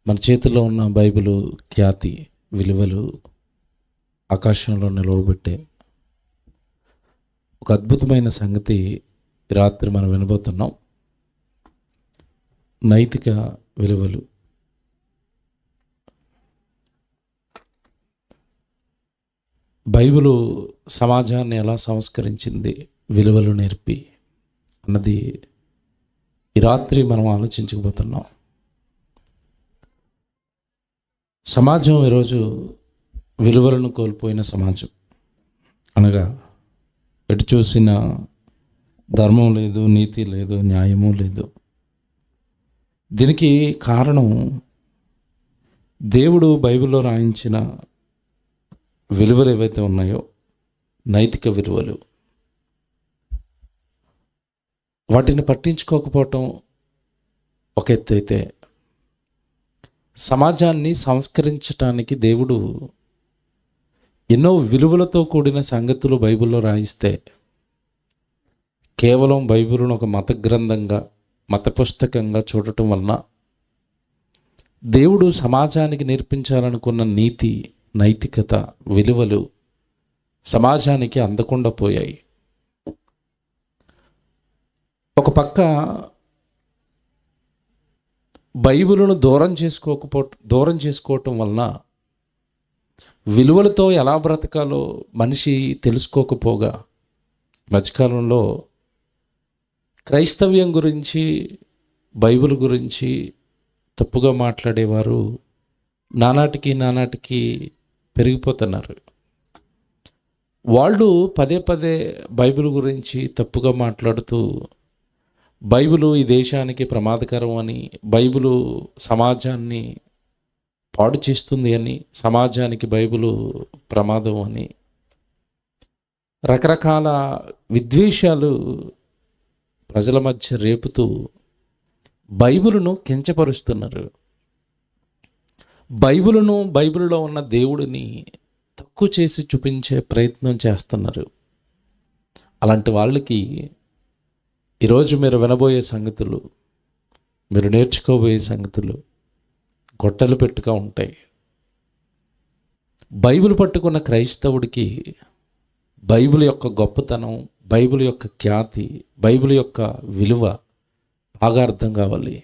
మన చేతిలో ఉన్న బైబిలు ఖ్యాతి, విలువలు ఆకాశంలో నిలవబెట్టే ఒక అద్భుతమైన సంగతి రాత్రి మనం వినబోతున్నాం. నైతిక విలువలు. బైబిలు సమాజాన్ని ఎలా సంస్కరించింది, విలువలు నేర్పి అన్నది ఈ రాత్రి మనం ఆలోచించకపోతున్నాం. సమాజం ఈరోజు విలువలను కోల్పోయిన సమాజం. అనగా ఎటు చూసిన ధర్మం లేదు, నీతి లేదు, న్యాయము లేదు. దీనికి కారణం దేవుడు బైబిల్లో రాయించిన విలువలు ఏవైతే ఉన్నాయో, నైతిక విలువలు, వాటిని పట్టించుకోకపోవటం ఒక ఎత్తు అయితే, సమాజాన్ని సంస్కరించటానికి దేవుడు ఎన్నో విలువలతో కూడిన సంగతులు బైబిల్లో రాయిస్తే, కేవలం బైబిల్ను ఒక మత గ్రంథంగా, మత పుస్తకంగా చూడటం వలన దేవుడు సమాజానికి నేర్పించాలనుకున్న నీతి, నైతికత, విలువలు సమాజానికి అందకుండా పోయాయి. ఒక పక్క బైబిలును దూరం చేసుకోవటం వలన విలువలతో ఎలా బ్రతకాలో మనిషి తెలుసుకోకపోగా, మధ్యకాలంలో క్రైస్తవ్యం గురించి, బైబిల్ గురించి తప్పుగా మాట్లాడేవారు నానాటికి పెరిగిపోతున్నారు. వాళ్ళు పదే పదే బైబిల్ గురించి తప్పుగా మాట్లాడుతూ, బైబిలు ఈ దేశానికి ప్రమాదకరం అని, బైబిలు సమాజాన్ని పాడు చేస్తుంది అని, సమాజానికి బైబిలు ప్రమాదం అని రకరకాల విద్వేషాలు ప్రజల మధ్య రేపుతూ బైబిలును కించపరుస్తున్నారు. బైబిల్లో ఉన్న దేవుడిని తక్కువ చేసి చూపించే ప్రయత్నం చేస్తున్నారు. అలాంటి వాళ్ళకి ఈరోజు మీరు వినబోయే సంగతులు, మీరు నేర్చుకోబోయే సంగతులు గొట్టలు పెట్టుగా ఉంటాయి. బైబిల్ పట్టుకున్న క్రైస్తవుడికి బైబిల్ యొక్క గొప్పతనం, బైబిల్ యొక్క ఖ్యాతి, బైబిల్ యొక్క విలువ బాగా అర్థం కావాలి.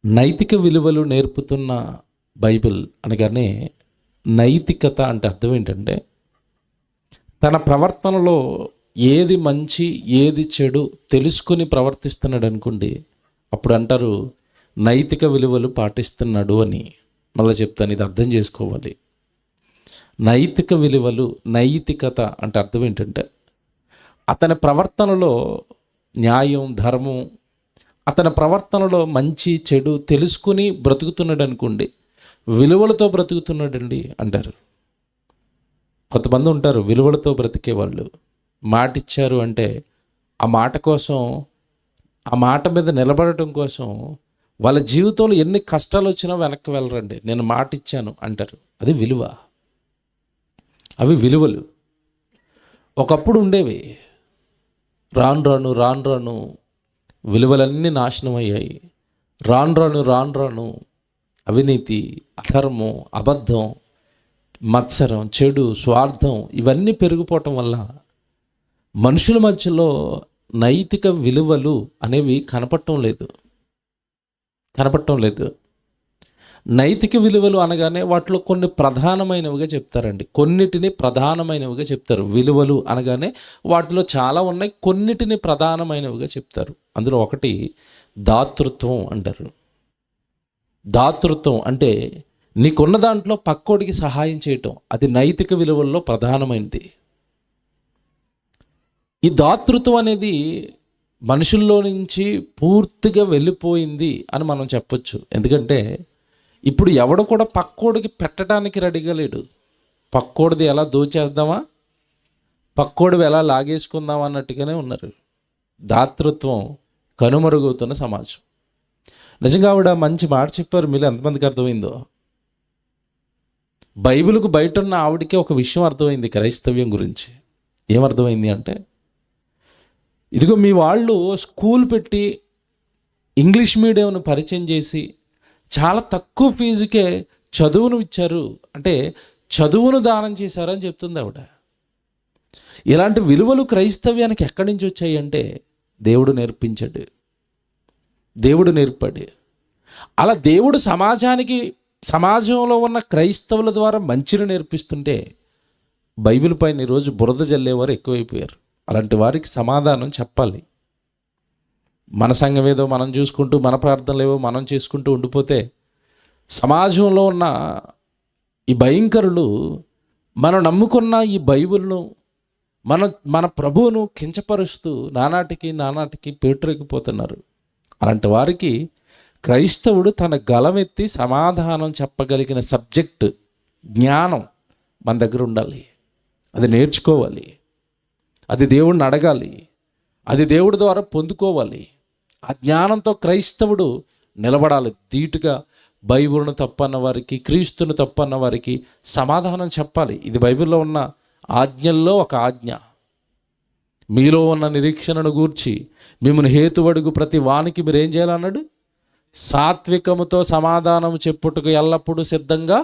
నైతిక విలువలు నేర్పుతున్న బైబిల్ అనగానే, నైతికత అంటే అర్థం ఏంటంటే, తన ప్రవర్తనలో ఏది మంచి ఏది చెడు తెలుసుకొని ప్రవర్తిస్తున్నాడు అనుకోండి, అప్పుడు అంటారు నైతిక విలువలు పాటిస్తున్నాడు అని. మళ్ళీ చెప్తాను, ఇది అర్థం చేసుకోవాలి. నైతిక విలువలు, నైతికత అంటే అర్థం ఏంటంటే, అతని ప్రవర్తనలో న్యాయం, ధర్మం, అతని ప్రవర్తనలో మంచి చెడు తెలుసుకుని బ్రతుకుతున్నాడు అనుకోండి, విలువలతో బ్రతుకుతున్నాడండి అంటారు. కొంతమంది ఉంటారు విలువలతో బ్రతికే వాళ్ళు. మాట ఇచ్చారు అంటే ఆ మాట కోసం, ఆ మాట మీద నిలబడటం కోసం వాళ్ళ జీవితంలో ఎన్ని కష్టాలు వచ్చినా వెనక్కి వెళ్ళరండి. నేను మాట ఇచ్చాను అంటారు. అది విలువ. అవి విలువలు. ఒకప్పుడు ఉండేవి. రాను రాను విలువలన్నీ నాశనం అయ్యాయి. రాను అవినీతి, అధర్మం, అబద్ధం, మత్సరం, చెడు, స్వార్థం ఇవన్నీ పెరిగిపోవటం వల్ల మనుషుల మధ్యలో నైతిక విలువలు అనేవి కనపడటం లేదు. నైతిక విలువలు అనగానే వాటిలో కొన్ని ప్రధానమైనవిగా చెప్తారండి. కొన్నిటిని ప్రధానమైనవిగా చెప్తారు. విలువలు అనగానే వాటిలో చాలా ఉన్నాయి, కొన్నిటిని ప్రధానమైనవిగా చెప్తారు. అందులో ఒకటి దాతృత్వం అంటారు. దాతృత్వం అంటే నీకున్న దాంట్లో పక్కోడికి సహాయం చేయటం. అది నైతిక విలువల్లో ప్రధానమైనది. ఈ దాతృత్వం అనేది మనుషుల్లో నుంచి పూర్తిగా వెళ్ళిపోయింది అని మనం చెప్పొచ్చు. ఎందుకంటే ఇప్పుడు ఎవడు కూడా పక్కోడికి పెట్టడానికి రెడీగా లేడు. పక్కోడిది ఎలా దోచేద్దామా, పక్కోడివి ఎలా లాగేసుకుందామా అన్నట్టుగానే ఉన్నారు. దాతృత్వం కనుమరుగవుతున్న సమాజం. నిజంగా ఆవిడ మంచి మాట చెప్పారు. మీరు ఎంతమందికి అర్థమైందో? బైబిల్కు బయట ఉన్న ఆవిడకే ఒక విషయం అర్థమైంది క్రైస్తవ్యం గురించి. ఏమర్థమైంది అంటే, ఇదిగో మీ వాళ్ళు స్కూల్ పెట్టి ఇంగ్లీష్ మీడియంను పరిచయం చేసి చాలా తక్కువ ఫీజుకే చదువును ఇచ్చారు, అంటే చదువును దానం చేశారని చెప్తుంది ఆవిడ. ఇలాంటి విలువలు క్రైస్తవ్యానికి ఎక్కడి నుంచి వచ్చాయి అంటే దేవుడు నేర్పించాడు, దేవుడు నేర్పాడు. అలా దేవుడు సమాజంలో ఉన్న క్రైస్తవుల ద్వారా మంచిని నేర్పిస్తుంటే బైబిల్ పైన ఈరోజు బురద జల్లేవారు ఎక్కువైపోయారు. అలాంటి వారికి సమాధానం చెప్పాలి. మన సంఘం ఏదో మనం చూసుకుంటూ, మన ప్రార్థనలు ఏవో మనం చేసుకుంటూ ఉండిపోతే సమాజంలో ఉన్న ఈ భయంకరులు మనం నమ్ముకున్న ఈ బైబిల్ను, మన ప్రభువును కించపరుస్తూ నానాటికి పేటరెక్కిపోతున్నారు. అలాంటి వారికి క్రైస్తవుడు తన గలమెత్తి సమాధానం చెప్పగలిగిన సబ్జెక్టు, జ్ఞానం మన దగ్గర ఉండాలి. అది నేర్చుకోవాలి, అది దేవుడిని అడగాలి, అది దేవుడి ద్వారా పొందుకోవాలి. ఆ జ్ఞానంతో క్రైస్తవుడు నిలబడాలి. ధీటుగా బైబిల్ను తప్పన్న వారికి, క్రీస్తును తప్పన్న వారికి సమాధానం చెప్పాలి. ఇది బైబిల్లో ఉన్న ఆజ్ఞల్లో ఒక ఆజ్ఞ. మీలో ఉన్న నిరీక్షణను గూర్చి మిమ్మల్ని హేతువడుగు ప్రతి వానికి మీరు ఏం చేయాలన్నాడు? సాత్వికముతో సమాధానం చెప్పుటకు ఎల్లప్పుడూ సిద్ధంగా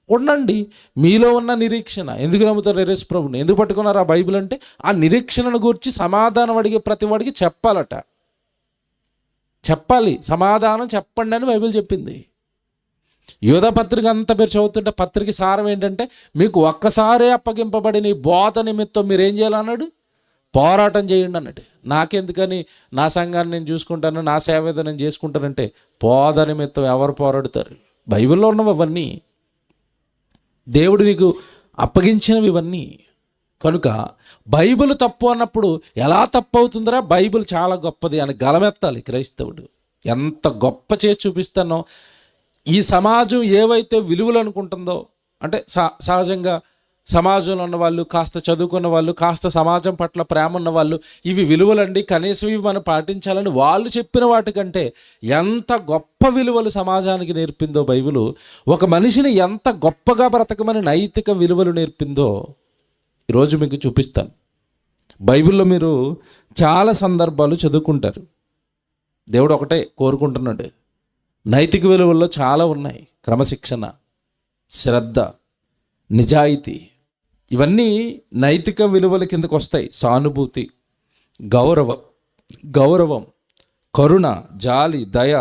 ఉండండి. మీలో ఉన్న నిరీక్షణ ఎందుకు నమ్ముతారు? యేసు ప్రభుని ఎందుకు పట్టుకున్నారు? ఆ బైబిల్ అంటే ఆ నిరీక్షణను గురించి సమాధానం అడిగే ప్రతి వాడికి చెప్పాలట. చెప్పాలి, సమాధానం చెప్పండి అని బైబిల్ చెప్పింది. యోధా పత్రిక అంతా మీరు చదువుతుంటే పత్రిక సారం ఏంటంటే, మీకు ఒక్కసారే అప్పగింపబడిన ఈ బోధ నిమిత్తం మీరు ఏం చేయాలన్నాడు? పోరాటం చేయండి అన్నాడు. నాకెందుకని, నా సంఘాన్ని నేను చూసుకుంటాను, నా సేవ ఏదో నేను చేసుకుంటానంటే బోధ నిమిత్తం ఎవరు పోరాడుతారు? బైబిల్లో ఉన్నవి అవన్నీ, దేవుడు నీకు అప్పగించినవి ఇవన్నీ. కనుక బైబిల్ తప్పు అన్నప్పుడు ఎలా తప్పు అవుతుందిరా, బైబిల్ చాలా గొప్పది అని గలమెత్తాలి క్రైస్తవుడు. ఎంత గొప్ప చేసి చూపిస్తానో. ఈ సమాజం ఏవైతే విలువలు అనుకుంటుందో, అంటే సహజంగా సమాజంలో ఉన్న వాళ్ళు, కాస్త చదువుకున్న వాళ్ళు, కాస్త సమాజం పట్ల ప్రేమ ఉన్న వాళ్ళు, ఇవి విలువలండి, కనీసం ఇవి మనం పాటించాలని వాళ్ళు చెప్పిన వాటికంటే ఎంత గొప్ప విలువలు సమాజానికి నేర్పిందో బైబిలు, ఒక మనిషిని ఎంత గొప్పగా బ్రతకమని నైతిక విలువలు నేర్పిందో ఈరోజు మీకు చూపిస్తాను. బైబిల్లో మీరు చాలా సందర్భాలు చదువుకుంటారు. దేవుడు ఒకటే కోరుకుంటున్నాడు, నైతిక విలువల్లో చాలా ఉన్నాయి. క్రమశిక్షణ, శ్రద్ధ, నిజాయితీ, ఇవన్నీ నైతిక విలువల కిందకు వస్తాయి. సానుభూతి, గౌరవం, కరుణ, జాలి, దయ,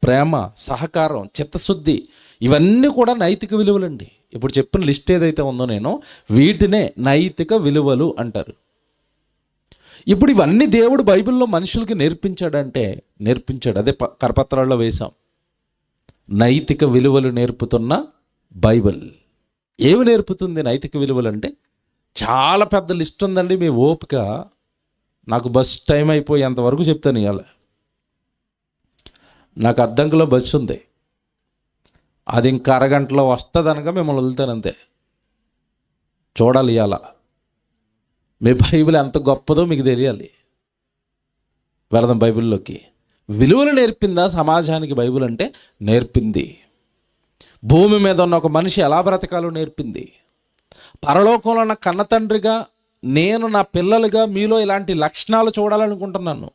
ప్రేమ, సహకారం, చిత్తశుద్ధి, ఇవన్నీ కూడా నైతిక విలువలండి. ఇప్పుడు చెప్పిన లిస్ట్ ఏదైతే ఉందో నేను, వీటినే నైతిక విలువలు అంటారు. ఇప్పుడు ఇవన్నీ దేవుడు బైబిల్లో మనుషులకి నేర్పించాడు. అదే కరపత్రాల్లో వేశాం, నైతిక విలువలు నేర్పుతున్న బైబిల్. ఏమి నేర్పుతుంది నైతిక విలువలు అంటే? చాలా పెద్ద లిస్ట్ ఉందండి. మీ ఓపిక, నాకు బస్ టైం అయిపోయేంతవరకు చెప్తాను. ఇవాళ నాకు అద్దంకులో బస్సు ఉంది, అది ఇంకా అరగంటలో వస్తుంది అనగా మిమ్మల్ని వదులుతాను అంతే. చూడాలి ఇవాళ మీ బైబిల్ ఎంత గొప్పదో మీకు తెలియాలి. వెళదాం బైబిల్లోకి. విలువలు నేర్పిందా సమాజానికి బైబిల్ అంటే? నేర్పింది. భూమి మీద ఉన్న ఒక మనిషి ఎలా బ్రతకాలో నేర్పింది. పరలోకంలో ఉన్న కన్న తండ్రిగా నేను నా పిల్లలుగా మీలో ఇలాంటి లక్షణాలు చూడాలనుకుంటున్నాను,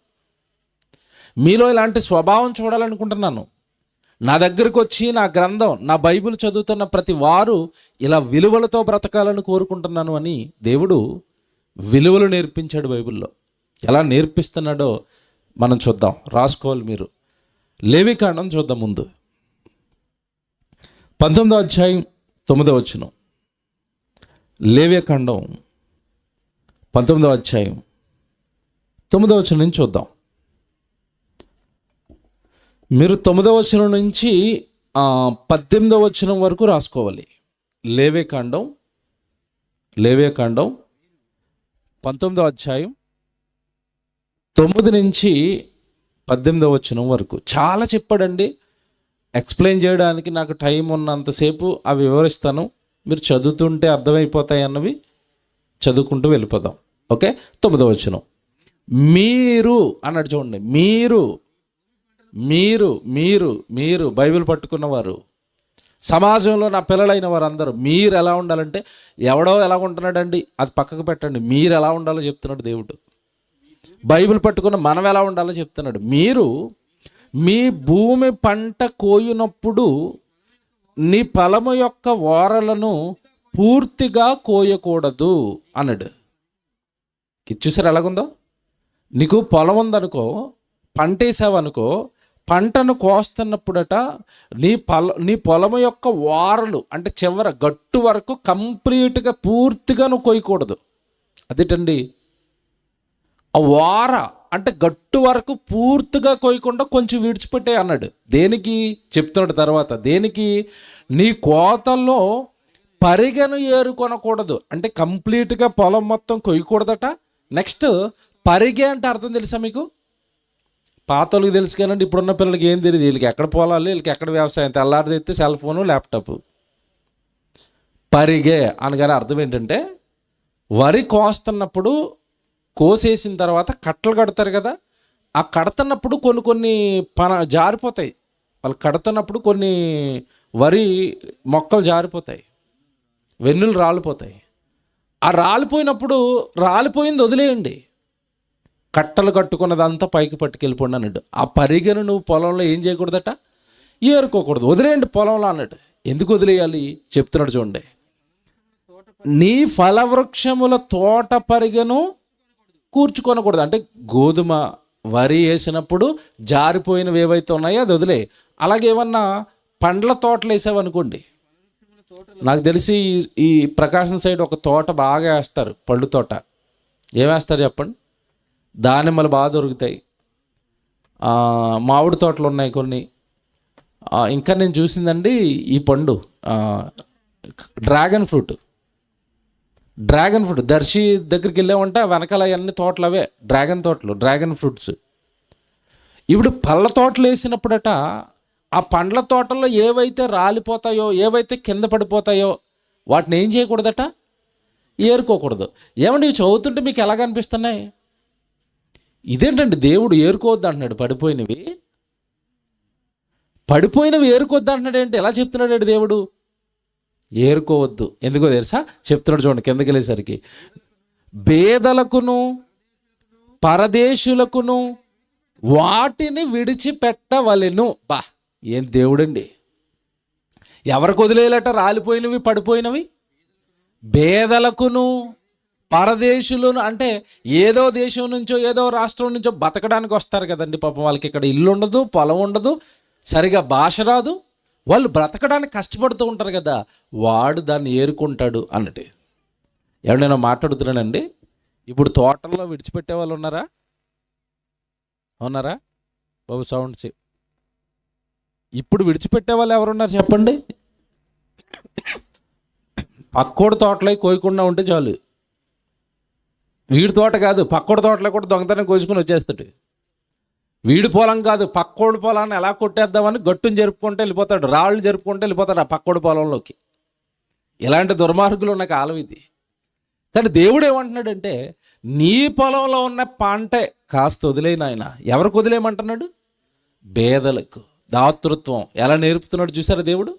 మీలో ఇలాంటి స్వభావం చూడాలనుకుంటున్నాను. నా దగ్గరకు వచ్చి నా గ్రంథం, నా బైబిల్ చదువుతున్న ప్రతి వారు ఇలా విలువలతో బ్రతకాలని కోరుకుంటున్నాను అని దేవుడు విలువలు నేర్పించాడు బైబిల్లో. ఎలా నేర్పిస్తున్నాడో మనం చూద్దాం. రాసుకోవాలి మీరు. లేవికాండం చూద్దాం ముందు. 19వ అధ్యాయం 9వ వచనం. లేవికాండం 19వ అధ్యాయం 9వ వచనం నుంచి చూద్దాం. మీరు 9వ వచనం నుంచి 18వ వచనం వరకు రాసుకోవాలి. లేవికాండం 19వ అధ్యాయం 9 నుంచి 18వ వచనం వరకు చాలా చెప్పాడండి. ఎక్స్ప్లెయిన్ చేయడానికి నాకు టైం ఉన్నంతసేపు అవి వివరిస్తాను. మీరు చదువుతుంటే అర్థమైపోతాయి అన్నవి చదువుకుంటూ వెళ్ళిపోదాం. ఓకే. 9వ వచనం. మీరు అన్నాడు చూడండి. మీరు బైబిల్ పట్టుకున్నవారు, సమాజంలో నా పిల్లలైన వారందరూ మీరు ఎలా ఉండాలంటే, ఎవడో ఎలా ఉంటున్నాడండి అది పక్కకు పెట్టండి. మీరు ఎలా ఉండాలో చెప్తున్నాడు దేవుడు. బైబిల్ పట్టుకున్న మనం ఎలా ఉండాలో చెప్తున్నాడు. మీరు మీ భూమి పంట కోయునప్పుడు నీ పొలము యొక్క ఓరలను పూర్తిగా కోయకూడదు అన్నాడు. ఇది చూసారు ఎలాగుందో? నీకు పొలం ఉందనుకో, పంట వేసావనుకో, పంటను కోస్తున్నప్పుడట నీ పొలము యొక్క ఓరలు అంటే చివర గట్టు వరకు కంప్లీట్గా పూర్తిగా నువ్వు కోయకూడదు. అదేటండి, ఆ ఓర అంటే గట్టు వరకు పూర్తిగా కోయకుండా కొంచెం విడిచిపెట్టే అన్నాడు. దేనికి చెప్తున్నాడు తర్వాత, దేనికి? నీ కోతల్లో పరిగెను ఏరుకొనకూడదు. అంటే కంప్లీట్గా పొలం మొత్తం కొయ్యకూడదట. నెక్స్ట్ పరిగె అంటే అర్థం తెలుసా మీకు? పాతోళ్ళకి తెలుసు కానండి, ఇప్పుడున్న పిల్లలకి ఏం తెలియదు. వీళ్ళకి ఎక్కడ పొలాలు, వీళ్ళకి ఎక్కడ వ్యవసాయం, తెల్లారిది అయితే సెల్ ఫోను ల్యాప్టాప్. పరిగె అనగానే అర్థం ఏంటంటే, వరి కోస్తున్నప్పుడు కోసేసిన తర్వాత కట్టలు కడతారు కదా, ఆ కడుతున్నప్పుడు కొన్ని జారిపోతాయి. వాళ్ళు కడుతున్నప్పుడు కొన్ని వరి మొక్కలు జారిపోతాయి, వెన్నులు రాలిపోతాయి. ఆ రాలిపోయినప్పుడు రాలిపోయింది వదిలేయండి, కట్టలు కట్టుకున్నదంతా పైకి పట్టుకెళ్ళిపోండి అన్నాడు. ఆ పరిగెను నువ్వు పొలంలో ఏం చేయకూడదట, ఏరుకోకూడదు, వదిలేయండి పొలంలో అన్నాడు. ఎందుకు వదిలేయాలి చెప్తున్నాడు చూడండి. నీ ఫలవృక్షముల తోట పరిగెను కూర్చుకొనకూడదు. అంటే గోధుమ వరి వేసినప్పుడు జారిపోయినవి ఏవైతే ఉన్నాయో అది వదిలే. అలాగే ఏమన్నా పండ్ల తోటలు వేసావనుకోండి, నాకు తెలిసి ఈ ప్రకాశం సైడ్ ఒక తోట బాగా వేస్తారు, పళ్ళు తోట. ఏమేస్తారు చెప్పండి? దానిమ్మలు బాగా దొరుకుతాయి, మామిడి తోటలు ఉన్నాయి కొన్ని. ఇంకా నేను చూసిందండి ఈ పండు డ్రాగన్ ఫ్రూట్ దర్శి దగ్గరికి వెళ్ళామంటే వెనకాల అన్ని తోటలు అవే డ్రాగన్ ఫ్రూట్స్. ఇప్పుడు పళ్ళ తోటలు వేసినప్పుడట ఆ పండ్ల తోటల్లో ఏవైతే రాలిపోతాయో, ఏవైతే కింద పడిపోతాయో వాటిని ఏం చేయకూడదట, ఏరుకోకూడదు. ఏమండి ఇవి చదువుతుంటే మీకు ఎలాగ అనిపిస్తున్నాయి? ఇదేంటండి దేవుడు ఏరుకోవద్దు అంటున్నాడు? పడిపోయినవి ఏరుకోవద్దు అంటున్నాడు ఏంటి? ఎలా చెప్తున్నాడు దేవుడు? ఏరుకోవద్దు. ఎందుకో తెలుసా? చెప్తున్నాడు చూడండి కిందకి వెళ్ళేసరికి, బేదలకును పరదేశులకును వాటిని విడిచిపెట్టవలెను. బా, ఏం దేవుడండి! ఎవరికి వదిలేయలట రాలిపోయినవి పడిపోయినవి? బేదలకును పరదేశులను. అంటే ఏదో దేశం నుంచో ఏదో రాష్ట్రం నుంచో బతకడానికి వస్తారు కదండి పాపం. వాళ్ళకి ఇక్కడ ఇల్లు ఉండదు, పొలం ఉండదు, సరిగా భాష రాదు, వాళ్ళు బ్రతకడానికి కష్టపడుతూ ఉంటారు కదా, వాడు దాన్ని ఏరుకుంటాడు అన్నట్టు. ఎవరైనా మాట్లాడుతున్నానండి, ఇప్పుడు తోటల్లో విడిచిపెట్టే వాళ్ళు ఉన్నారా బాబు? సౌండ్స్. ఇప్పుడు విడిచిపెట్టే వాళ్ళు ఎవరున్నారు చెప్పండి? పక్కోడి తోటలో కోయకుండా ఉంటే చాలు. వీడి తోట కాదు, పక్కోడి తోటలో కూడా దొంగతనం కోసుకుని వచ్చేస్తాడు. వీడి పొలం కాదు, పక్కోడి పొలాన్ని ఎలా కొట్టేద్దామని గట్టును జరుపుకుంటే వెళ్ళిపోతాడు, రాళ్ళు జరుపుకుంటే వెళ్ళిపోతాడు ఆ పక్కోడి పొలంలోకి. ఇలాంటి దుర్మార్గులు ఉన్న కాలం ఇది. కానీ దేవుడు ఏమంటున్నాడంటే, నీ పొలంలో ఉన్న పంటే కాస్త వదిలేయి నాయన. ఎవరికి వదిలేయమంటున్నాడు? బేదలకు. దాతృత్వం ఎలా నేర్పుతున్నాడు చూసారా దేవుడు?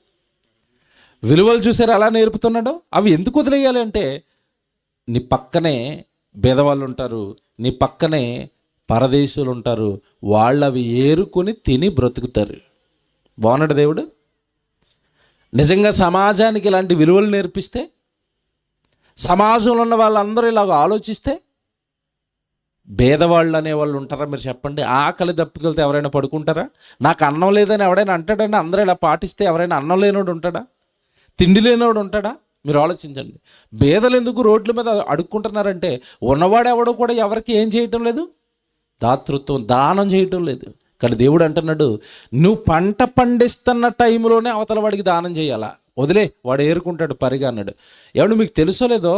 విలువలు చూసారా ఎలా నేర్పుతున్నాడో? అవి ఎందుకు వదిలేయాలి అంటే, నీ పక్కనే బేదవాళ్ళు ఉంటారు, నీ పక్కనే పరదేశులు ఉంటారు, వాళ్ళు అవి ఏరుకొని తిని బ్రతుకుతారు. బాగున్నాడు దేవుడు. నిజంగా సమాజానికి ఇలాంటి విలువలు నేర్పిస్తే, సమాజంలో ఉన్న వాళ్ళందరూ ఇలాగ ఆలోచిస్తే, భేదవాళ్ళు అనేవాళ్ళు ఉంటారా మీరు చెప్పండి? ఆకలి దప్పికలతో ఎవరైనా పడుకుంటారా? నాకు అన్నం లేదని ఎవడైనా అంటాడని అందరూ ఇలా పాటిస్తే ఎవరైనా అన్నం లేనోడు ఉంటాడా? తిండి లేనోడు ఉంటాడా? మీరు ఆలోచించండి. భేదలు ఎందుకు రోడ్ల మీద అడుక్కుంటున్నారంటే, ఉన్నవాడు ఎవడో కూడా ఎవరికి ఏం చేయటం లేదు, దాతృత్వం దానం చేయటం లేదు. కానీ దేవుడు అంటున్నాడు, నువ్వు పంట పండిస్తున్న టైంలోనే అవతల వాడికి దానం చేయాలా, వదిలే వాడు ఏరుకుంటాడు పరిగా అన్నాడు. ఏమంటే మీకు తెలుసో లేదో,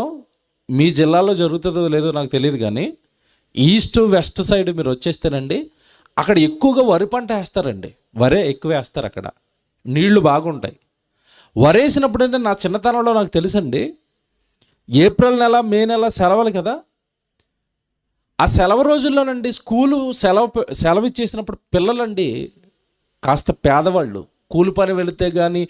మీ జిల్లాలో జరుగుతుందో లేదో నాకు తెలియదు, కానీ ఈస్ట్ వెస్ట్ సైడ్ మీరు వచ్చేస్తేనండి, అక్కడ ఎక్కువగా వరి పంట వేస్తారండి. వరే ఎక్కువ వేస్తారు అక్కడ, నీళ్లు బాగుంటాయి. వరేసినప్పుడు అంటే నా చిన్నతనంలో నాకు తెలుసండి, ఏప్రిల్ నెల మే నెల సెలవులు కదా, ఆ సెలవు రోజుల్లోనండి స్కూలు సెలవు ఇచ్చేసినప్పుడు పిల్లలండి కాస్త పేదవాళ్ళు, కూలి పని వెళితే కానీ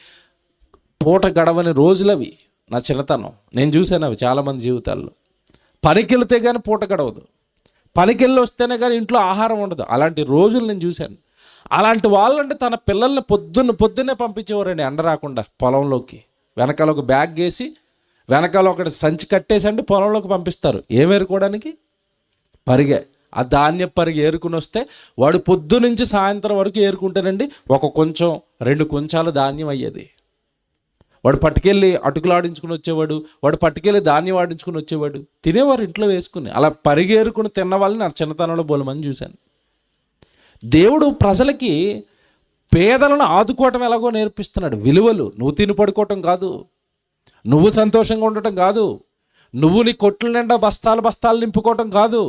పూట గడవని రోజులు అవి. నా చిన్నతనం నేను చూశాను అవి చాలామంది జీవితాల్లో. పనికి వెళితే కానీ పూట గడవదు, పనికి వెళ్ళి వస్తేనే కానీ ఇంట్లో ఆహారం ఉండదు. అలాంటి రోజులు నేను చూశాను. అలాంటి వాళ్ళంటే తన పిల్లల్ని పొద్దున్నే పంపించేవారండి, ఎండ రాకుండా పొలంలోకి. వెనకాల ఒక బ్యాగ్ వేసి వెనకాల ఒకటి సంచి కట్టేసండి పొలంలోకి పంపిస్తారు. ఏం ఏరుకోవడానికి? పరిగె. ఆ ధాన్యం పరిగె ఏరుకుని వస్తే వాడు పొద్దు నుంచి సాయంత్రం వరకు ఏరుకుంటానండి, ఒక కొంచెం 2 కొంచాలు ధాన్యం అయ్యేది. వాడు పట్టుకెళ్ళి అటుకులు ఆడించుకుని వచ్చేవాడు, వాడు పట్టుకెళ్ళి ధాన్యం ఆడించుకుని వచ్చేవాడు, తినేవారు ఇంట్లో వేసుకుని. అలా పరిగేరుకుని తిన్న వాళ్ళని నా చిన్నతనంలో బోలమని చూశాను. దేవుడు ప్రజలకి పేదలను ఆదుకోవటం ఎలాగో నేర్పిస్తున్నాడు. విలువలు. నువ్వు తిని పడుకోవటం కాదు, నువ్వు సంతోషంగా ఉండటం కాదు, నువ్వు నీ కొట్ల నిండా బస్తాలు నింపుకోవటం కాదు,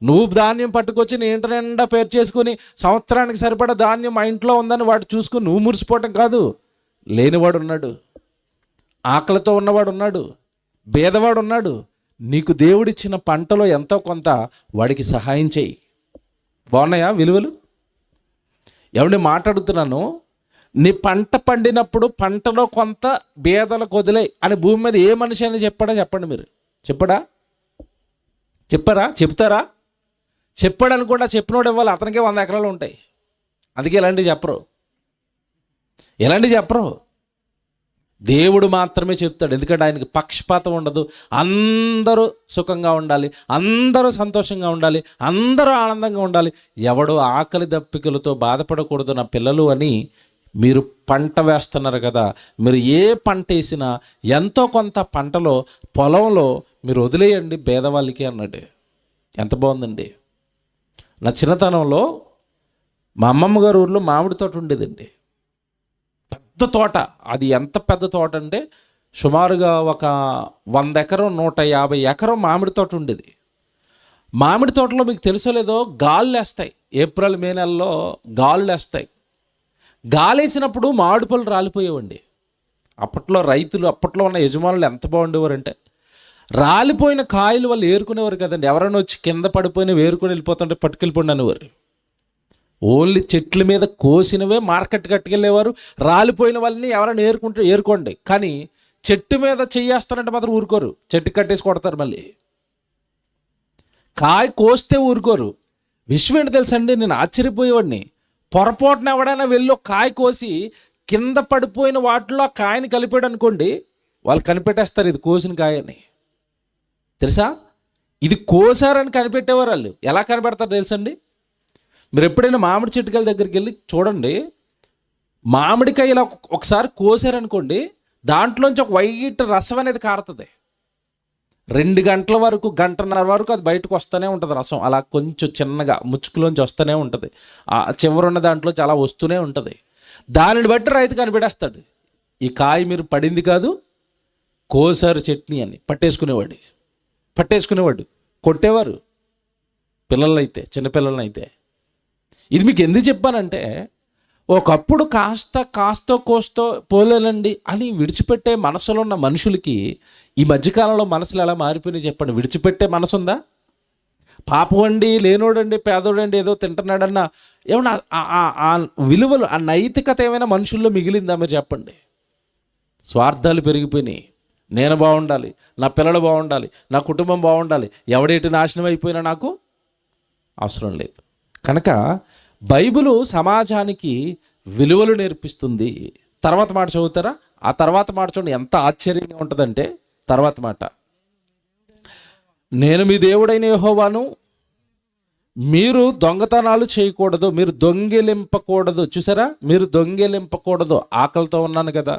నువ్వు ధాన్యం పట్టుకొచ్చి నీ ఇంటి నిండా పేరు చేసుకుని సంవత్సరానికి సరిపడా ధాన్యం మా ఇంట్లో ఉందని వాడు చూసుకుని నువ్వు మురిసిపోవటం కాదు. లేనివాడు ఉన్నాడు, ఆకలితో ఉన్నవాడు ఉన్నాడు, బేదవాడు ఉన్నాడు. నీకు దేవుడిచ్చిన పంటలో ఎంతో కొంత వాడికి సహాయం చేయి. బాగున్నాయా విలువలు? ఎవరిని మాట్లాడుతున్నాను? నీ పంట పండినప్పుడు పంటలో కొంత బేదలకు వదిలే అని భూమి మీద ఏ మనిషి అని చెప్పాడా? చెప్పండి మీరు. చెప్తారా? చెప్పాడని కూడా చెప్పినోడు ఇవ్వాలి. అతనికే 100 ఎకరాలు ఉంటాయి. అందుకే ఇలాంటివి చెప్పరు. దేవుడు మాత్రమే చెప్తాడు. ఎందుకంటే ఆయనకి పక్షపాతం ఉండదు. అందరూ సుఖంగా ఉండాలి, అందరూ సంతోషంగా ఉండాలి, అందరూ ఆనందంగా ఉండాలి. ఎవడో ఆకలి దప్పికలతో బాధపడకూడదు నా పిల్లలు అని మీరు పంట వేస్తున్నారు కదా. మీరు ఏ పంట వేసినా ఎంతో కొంత పంటలో పొలంలో మీరు వదిలేయండి పేదవాళ్ళకి అన్నాడు. ఎంత బాగుందండి. నా చిన్నతనంలో మా అమ్మమ్మ గారి ఊర్లో మామిడి తోట ఉండేదండి. పెద్ద తోట. అది ఎంత పెద్ద తోట అంటే సుమారుగా ఒక 100 ఎకరం 150 ఎకరం మామిడి తోట ఉండేది. మామిడి తోటలో మీకు తెలుసో లేదో గాలులు వేస్తాయి. ఏప్రిల్ మే నెలలో గాలులు వేస్తాయి. గాలేసినప్పుడు మామిడి పళ్ళు రాలిపోయేవండి. అప్పట్లో రైతులు, అప్పట్లో ఉన్న యజమానులు ఎంత బాగుండేవారంటే రాలిపోయిన కాయలు వాళ్ళు ఏరుకునేవారు కదండి. ఎవరైనా వచ్చి కింద పడిపోయిన ఏరుకొని వెళ్ళిపోతుంటే పట్టుకెళ్ళిపోండి అనేవారు. ఓన్లీ చెట్ల మీద కోసినవే మార్కెట్ కట్టుకెళ్ళేవారు. రాలిపోయిన వాళ్ళని ఎవరైనా ఏరుకోండి, కానీ చెట్టు మీద చెయ్యేస్తారంటే మాత్రం ఊరుకోరు. చెట్టు కట్టేసి కొడతారు. మళ్ళీ కాయ కోస్తే ఊరుకోరు. విషయం ఏంటి తెలుసండి? నేను ఆశ్చర్యపోయేవాడిని. పొరపాటున ఎవడైనా వెళ్ళి కాయ కోసి కింద పడిపోయిన వాటిలో ఆ కాయని కలిపాడు అనుకోండి, వాళ్ళు కనిపెట్టేస్తారు ఇది కోసిన కాయని. తెలుసా? ఇది కోసారని కనిపెట్టేవారు వాళ్ళు. ఎలా కనిపెడతారు తెలుసండి? మీరు ఎప్పుడైనా మామిడి చెట్టుకాయల దగ్గరికి వెళ్ళి చూడండి. మామిడికాయ ఇలా ఒకసారి కోసారనుకోండి, దాంట్లోంచి ఒక వైట్ రసం అనేది కారుతుంది. 2 గంటల వరకు, 1.5 వరకు అది బయటకు వస్తూనే ఉంటుంది రసం. అలా కొంచెం చిన్నగా ముచ్చుకులోంచి వస్తూనే ఉంటుంది. ఆ చివరున్న దాంట్లో చాలా వస్తూనే ఉంటుంది. దానిని బట్టి రైతు కనిపెట్టేస్తాడు ఈ కాయ మీరు పడింది కాదు, కోసారు చట్నీ అని. పట్టేసుకునేవాడు. కొట్టేవారు పిల్లలైతే, చిన్నపిల్లలనైతే. ఇది మీకు ఎందుకు చెప్పానంటే, ఒకప్పుడు కాస్తో కోస్తో పోలేనండి అని విడిచిపెట్టే మనసులో ఉన్న మనుషులకి ఈ మధ్యకాలంలో మనసులు ఎలా మారిపోయినాయి చెప్పండి. విడిచిపెట్టే మనసు ఉందా? పాపమండి, లేనోడండి, పేదోడండి, ఏదో తింటున్నాడన్న ఏమన్నా ఆ విలువలు, ఆ నైతికత ఏమైనా మనుషుల్లో మిగిలిందా మీరు చెప్పండి? స్వార్థాలు పెరిగిపోయినాయి. నేను బాగుండాలి, నా పిల్లలు బాగుండాలి, నా కుటుంబం బాగుండాలి, ఎవడేటి నాశనం అయిపోయినా నాకు అవసరం లేదు. కనుక బైబిలు సమాజానికి విలువలు నేర్పిస్తుంది. తర్వాత మాట చదువుతారా? ఆ తర్వాత మాట చూడండి ఎంత ఆశ్చర్యంగా ఉంటుందంటే, తర్వాత మాట, నేను మీ దేవుడైన యెహోవాను, మీరు దొంగతనాలు చేయకూడదు, మీరు దొంగిలింపకూడదు. చూసారా? మీరు దొంగిలింపకూడదు. ఆకలితో ఉన్నాను కదా,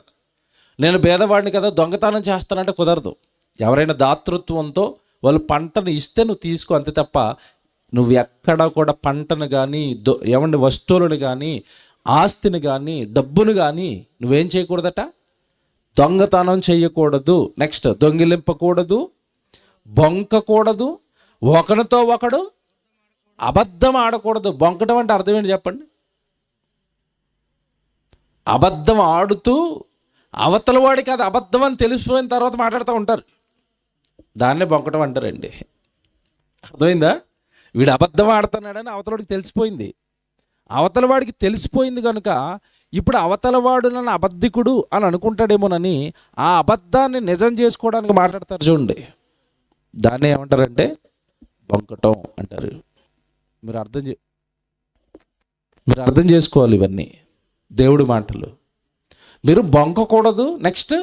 నేను పేదవాడిని కదా, దొంగతనం చేస్తానంటే కుదరదు. ఎవరైనా దాతృత్వంతో వాళ్ళు పంటను ఇస్తే నువ్వు తీసుకో, అంతే తప్ప నువ్వు ఎక్కడ కూడా పంటను కానీ ఏమంటే వస్తువులను కానీ ఆస్తిని కానీ డబ్బును కానీ నువ్వేం చేయకూడదట? దొంగతనం చేయకూడదు. నెక్స్ట్, దొంగిలింపకూడదు, బొంకకూడదు, ఒకరితో ఒకడు అబద్ధం ఆడకూడదు. బొంకటం అంటే అర్థం ఏంటి చెప్పండి? అబద్ధం ఆడుతూ అవతల వాడికి అది అబద్ధం అని తెలిసిపోయిన తర్వాత మాట్లాడుతూ ఉంటారు. దాన్నే బొంకటం అంటారండి. అర్థమైందా? వీడు అబద్ధం ఆడుతున్నాడని అవతలవాడికి తెలిసిపోయింది. అవతలవాడికి తెలిసిపోయింది కనుక ఇప్పుడు అవతలవాడు నన్ను అబద్ధికుడు అని అనుకుంటాడేమోనని ఆ అబద్ధాన్ని నిజం చేసుకోవడానికి మాట్లాడతారు చూడండి. దాన్ని ఏమంటారంటే బొంకటం అంటారు. మీరు మీరు అర్థం చేసుకోవాలి ఇవన్నీ దేవుడి మాటలు. మీరు బొంకకూడదు, నెక్స్ట్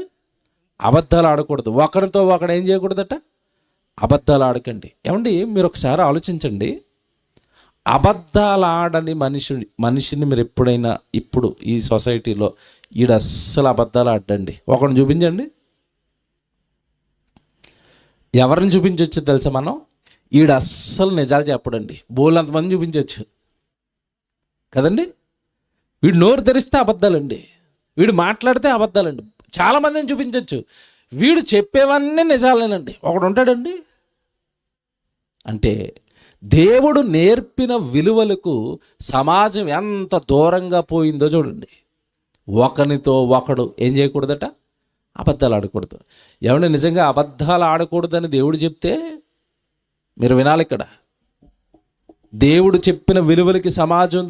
అబద్ధాలు ఆడకూడదు. ఒకరితో ఒకడు ఏం చేయకూడదట, అబద్ధాలు ఆడకండి. ఏమండి మీరు ఒకసారి ఆలోచించండి, అబద్ధాలు ఆడని మనిషిని మీరు ఎప్పుడైనా ఇప్పుడు ఈ సొసైటీలో ఈడు అస్సలు అబద్ధాలు ఆడండి, ఒకరిని చూపించండి. ఎవరిని చూపించవచ్చు తెలుసా మనం? ఈడు అస్సలు నిజాలు చెప్పడండి, బోలంతమంది చూపించవచ్చు కదండి. వీడు నోరు తెరిస్తే అబద్ధాలండి, వీడు మాట్లాడితే అబద్ధాలండి, చాలామందిని చూపించవచ్చు. వీడు చెప్పేవన్నీ నిజాలేనండి, ఒకడు ఉంటాడండి. అంటే దేవుడు నేర్పిన విలువలకు సమాజం ఎంత దూరంగా పోయిందో చూడండి. ఒకరితో ఒకడు ఏం చేయకూడదట, అబద్ధాలు ఆడకూడదు. ఏమంటే నిజంగా అబద్ధాలు ఆడకూడదని దేవుడు చెప్తే మీరు వినాలి. ఇక్కడ దేవుడు చెప్పిన విలువలకి సమాజం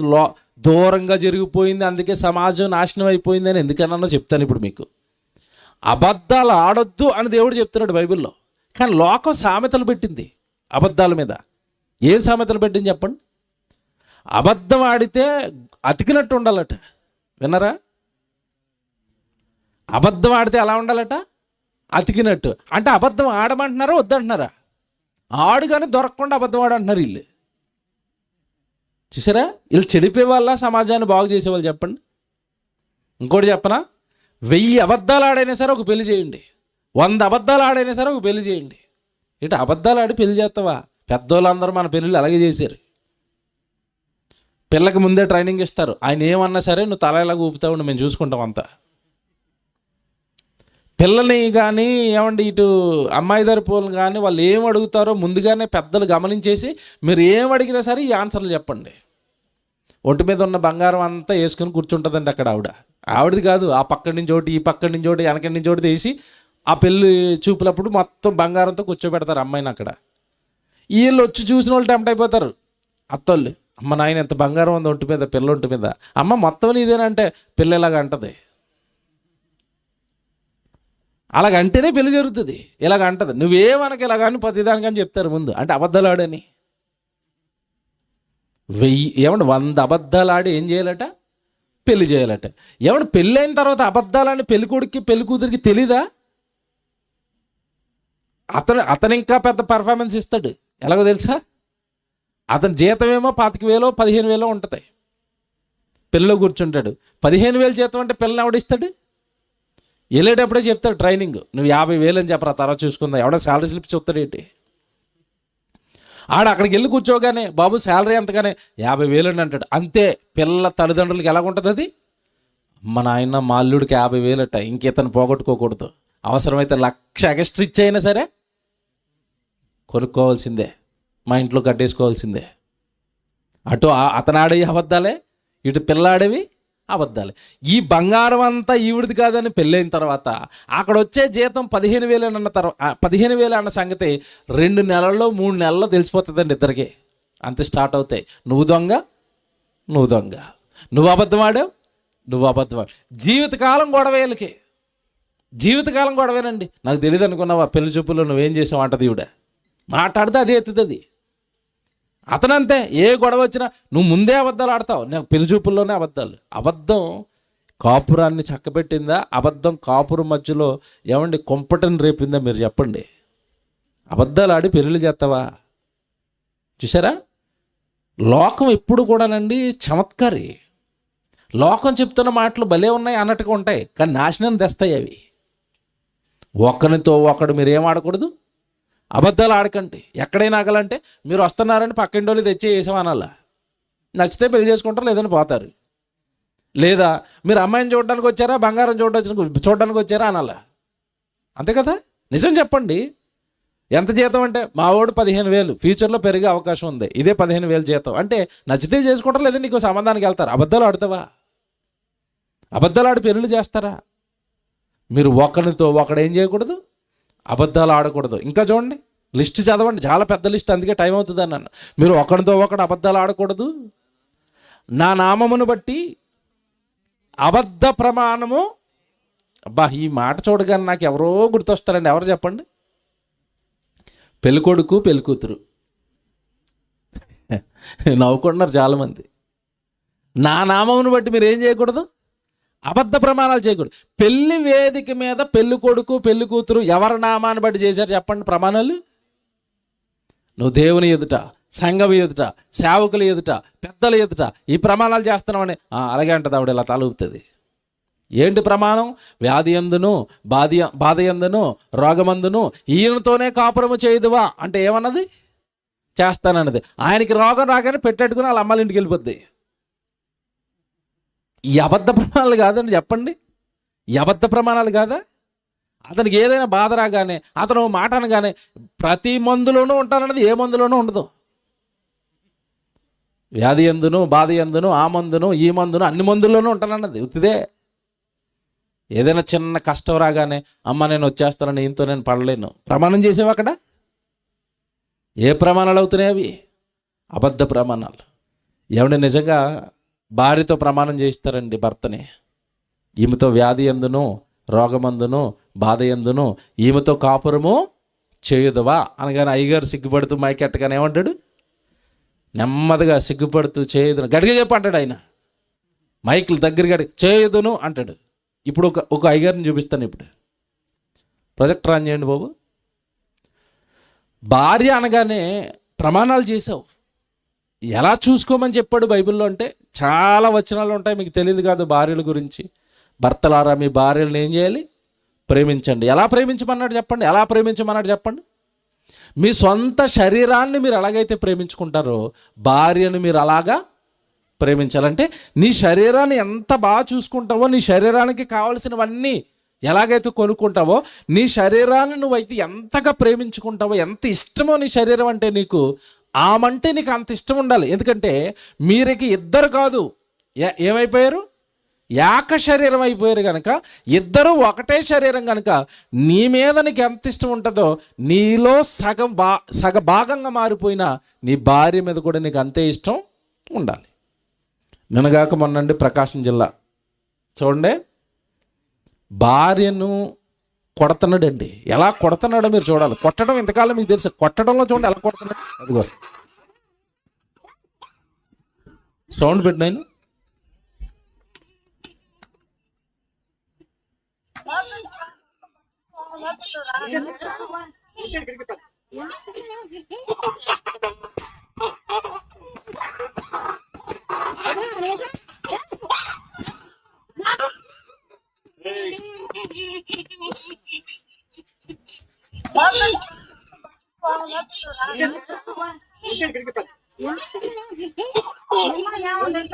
దూరంగా జరిగిపోయింది, అందుకే సమాజం నాశనం అయిపోయిందని ఎందుకన్నా చెప్తాను ఇప్పుడు మీకు. అబద్ధాలు ఆడొద్దు అని దేవుడు చెప్తున్నాడు బైబిల్లో, కానీ లోకం సామెతలు పెట్టింది అబద్ధాల మీద. ఏం సామెతలు పెట్టింది చెప్పండి? అబద్ధం ఆడితే అతికినట్టు ఉండాలట. విన్నారా? అబద్ధం ఆడితే ఎలా ఉండాలట, అతికినట్టు. అంటే అబద్ధం ఆడమంటున్నారా వద్దంటున్నారా? ఆడు కానీ దొరకకుండా అబద్ధం ఆడంటున్నారు వీళ్ళు. చూసారా? వీళ్ళు చెడిపే వాళ్ళ సమాజాన్ని బాగు చేసేవాళ్ళు చెప్పండి. ఇంకోటి చెప్పనా, 1000 అబద్ధాలు ఆడైనా సరే ఒక పెళ్లి చేయండి, 100 అబద్ధాలు ఆడైనా సరే ఒక పెళ్లి చేయండి. ఇటు అబద్ధాలు ఆడి పెళ్లి చేస్తావా? పెద్దోళ్ళందరూ మన పెళ్ళిళ్ళు అలాగే చేశారు. పిల్లకి ముందే ట్రైనింగ్ ఇస్తారు, ఆయన ఏమన్నా సరే నువ్వు తల ఇలాగ ఊపుతా ఉండి మేము చూసుకుంటాం అంతా. పిల్లని కానీ ఏమండి ఇటు అమ్మాయి తరపులను కానీ వాళ్ళు ఏం అడుగుతారో ముందుగానే పెద్దలు గమనించేసి మీరు ఏం అడిగినా సరే ఈ ఆన్సర్లు చెప్పండి. ఒంటి మీద ఉన్న బంగారం అంతా వేసుకుని కూర్చుంటుందండి అక్కడ ఆవిడది కాదు, ఆ పక్కడి నుంచి ఒకటి, ఈ పక్కడి నుంచి ఒకటి, వెనకడి నుంచి ఒకటి తీసి ఆ పెళ్ళి చూపులప్పుడు మొత్తం బంగారంతో కూర్చోబెడతారు అమ్మాయిని అక్కడ. వీళ్ళు వచ్చి చూసిన వాళ్ళు టెంప్ట్ అయిపోతారు. అత్తోళ్ళు, అమ్మ నాయన ఎంత బంగారం ఉంది ఒంటి మీద, పిల్ల ఒంటి మీద, అమ్మ మొత్తం నీదేనంటే పిల్ల ఇలాగ అంటది. అలాగంటేనే పెళ్లి జరుగుతుంది. ఇలాగ అంటది, నువ్వేమనక ఇలాగని ప్రతిదానికని చెప్తారు ముందు. అంటే అబద్ధాలు ఆడని 100 అబద్ధాలు ఆడి ఏం చేయాలట, పెళ్లి చేయాలట. పెళ్ళి అయిన తర్వాత అబద్ధాలని పెళ్లి కొడుక్కి పెళ్లి కూతురికి తెలీదా? అతను ఇంకా పెద్ద పర్ఫార్మెన్స్ ఇస్తాడు. ఎలాగో తెలుసా? అతని జీతం ఏమో 25,000 15,000 ఉంటుంది. పెళ్ళిలో కూర్చుంటాడు, 15,000 జీతం అంటే పిల్లని ఎవడిస్తాడు? వెళ్ళేటప్పుడే చెప్తాడు ట్రైనింగ్, నువ్వు 50,000 అని చెప్పరా, తర్వాత చూసుకుందా. ఎవడో శాలరీ స్లిప్ చెప్తాడు ఏంటి? అక్కడికి వెళ్ళి కూర్చోగానే బాబు శాలరీ ఎంతగానే 50,000 అని అంటాడు. అంతే. పిల్ల తల్లిదండ్రులకి ఎలాగుంటుంది అది, మా నాయన మా అల్లుడికి 50,000 అట, ఇంకేతను పోగొట్టుకోకూడదు, అవసరమైతే 1,00,000 ఎక్స్ట్రా ఇచ్చైనా సరే కొనుక్కోవాల్సిందే, మా ఇంట్లో కట్టేసుకోవాల్సిందే. అటు అతను ఆడే అబద్ధాలే, ఇటు పిల్లాడేవి అబద్ధాలే. ఈ బంగారం అంతా ఈవిడిది కాదని పెళ్ళైన తర్వాత అక్కడ వచ్చే జీతం 15,000 అన్న తర్వాత 15,000 అన్న సంగతి 2 నెలల్లో 3 నెలల్లో తెలిసిపోతుందండి ఇద్దరికి. అంతే స్టార్ట్ అవుతాయి. నువ్వు దొంగ, నువ్వు దొంగ, నువ్వు అబద్ధం ఆడావు, నువ్వు అబద్ధం ఆడు. జీవితకాలం గొడవేలకి, జీవితకాలం గొడవేనండి. నాకు తెలియదు అనుకున్నావా, పెళ్లి చూపుల్లో నువ్వేం చేసావు అంటది ఈవిడ. మాట్లాడితే అదే ఎత్తుతుంది. అతనంతే, ఏ గొడవ వచ్చినా నువ్వు ముందే అబద్ధాలు ఆడతావు. నేను పెళ్లి చూపుల్లోనే అబద్ధాలు. అబద్ధం కాపురాన్ని చక్కబెట్టిందా? అబద్ధం కాపురం మధ్యలో కొంపటని రేపిందా? మీరు చెప్పండి. అబద్ధాలు ఆడి పెళ్ళిళ్ళు చేస్తావా? చూసారా? లోకం ఎప్పుడు కూడానండి చమత్కారి. లోకం చెప్తున్న మాటలు భలే ఉన్నాయి అన్నట్టుగా ఉంటాయి, కానీ నాశనం తెస్తాయి అవి. ఒకరితో ఒకడు మీరు ఏం ఆడకూడదు, అబద్ధాలు ఆడకండి. ఎక్కడైనా ఆగాలంటే మీరు వస్తున్నారని పక్కింటి వాళ్ళు తెచ్చి వేసామనాలా. నచ్చితే పెళ్లి చేసుకుంటారు, లేదని పోతారు. లేదా మీరు అమ్మాయిని చూడడానికి వచ్చారా, బంగారం చూడడానికి వచ్చారా అనాలా. అంతే కదా? నిజం చెప్పండి. ఎంత జీతం అంటే మా వాడు 15,000, ఫ్యూచర్లో పెరిగే అవకాశం ఉంది, ఇదే 15,000 జీతం అంటే నచ్చితే చేసుకుంటారు, లేదా నీకు సంబంధానికి వెళ్తారు. అబద్ధాలు ఆడతావా? అబద్ధాలు ఆడి పెళ్ళిళ్ళు చేస్తారా? మీరు ఒకరితో ఒకడు ఏం చేయకూడదు, అబద్ధాలు ఆడకూడదు. ఇంకా చూడండి, లిస్ట్ చదవండి, చాలా పెద్ద లిస్ట్, అందుకే టైం అవుతుంది అన్నాను. మీరు ఒకరితో ఒకడు అబద్ధాలు ఆడకూడదు. నా నామమును బట్టి అబద్ధ ప్రమాణము. అబ్బా, ఈ మాట చూడగానే నాకు ఎవరో గుర్తొస్తారండి. ఎవరు చెప్పండి? పెళ్ళికొడుకు పెళ్ళికూతురు. నవ్వుకుంటున్నారు చాలామంది. నా నామమును బట్టి మీరు ఏం చేయకూడదు? అబద్ధ ప్రమాణాలు చేయకూడదు. పెళ్లి వేదిక మీద పెళ్లి కొడుకు పెళ్లి కూతురు ఎవరి నామాన్ని బట్టి చేశారు చెప్పండి ప్రమాణాలు? నువ్వు దేవుని ఎదుట, సంఘం ఎదుట, సేవకుల ఎదుట, పెద్దల ఎదుట ఈ ప్రమాణాలు చేస్తున్నామని అలాగే అంటది ఆవిడ, ఇలా తలూపుతుంది. ఏంటి ప్రమాణం? వ్యాధి ఎందును, బాధ ఎందును, రోగమందును ఈయనతోనే కాపురము చేయదువా అంటే ఏమన్నది? చేస్తానన్నది. ఆయనకి రోగం రాగానే పెట్టేట్టుకుని వాళ్ళ అమ్మాయిల ఇంటికి వెళ్ళిపోద్ది. ఈ అబద్ధ ప్రమాణాలు కాదండి చెప్పండి? ఈ అబద్ధ ప్రమాణాలు కాదా? అతనికి ఏదైనా బాధ రాగానే, అతను మాట అనగానే ప్రతి మందులోనూ ఉంటానన్నది ఏ మందులోనూ ఉండదు. వ్యాధి ఎందును, బాధ ఎందును, ఆ మందును, ఈ మందును, అన్ని మందుల్లోనూ ఉంటానన్నది ఉత్తిదే. ఏదైనా చిన్న కష్టం రాగానే అమ్మ నేను వచ్చేస్తానని, ఈయనతో నేను పడలేను ప్రమాణం చేసేవి అక్కడ. ఏ ప్రమాణాలు అవుతున్నాయి? అవి అబద్ధ ప్రమాణాలు. ఏమంటే నిజంగా భార్యతో ప్రమాణం చేస్తారండి భర్తని, ఈమెతో వ్యాధి ఎందును, రోగమందును, బాధ ఎందును ఈమెతో కాపురము చేయదువా అనగానే అయ్యగారు సిగ్గుపడుతూ మైకెట్టగానే ఏమంటాడు? నెమ్మదిగా సిగ్గుపడుతూ చేయదును గడిగా చెప్పు అంటాడు ఆయన. మైకులు దగ్గర గడి చేయదును అంటాడు. ఇప్పుడు ఒక అయ్యగారిని చూపిస్తాను. ఇప్పుడు ప్రొజెక్టర్ ఆన్ చేయండి బాబు. భార్య అనగానే ప్రమాణాలు చేసావు, ఎలా చూసుకోమని చెప్పాడు బైబిల్లో అంటే చాలా వచనాలు ఉంటాయి, మీకు తెలియదు కాదు భార్యల గురించి. భర్తలారా మీ భార్యలను ఏం చేయాలి? ప్రేమించండి. ఎలా ప్రేమించమన్నాడు చెప్పండి? ఎలా ప్రేమించమన్నాడు చెప్పండి? మీ సొంత శరీరాన్ని మీరు ఎలాగైతే ప్రేమించుకుంటారో భార్యను మీరు అలాగా ప్రేమించాలంటే నీ శరీరాన్ని ఎంత బాగా చూసుకుంటావో, నీ శరీరానికి కావలసినవన్నీ ఎలాగైతే కొనుక్కుంటావో, నీ శరీరాన్ని నువ్వైతే ఎంతగా ప్రేమించుకుంటావో, ఎంత ఇష్టమో నీ శరీరం అంటే నీకు, ఆమంటే నీకు అంత ఇష్టం ఉండాలి. ఎందుకంటే మీరికి ఇద్దరు కాదు, ఏమైపోయారు? ఏక శరీరం అయిపోయారు కనుక, ఇద్దరు ఒకటే శరీరం కనుక నీ మీద నీకు ఎంత ఇష్టం ఉంటుందో, నీలో సగ భాగంగా మారిపోయిన నీ భార్య మీద కూడా నీకు అంతే ఇష్టం ఉండాలి. నిన్నగాక మొన్నండి ప్రకాశం జిల్లా చూడండి, భార్యను కొడుతున్నాడండి. ఎలా కొడుతున్నాడో మీరు చూడాలి. కొట్టడం ఇంతకాలం మీకు తెలుసు, కొట్టడంలో చూడండి ఎలా కొడుతున్నాడు. అదిగో సౌండ్ పెట్టినాను.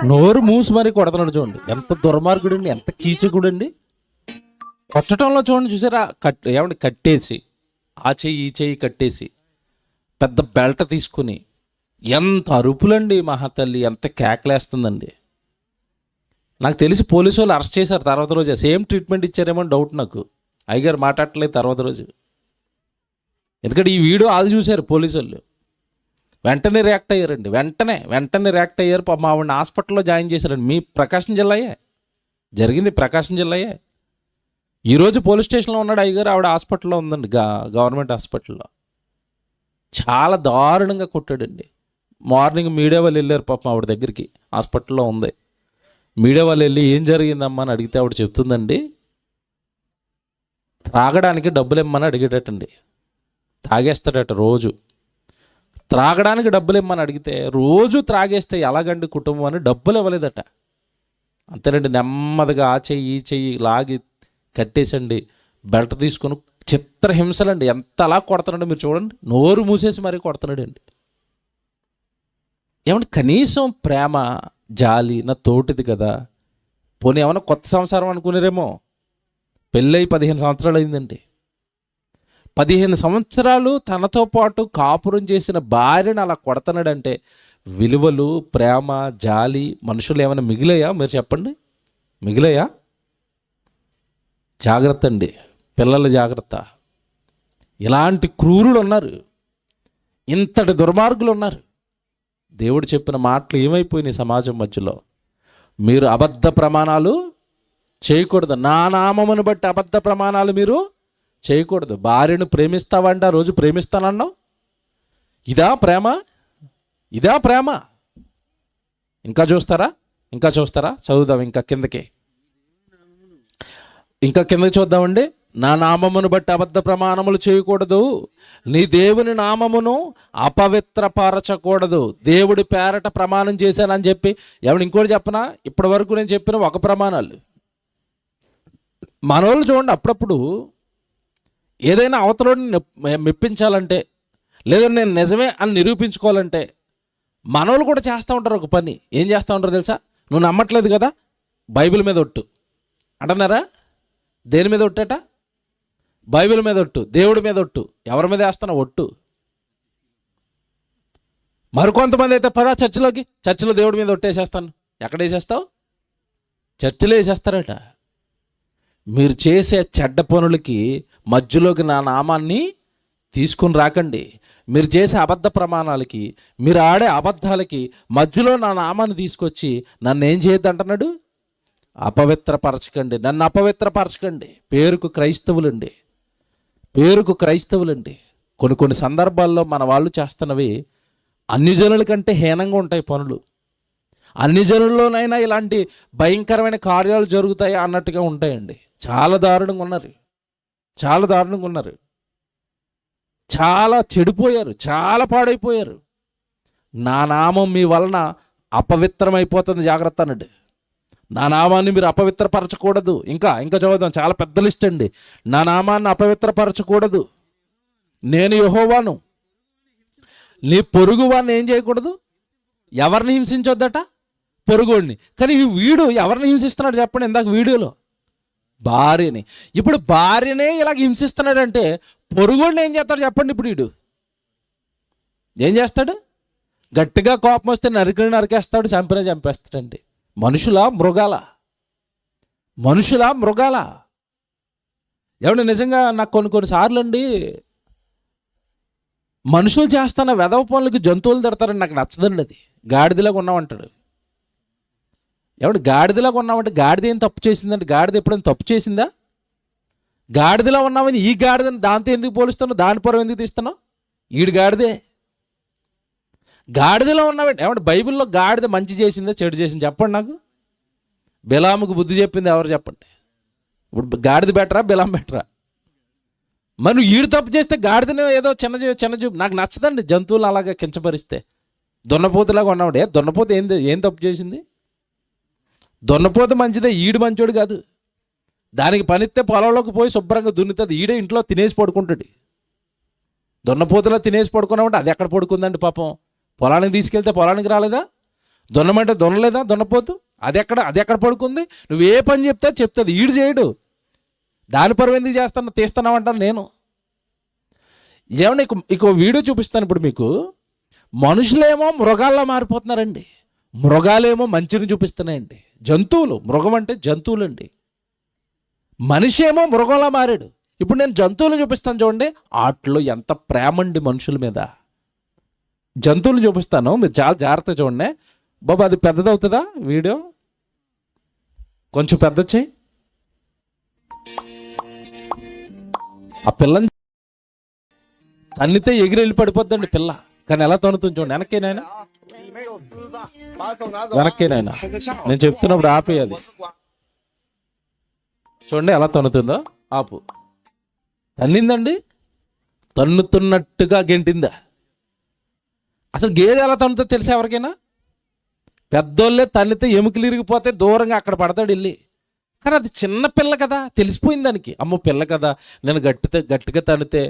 నోరు మూసి మరి కొడుతున్నాడు చూడండి. ఎంత దుర్మార్గుడు అండి, ఎంత కీచకుడు అండి. కొట్టడంలో చూడండి, చూసారా? ఏమంటే కట్టేసి ఆ చెయ్యి ఈ చెయ్యి కట్టేసి పెద్ద బెల్ట్ తీసుకుని ఎంత అరుపులండి. మహాతల్లి ఎంత కేకలేస్తుందండి. నాకు తెలిసి పోలీసు వాళ్ళు అరెస్ట్ చేశారు తర్వాత రోజు. సేమ్ ట్రీట్మెంట్ ఇచ్చారేమో డౌట్ నాకు. అయ్యగారు మాట్లాడలేదు తర్వాత రోజు. ఎందుకంటే ఈ వీడియో వాళ్ళు చూశారు పోలీసు వాళ్ళు. వెంటనే రియాక్ట్ అయ్యారండి. వెంటనే రియాక్ట్ అయ్యారు. పాపం ఆవిడని హాస్పిటల్లో జాయిన్ చేశారండి. మీ ప్రకాశం జిల్లాయే జరిగింది, ప్రకాశం జిల్లాయే. ఈరోజు పోలీస్ స్టేషన్లో ఉన్నాడు అయ్యగారు, ఆవిడ హాస్పిటల్లో ఉందండి, గవర్నమెంట్ హాస్పిటల్లో. చాలా దారుణంగా కొట్టాడండి. మార్నింగ్ మీడియా వాళ్ళు వెళ్ళారు పాపం ఆవిడ దగ్గరికి, హాస్పిటల్లో ఉంది. మీడియా వాళ్ళు వెళ్ళి ఏం జరిగిందమ్మా అని అడిగితే ఆవిడ చెప్తుందండి, త్రాగడానికి డబ్బులు ఇమ్మని అడిగేటట్టండి. తాగేస్తాడట రోజు. త్రాగడానికి డబ్బులు ఇమ్మని అడిగితే రోజు త్రాగేస్తే ఎలాగండి కుటుంబం అని డబ్బులు ఇవ్వలేదట. అంతేనండి, నెమ్మదిగా ఆ చెయ్యి ఈ చెయ్యి లాగి కట్టేసండి, బెల్ట్ తీసుకొని చిత్రహింసలండి. ఎంత అలా కొడుతున్నాడు మీరు చూడండి. నోరు మూసేసి మరీ కొడుతున్నాడు అండి. ఏమంటే కనీసం ప్రేమ జాలి, నా తోటిది కదా, పోనీ ఏమన్నా కొత్త సంసారం అనుకునేరేమో. పెళ్ళై 15 సంవత్సరాలు అయిందండి. 15 సంవత్సరాలు తనతో పాటు కాపురం చేసిన భార్యను అలా కొడుతున్నాడంటే విలువలు, ప్రేమ, జాలి మనుషులు ఏమైనా మిగిలాయా మీరు చెప్పండి? మిగిలాయా? జాగ్రత్త అండి పిల్లల, జాగ్రత్త. ఇలాంటి క్రూరులు ఉన్నారు, ఇంతటి దుర్మార్గులు ఉన్నారు. దేవుడు చెప్పిన మాటలు ఏమైపోయినాయి సమాజం మధ్యలో? మీరు అబద్ధ ప్రమాణాలు చేయకూడదు. నా నామమును బట్టి అబద్ధ ప్రమాణాలు మీరు చేయకూడదు. భార్యను ప్రేమిస్తావంట, రోజు ప్రేమిస్తానన్నావు. ఇదా ప్రేమ? ఇంకా చూస్తారా? ఇంకా చూస్తారా? చదువుదాం ఇంకా కిందకి చూద్దామండి. నా నామమును బట్టి అబద్ధ ప్రమాణములు చేయకూడదు, నీ దేవుని నామమును అపవిత్రపరచకూడదు. దేవుడి పేరట ప్రమాణం చేశానని చెప్పి ఎవడు ఇంకోటి చెప్పనా? ఇప్పటి వరకు నేను చెప్పిన ఒక ప్రమాణాలు. మనోళ్ళు చూడండి, అప్పుడప్పుడు ఏదైనా అవతలని మెప్పించాలంటే లేదా నేను నిజమే అని నిరూపించుకోవాలంటే మనోళ్ళు కూడా చేస్తూ ఉంటారు ఒక పని. ఏం చేస్తూ ఉంటారు తెలుసా? నువ్వు నమ్మట్లేదు కదా, బైబిల్ మీద ఒట్టు అంటున్నారా? దేని మీద ఒట్టట? బైబిల్ మీద ఒట్టు, దేవుడి మీద ఒట్టు. ఎవరి మీద వేస్తాను ఒట్టు? మరికొంతమంది అయితే పదా చర్చిలో దేవుడి మీద ఒట్టేసేస్తాను. ఎక్కడ వేసేస్తావు? చర్చిలో వేసేస్తారట. మీరు చేసే చెడ్డ పనులకి మధ్యలోకి నా నామాన్ని తీసుకుని రాకండి. మీరు చేసే అబద్ధ ప్రమాణాలకి, మీరు ఆడే అబద్ధాలకి మధ్యలో నా నామాన్ని తీసుకొచ్చి నన్ను ఏం చేయొద్దు అంటున్నాడు? అపవిత్రపరచకండి, నన్ను అపవిత్రపరచకండి. పేరుకు క్రైస్తవులండి. కొన్ని సందర్భాల్లో మన వాళ్ళు చేస్తున్నవి అన్ని జనుల కంటే హీనంగా ఉంటాయి పనులు. అన్ని జనుల్లోనైనా ఇలాంటి భయంకరమైన కార్యాలు జరుగుతాయి అన్నట్టుగా ఉంటాయండి. చాలా దారుణంగా ఉన్నారు. చాలా చెడిపోయారు, చాలా పాడైపోయారు. నా నామం మీ వలన అపవిత్రమైపోతుంది, జాగ్రత్త అన్నాడు. నా నామాన్ని మీరు అపవిత్రపరచకూడదు. ఇంకా చదువుదాం, చాలా పెద్ద లిస్ట్ అండి. నా నామాన్ని అపవిత్రపరచకూడదు, నేను యెహోవాను. నీ పొరుగు వాడిని ఏం చేయకూడదు? ఎవరిని హింసించొద్దట? పొరుగుడిని. కానీ వీడు ఎవరిని హింసిస్తున్నాడు చెప్పండి? ఇందాక వీడియోలో భార్యని. ఇప్పుడు భార్యనే ఇలాగ హింసిస్తున్నాడంటే పొరుగుడిని ఏం చేస్తాడు చెప్పండి? ఇప్పుడు వీడు ఏం చేస్తాడు? గట్టిగా కోపం వస్తే నరికేస్తాడు, చంపేస్తాడండి. మనుషుల మృగాల ఏమంటే నిజంగా నాకు కొన్నిసార్లు అండి మనుషులు చేస్తున్న వెధవ పనులకి జంతువులు తిడతారని నాకు నచ్చదండి. అది గాడిదలాగా ఉన్నామంటాడు. గాడిదలాగా ఉన్నామంటే గాడిద ఏం తప్పు చేసిందంటే? గాడిద ఎప్పుడైనా తప్పు చేసిందా? గాడిదలా ఉన్నామని ఈ గాడిదని దాంతో ఎందుకు పోలుస్తున్నావు? దాని పొరం ఎందుకు తీస్తున్నావు? ఈడు గాడిదే. గాడిదలో ఉన్నామంటే బైబిల్లో గాడిద మంచి చేసిందా చెడు చేసింది చెప్పండి నాకు. బిలాముకు బుద్ధి చెప్పింది ఎవరు చెప్పండి? ఇప్పుడు గాడిద బెటరా బిలాం బెటరా? మరి నువ్వు ఈడు తప్పు చేస్తే గాడిదని ఏదో చిన్న చూపు. నాకు నచ్చదండి జంతువులు అలాగా కించపరిస్తే. దున్నపోతులాగా ఉన్నాడు. దున్నపోతు ఏం తప్పు చేసింది? దున్నపోత మంచిదే, ఈడు మంచోడు కాదు. దానికి పనిస్తే పొలంలోకి పోయి శుభ్రంగా దున్నుతుంది. ఈడే ఇంట్లో తినేసి పడుకుంటాడు. దున్నపోతులా తినేసి పడుకున్నామంటే అది ఎక్కడ పడుకుందండి పాపం? పొలానికి తీసుకెళ్తే పొలానికి రాలేదా? దున్నమంటే దున్నలేదా దున్నపోతు? అది ఎక్కడ పడుకుంది? నువ్వు ఏ పని చెప్తుంది, ఈడు చేయడు. దాని పరువు ఎందుకు తీస్తున్నావు అంటాను నేను. ఏమన్నా ఇక వీడియో చూపిస్తాను ఇప్పుడు మీకు. మనుషులేమో మృగాల్లో మారిపోతున్నారండి, మృగాలేమో మంచిని చూపిస్తున్నాయండి. మృగం అంటే జంతువులు అండి. మనిషి ఏమో మృగంలా మారాడు. ఇప్పుడు నేను జంతువులు చూపిస్తాను చూడండి, వాటిలో ఎంత ప్రేమ అండి మనుషుల మీద. జంతువులు చూపిస్తాను, మీరు చాలా జాగ్రత్తగా చూడండి. బాబా అది పెద్దదవుతుందా వీడియో? కొంచెం పెద్ద చేయి. ఆ పిల్లని తన్నితే ఎగిరి వెళ్ళి పడిపోద్దండి పిల్ల. కానీ ఎలా తన్నుతుంది చూడండి. వెనక్కేనాయన నేను చెప్తున్నప్పుడు ఆపేయాలి. చూడండి ఎలా తన్నుతుందో. ఆపు. తన్నిందండి, తన్నుతున్నట్టుగా గెంటిందా? అసలు గేదె ఎలా తన్నుతుందో తెలుసా ఎవరికైనా? పెద్దోళ్ళే తన్నితే ఎముకలు ఇరిగిపోతే దూరంగా అక్కడ పడతాడు వెళ్ళి. కానీ అది చిన్న పిల్ల కదా, తెలిసిపోయింది దానికి. అమ్మో పిల్ల కదా, నేను గట్టిగా తన్నితే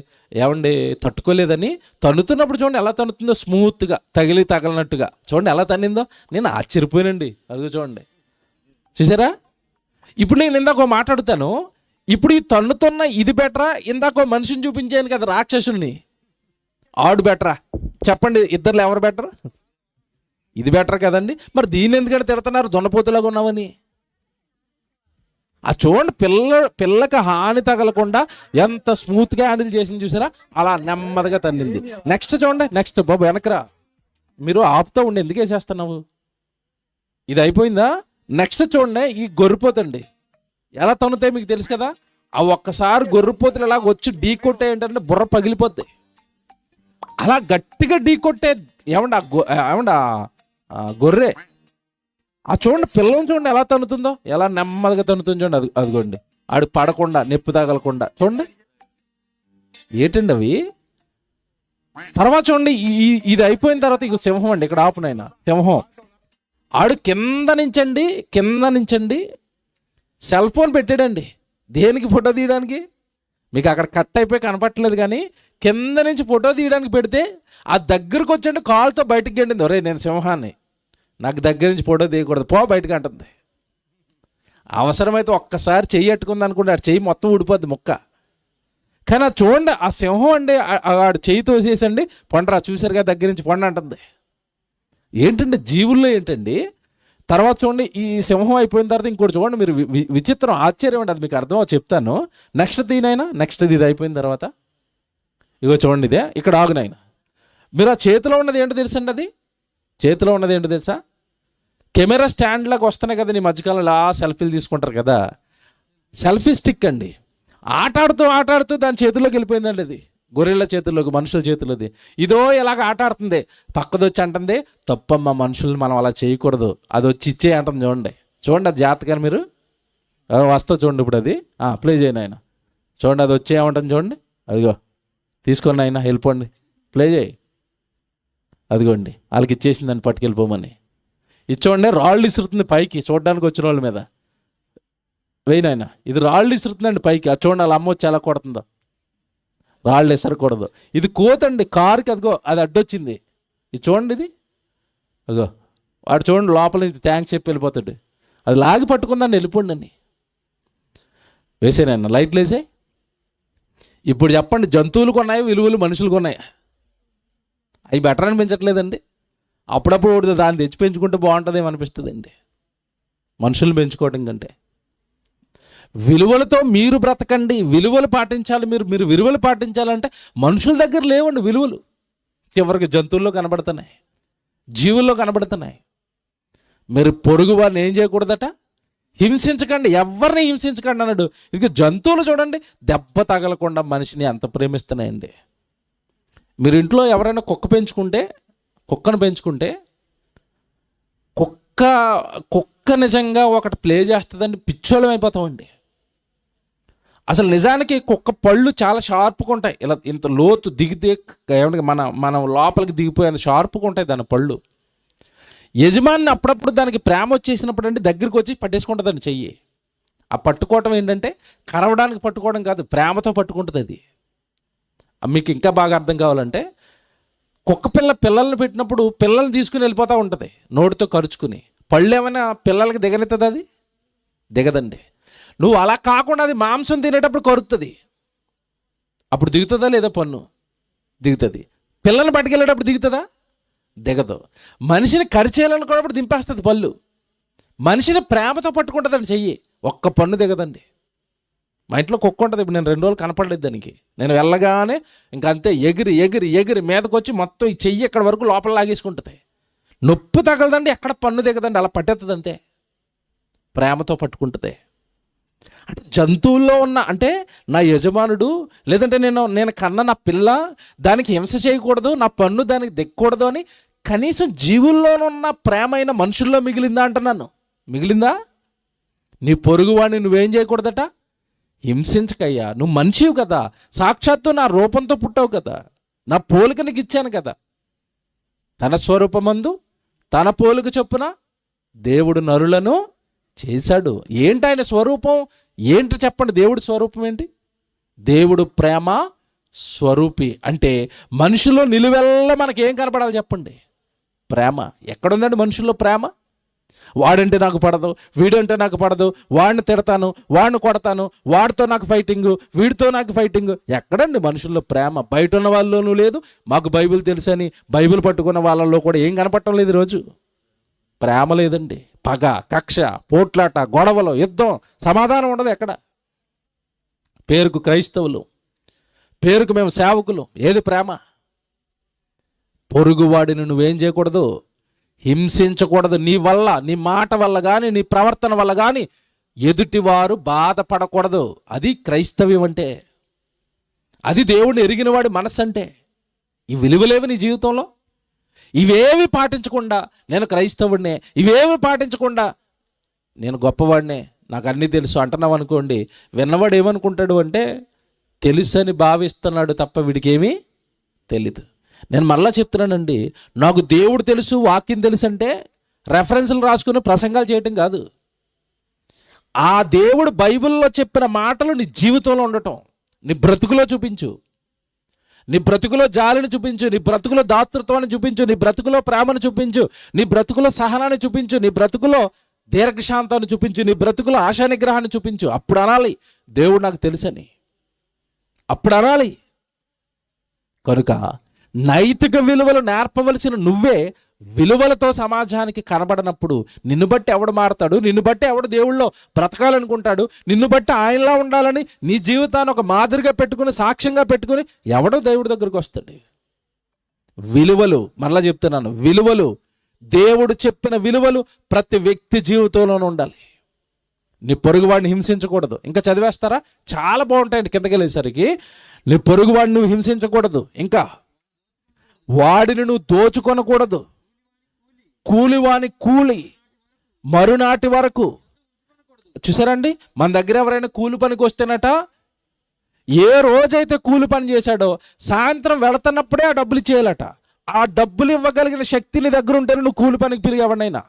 తట్టుకోలేదని తన్నుతున్నప్పుడు చూడండి ఎలా తన్నుతుందో, స్మూత్గా తగలనట్టుగా. చూడండి ఎలా తన్నిందో. నేను ఆశ్చర్యపోయానండి. అదిగో చూడండి, చూసారా? ఇప్పుడు నేను ఇందాక మాట్లాడుతాను. ఇప్పుడు ఈ తన్నుతున్న ఇది బెటరా, ఇందాక మనిషిని చూపించాను కదా రాక్షసుల్ని, ఆడు బెటరా చెప్పండి? ఇద్దరులో ఎవరు బెటర్? ఇది బెటర్ కదండి. మరి దీన్ని ఎందుకంటే తిడుతున్నారు దున్నపోతులాగా ఉన్నామని? ఆ చూడండి పిల్లకి హాని తగలకుండా ఎంత స్మూత్గా హ్యాండిల్ చేసింది చూసారా? అలా నెమ్మదిగా తన్నింది. నెక్స్ట్ చూడండి, నెక్స్ట్ బాబు వెనకరా. మీరు ఆపుతూ ఉండి ఎందుకు వేసేస్తున్నావు? ఇది అయిపోయిందా? నెక్స్ట్ చూడండి, ఈ గొర్రెపోతండి ఎలా తన్నుతాయి మీకు తెలుసు కదా. ఆ ఒక్కసారి గొర్రెపోతులు ఎలా వచ్చి ఢీ కొట్టే ఏంటంటే బుర్ర పగిలిపోద్ది. అలా గట్టిగా ఢీ కొట్టే గొర్రె ఆ చూడండి, పిల్లల్ని చూడండి ఎలా తన్నుతుందో, ఎలా నెమ్మదిగా తన్నుతుంది చూడండి. అదిగోండి, ఆడు పడకుండా, నొప్పి తగలకుండా చూడండి. ఏంటండి అవి? తర్వాత చూడండి, ఇది అయిపోయిన తర్వాత ఇక సింహం అండి, ఇక్కడ ఆపునైనా సింహం. ఆడు కింద నుంచండి సెల్ ఫోన్ పెట్టాడండి. దేనికి? ఫోటో తీయడానికి. మీకు అక్కడ కట్ అయిపోయి కనపట్టలేదు, కానీ కింద నుంచి ఫోటో తీయడానికి పెడితే ఆ దగ్గరకు వచ్చండి కాలుతో బయటికి గండింది. ఒరే నేను సింహాన్ని, నాకు దగ్గర నుంచి ఫోటో తీయకూడదు, పో బయటకు అంటుంది. అవసరమైతే ఒక్కసారి చెయ్యి అట్టుకుంది అనుకుంటే ఆడు చెయ్యి మొత్తం ఊడిపోద్ది ముక్క. కానీ అది చూడండి, ఆ సింహం అండి ఆడు చెయ్యి తోసేసండి, పండరా చూసారుగా దగ్గర నుంచి పండు అంటుంది. ఏంటండి జీవుల్లో ఏంటండి? తర్వాత చూడండి, ఈ సింహం అయిపోయిన తర్వాత ఇంకోటి చూడండి మీరు, విచిత్రం, ఆశ్చర్యం అండి. అది మీకు అర్థం చెప్తాను. నెక్స్ట్ తీనైనా, నెక్స్ట్ ఇది అయిపోయిన తర్వాత ఇగో చూడండి, ఇదే ఇక్కడ ఆగునైనా. మీరు ఆ చేతిలో ఉన్నది ఏంటో తెలుసండి? అది చేతిలో ఉన్నది ఏంటో తెలుసా? కెమెరా స్టాండ్లాగా వస్తున్నాయి కదా ఈ మధ్యకాలంలో, సెల్ఫీలు తీసుకుంటారు కదా, సెల్ఫీ స్టిక్ అండి. ఆటాడుతూ దాని చేతుల్లోకి వెళ్ళిపోయిందండి. అది గొర్రెల చేతుల్లోకి, మనుషుల చేతుల్లోది. ఇదో ఇలాగ ఆట ఆడుతుంది. పక్కదొచ్చి అంటుంది, తప్పమ్మ, మనుషుల్ని మనం అలా చేయకూడదు, అది వచ్చి ఇచ్చే అంటుంది. చూడండి అది జాగ్రత్తగా మీరు వస్తా చూడండి. ఇప్పుడు అది ప్లే చేయను ఆయన, చూడండి అది వచ్చే ఏమంటుంది చూడండి. అదిగో తీసుకోండి ఆయన, వెళ్ళిపోండి, ప్లే చేయి. అదిగోండి వాళ్ళకి ఇచ్చేసిందని పట్టుకెళ్ళిపోమని. ఇచ్చోండి రాళ్ళు ఇసురుతుంది పైకి, చూడడానికి వచ్చిన వాళ్ళ మీద. వేయినాయన, ఇది రాళ్ళు ఇసురుతుందండి పైకి. అది చూడండి వాళ్ళ అమ్మ వచ్చి ఎలా కొడుతుందో. రాళ్ళు ఎసరకూడదు. ఇది కోతండి కారుకి, అదిగో అది అడ్డొచ్చింది. ఇది చూడండి, ఇది అదిగో వాడు చూడండి లోపల నుంచి థ్యాంక్స్ చెప్పి వెళ్ళిపోతాడు. అది లాగి పట్టుకుందాన్ని, వెళ్ళిపోండి అని వేసేనాయన, లైట్లు వేసాయి. ఇప్పుడు చెప్పండి, జంతువులు కొన్నాయి విలువలు, మనుషులు కొన్నాయి. అవి బెటర్ అనిపించట్లేదండి? అప్పుడప్పుడు దాన్ని తెచ్చి పెంచుకుంటే బాగుంటుందేమో అనిపిస్తుందండి మనుషులు పెంచుకోవడం కంటే. విలువలతో మీరు బ్రతకండి, విలువలు పాటించాలి. మీరు విలువలు పాటించాలంటే మనుషుల దగ్గర లేవండి విలువలు. చివరికి జంతువుల్లో కనబడుతున్నాయి, జీవుల్లో కనబడుతున్నాయి. మీరు పొరుగు వారిని ఏం చేయకూడదట? హింసించకండి, ఎవరిని హింసించకండి అన్నాడు. ఇక జంతువులు చూడండి, దెబ్బ తగలకుండా మనిషిని ఎంత ప్రేమిస్తున్నాయండి. మీరు ఇంట్లో ఎవరైనా కుక్కను పెంచుకుంటే కుక్క నిజంగా ఒకటి ప్లే చేస్తుందండి, పిచ్చోళం అయిపోతామండి. అసలు నిజానికి కుక్క పళ్ళు చాలా షార్ప్గా ఉంటాయి. ఇలా ఇంత లోతు దిగితే ఏమంటే మన లోపలికి దిగిపోయేంత షార్ప్గా ఉంటాయి దాని పళ్ళు. యజమాని అప్పుడప్పుడు దానికి ప్రేమ వచ్చేసినప్పుడు అండి దగ్గరికి వచ్చి పట్టేసుకుంటుందండి చెయ్యి. ఆ పట్టుకోవటం ఏంటంటే కరవడానికి పట్టుకోవడం కాదు, ప్రేమతో పట్టుకుంటుంది అది. మీకు ఇంకా బాగా అర్థం కావాలంటే, కుక్క పిల్లల్ని పెట్టినప్పుడు పిల్లల్ని తీసుకుని వెళ్ళిపోతూ ఉంటుంది నోటితో కరుచుకుని. పళ్ళు ఏమైనా పిల్లలకి దిగనెత్తది? అది దిగదండి. నువ్వు అలా కాకుండా అది మాంసం తినేటప్పుడు కరుతుంది, అప్పుడు దిగుతుందా లేదా? పన్ను దిగుతుంది. పిల్లల్ని పట్టుకెళ్ళేటప్పుడు దిగుతుందా? దిగదు. మనిషిని కరిచేయాలనుకున్నప్పుడు దింపేస్తుంది పళ్ళు. మనిషిని ప్రేమతో పట్టుకుంటుందండి చెయ్యి, ఒక్క పన్ను దిగదండి. మా ఇంట్లో కుక్క ఉంటుంది. ఇప్పుడు నేను 2 రోజులు కనపడలేదు దానికి. నేను వెళ్ళగానే ఇంకంతే ఎగిరి మీదకి వచ్చి మొత్తం ఈ చెయ్యి ఎక్కడి వరకు లోపల లాగేసుకుంటుంది. నొప్పి తగలదండి, ఎక్కడ పన్ను దిగదండి, అలా పట్టేస్తుంది అంతే. ప్రేమతో పట్టుకుంటుంది. అంటే జంతువుల్లో ఉన్న, అంటే నా యజమానుడు లేదంటే నేను కన్న నా పిల్ల దానికి హింస చేయకూడదు, నా పన్ను దానికి దిక్కకూడదు అని కనీసం జీవుల్లోనున్న ప్రేమ అయిన మనుషుల్లో మిగిలిందా అంటున్నాను. మిగిలిందా? నీ పొరుగువాడిని నువ్వేం చేయకూడదట? హింసించకయ్యా, నువ్వు మనిషివి కదా, సాక్షాత్తు నా రూపంతో పుట్టావు కదా, నా పోలిక నీకు ఇచ్చాను కదా. తన స్వరూపమందు తన పోలిక చొప్పున దేవుడు నరులను చేశాడు. ఏంటి ఆయన స్వరూపం? ఏంటి చెప్పండి? దేవుడి స్వరూపం ఏంటి? దేవుడు ప్రేమ స్వరూపి. అంటే మనుషుల్లో నిలువెల్ల మనకేం కనపడాలి చెప్పండి? ప్రేమ. ఎక్కడుందండి మనుషుల్లో ప్రేమ? వాడంటే నాకు పడదు, వీడంటే నాకు పడదు, వాడిని తిడతాను, వాడిని కొడతాను, వాడితో నాకు ఫైటింగు, వీడితో నాకు ఫైటింగు. ఎక్కడండి మనుషుల్లో ప్రేమ? బయట ఉన్న వాళ్ళలోనూ లేదు. మాకు బైబిల్ తెలుసని బైబిల్ పట్టుకున్న వాళ్ళల్లో కూడా ఏం కనపడటం లేదు ఈరోజు. ప్రేమ లేదండి. పగ, కక్ష, పోట్లాట, గొడవలు, యుద్ధం, సమాధానం ఉండదు ఎక్కడ. పేరుకు క్రైస్తవులు, పేరుకు మేము సేవకులు. ఏది ప్రేమ? పొరుగువాడిని నువ్వేం చేయకూడదు? హింసించకూడదు. నీ వల్ల, నీ మాట వల్ల కానీ, నీ ప్రవర్తన వల్ల కానీ ఎదుటివారు బాధపడకూడదు. అది క్రైస్తవ్యం అంటే. అది దేవుడిని ఎరిగినవాడి మనస్సు అంటే. ఈ విలువలేవి నీ జీవితంలో? ఇవేవి పాటించకుండా నేను క్రైస్తవుడినే, ఇవేవి పాటించకుండా నేను గొప్పవాడినే, నాకు అన్నీ తెలుసు అంటున్నావు అనుకోండి, విన్నవాడు ఏమనుకుంటాడు అంటే తెలుసని భావిస్తున్నాడు తప్ప వీడికేమీ తెలీదు. నేను మళ్ళా చెప్తున్నానండి, నాకు దేవుడు తెలుసు, వాక్యం తెలుసు అంటే రెఫరెన్స్లు రాసుకుని ప్రసంగాలు చేయటం కాదు. ఆ దేవుడు బైబిల్లో చెప్పిన మాటలు నీ జీవితంలో ఉండటం, నీ బ్రతుకులో చూపించు, నీ బ్రతుకులో జాలిని చూపించు, నీ బ్రతుకులో దాతృత్వాన్ని చూపించు, నీ బ్రతుకులో ప్రేమను చూపించు, నీ బ్రతుకులో సహనాన్ని చూపించు, నీ బ్రతుకులో దీర్ఘశాంతాన్ని చూపించు, నీ బ్రతుకులో ఆశా నిగ్రహాన్ని చూపించు. అప్పుడు అనాలి దేవుడు నాకు తెలుసని, అప్పుడు అనాలి. కనుక నైతిక విలువలు నేర్పవలసిన నువ్వే విలువలతో సమాజానికి కనబడినప్పుడు నిన్ను బట్టి ఎవడు మారతాడు, నిన్ను బట్టి ఎవడు దేవుళ్ళో బ్రతకాలనుకుంటాడు, నిన్ను బట్టి ఆయనలా ఉండాలని నీ జీవితాన్ని ఒక మాదిరిగా పెట్టుకుని సాక్ష్యంగా పెట్టుకుని ఎవడో దేవుడి దగ్గరికి వస్తాడు. విలువలు, మరలా చెప్తున్నాను, విలువలు, దేవుడు చెప్పిన విలువలు ప్రతి వ్యక్తి జీవితంలోనూ ఉండాలి. నీ పొరుగువాడిని హింసించకూడదు. ఇంకా చదివేస్తారా, చాలా బాగుంటాయండి కిందకి వెళ్ళేసరికి. నీ పొరుగువాడిని నువ్వు హింసించకూడదు, ఇంకా వాడిని నువ్వు దోచుకొనకూడదు, కూలివాని కూలి మరునాటి వరకు. చూసారండి, మన దగ్గర ఎవరైనా కూలి పనికి వస్తేనట, ఏ రోజైతే కూలి పని చేశాడో సాయంత్రం వెళుతున్నప్పుడే ఆ డబ్బులు ఇచ్చేయాలట. ఆ డబ్బులు ఇవ్వగలిగిన శక్తి నీ దగ్గర ఉంటేనే నువ్వు కూలి పనికి పిరిగి ఎవరినైనా.